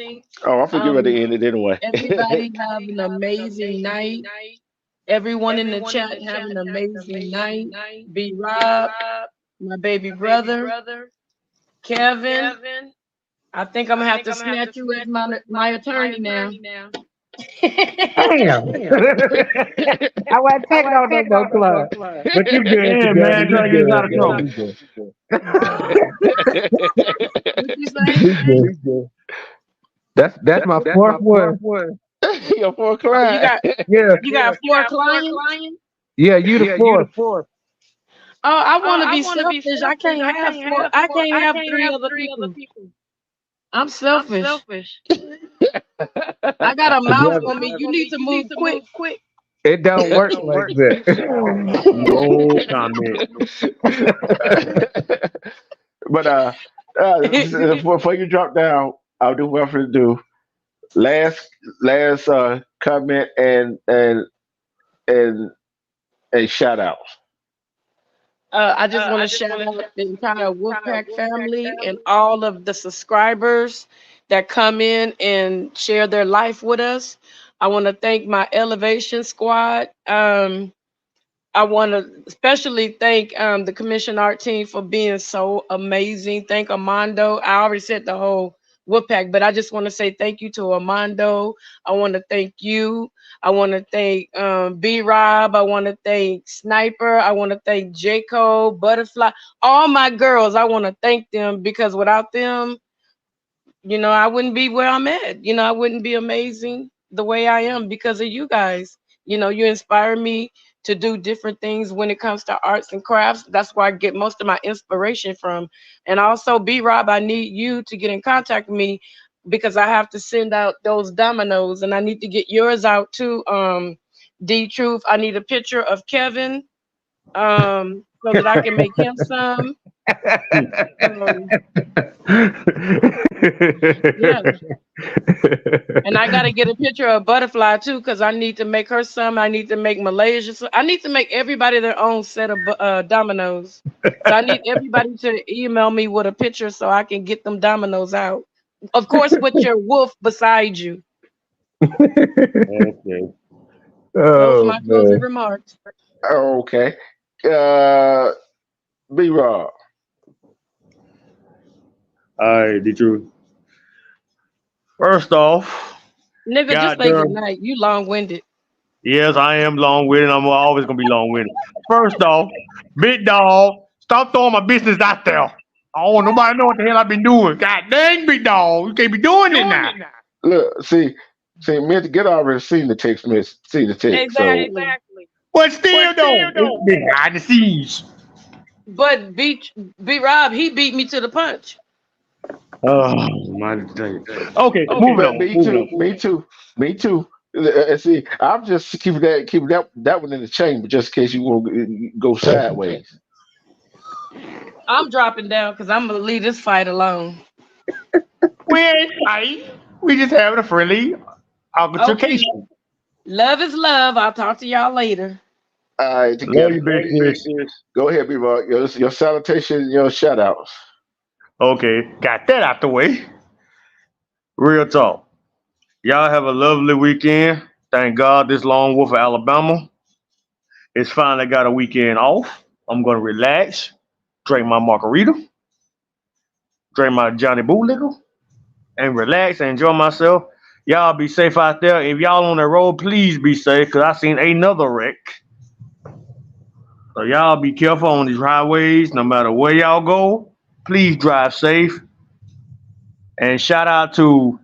Oh, I forget about Um, to end it anyway. everybody have an amazing night. Everyone in the chat have an amazing night. B Rob, my baby brother, Kevin. I think I'm gonna have to snatch you as my attorney now. Damn. I wasn't taking on no more clients. But you good, Yeah, together. man, You trying to get us out of good, trouble. man. You good. What you say? You good. That's my fourth one. Your poor Oh, client. Yeah. you got 4 clients? Yeah, you the fourth. Oh, I want to be selfish. I can't have four. I can't have 3 other people. I'm selfish. I got a mouth Together. on me. You need to move quick. It don't work like that. No comment. But before you drop down, I'll do what I'm going to do. Last comment and shout out. I just want to shout out the entire Wolfpack family and all of the subscribers that come in and share their life with us. I want to thank my Elevation Squad. I want to especially thank the Commission Art team for being so amazing. Thank Armando. I already said the whole Wolfpack, but I just want to say thank you to Armando. I want to thank you. I want to thank B Rob. I want to thank Sniper. I want to thank Jaco, Butterfly, all my girls. I want to thank them because without them, I wouldn't be where I'm at. I wouldn't be amazing the way I am because of you guys. You inspire me to do different things when it comes to arts and crafts. That's where I get most of my inspiration from. And also, B Rob, I need you to get in contact with me because I have to send out those dominoes and I need to get yours out too. D Truth, I need a picture of Kevin so that I can make him some. Yeah. And I got to get a picture of Butterfly too because I need to make her some. I need to make Malaysia. I need to make everybody their own set of dominoes. So I need everybody to email me with a picture so I can get them dominoes out. Of course, with your wolf beside you. Okay. Those are my closing remarks. Okay. B Rob. All right, the truth. First off, Nigga, just say goddamn, good night. You long-winded. yes, I am long-winded. I'm always gonna be long-winded. First off, big dog, stop throwing my business out there. I don't want nobody to know what the hell I've been doing. God dang, big dog, you can't be doing it now. Look, see, me and Get already seen the text message, see the text. Exactly. But still, though, it's been behind the scenes. But B Rob, he beat me to the punch. Oh my day. Okay, moving on. Me too. See, I'm just keeping that one in the chamber just in case you want to go sideways. I'm dropping down because I'm gonna leave this fight alone. We ain't fighting. We just having a friendly altercation. Okay. Love is love. I'll talk to y'all later. All right, Love together. you, big sis. Go ahead, B-Rock. Your salutation, your shout outs. Okay, got that out the way. Real talk. Y'all have a lovely weekend. Thank God this Lone Wolf of Alabama is finally got a weekend off. I'm gonna relax, drink my margarita, drink my Johnny Bootlicker, and relax and enjoy myself. Y'all be safe out there. If y'all on the road, please be safe, because I seen another wreck. So y'all be careful on these highways, no matter where y'all go. Please drive safe. And shout out to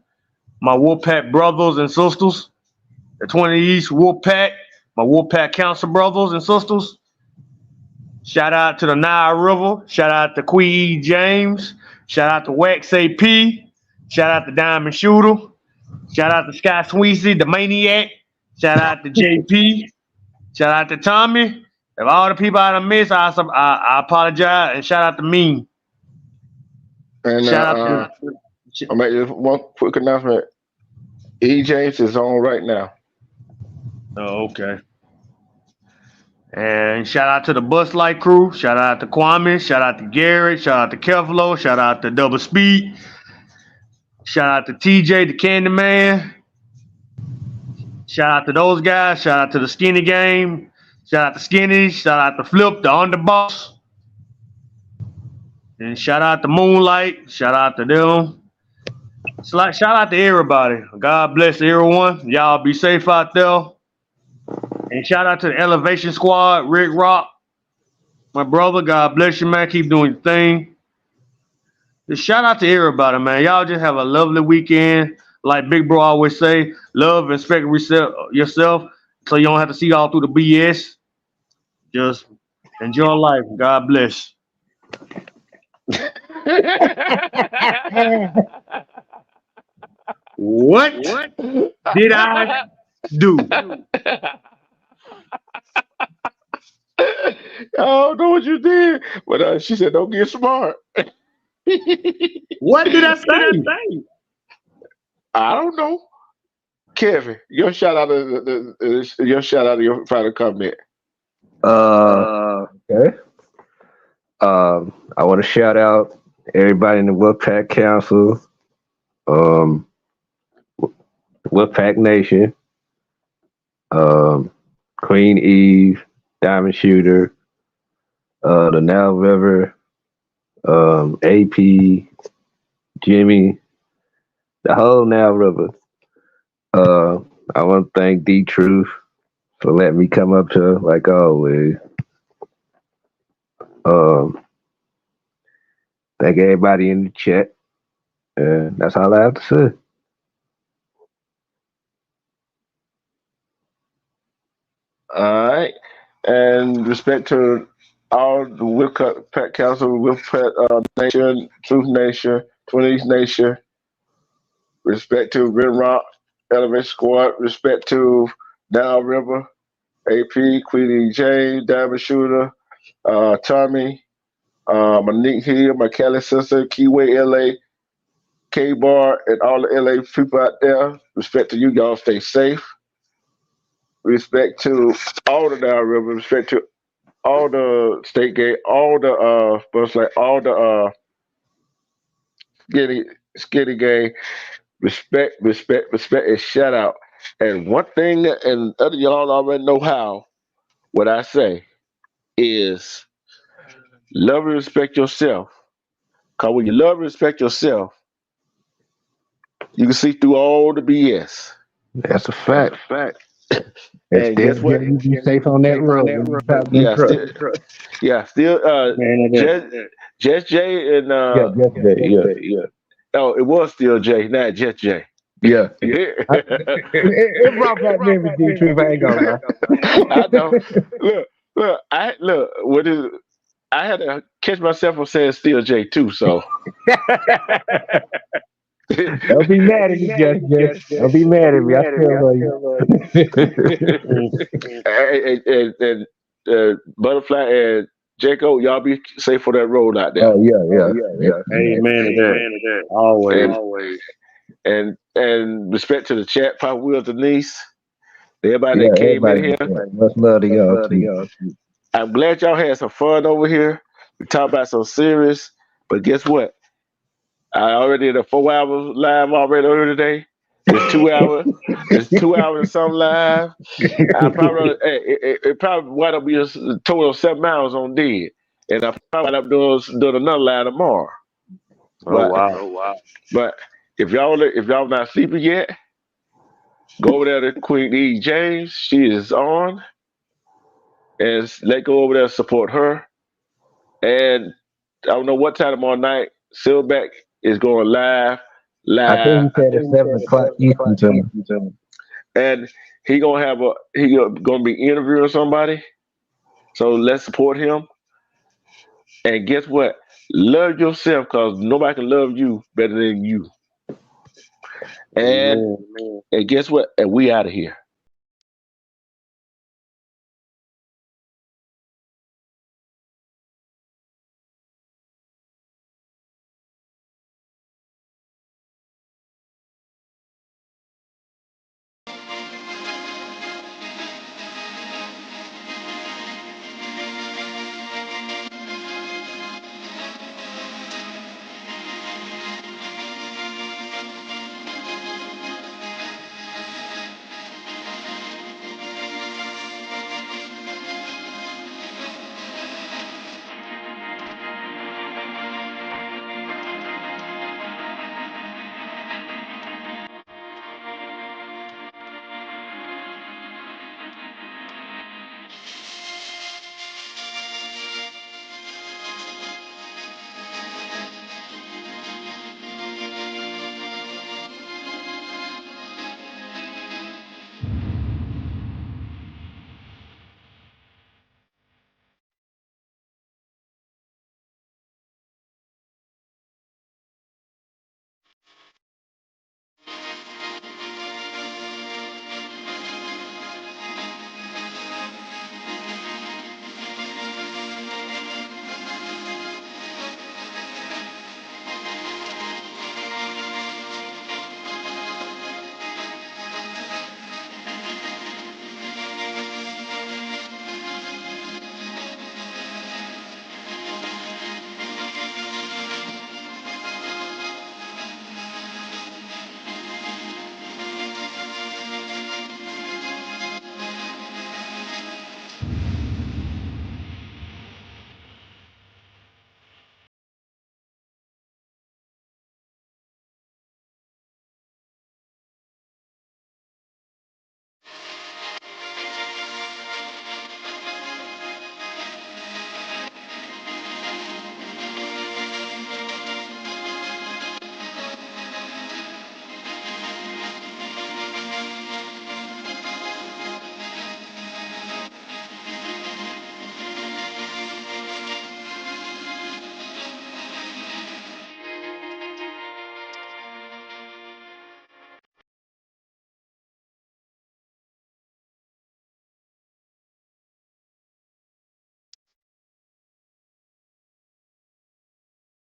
my Wolfpack brothers and sisters, the 20 East Wolfpack, my Wolfpack Council brothers and sisters. Shout out to the Nile River. Shout out to Quee James. Shout out to Wax AP. Shout out to Diamond Shooter. Shout out to Sky Sweezy, the Maniac. Shout out to JP. Shout out to Tommy. If all the people I done missed, I apologize. And shout out to me. And shout out to. I'll make just one quick announcement. E. James is on right now. Oh, okay. And shout out to the Bus Light crew. Shout out to Kwame. Shout out to Garrett. Shout out to Kevlo. Shout out to Double Speed. Shout out to TJ, the Candyman. Shout out to those guys. Shout out to the Skinny Game. Shout out to Skinny. Shout out to Flip, the Underboss. And shout out to Moonlight. Shout out to them. Shout out to everybody. God bless everyone. Y'all be safe out there. And shout out to the Elevation Squad, Rick Rock, my brother. God bless you, man. Keep doing your thing. Just shout out to everybody, man. Y'all just have a lovely weekend. Like Big Bro always say, love and respect yourself, so you don't have to see all through the BS. Just enjoy life. God bless. What did I do? I don't know what you did, but she said, "Don't get smart." What did I say? I don't know. Kevin, your shout out of your final comment. Okay. I want to shout out everybody in the Wolfpack Council, Wolfpack Nation, Queen Eve, Diamond Shooter, the Nile River, AP, Jimmy, the whole Nile River. I want to thank D Truth for letting me come up to her, like always. Thank everybody in the chat. And that's all I have to say. All right. And respect to all the Wolfpack Council, Wolfpack Nation, Truth Nation, 20s Nation. Respect to Red Rock, Elevation Squad. Respect to Nile River, AP, Queenie James, Diamond Shooter, Tommy, Monique Hill, my Cali sister, Keyway LA, K-Bar, and all the LA people out there. Respect to you, y'all. Stay safe. Respect to all the Nile River. Respect to all the State Gate, all the skinny gang. Respect, and shout out. And one thing, and other y'all already know how, what I say is love and respect yourself. Because when you love and respect yourself, you can see through all the BS. That's a fact. And guess what? You be safe on that road. Just Jay and yeah. Oh, it was still Jay, not Just Jay. Yeah. It brought back memories, D Truth. I ain't gonna lie. I know. Look. I had to catch myself from saying still Jay too. So. Don't be mad at me, Jess. Don't be mad at me. I still love you. And Butterfly and Jacob, y'all be safe for that road out there. Oh yeah. Amen to that. Always. And respect to the chat, Pop Will, Denise, everybody that came in here. Much love to y'all. I'm glad y'all had some fun over here. We talked about some serious, but guess what? I already did a 4 hours live already earlier today. It's 2 hours. It's 2 hours and some live. I probably it probably wound up being a total of 7 hours on dead, and I probably end up doing another live tomorrow. Wow. But if y'all not sleeping yet, go over there to Queen E. James. She is on. And let go over there and support her. And I don't know what time tomorrow night, Silverback is going live. I think he said at 7 o'clock Eastern time. And he gonna be interviewing somebody. So let's support him. And guess what? Love yourself, because nobody can love you better than you. And guess what? And we out of here.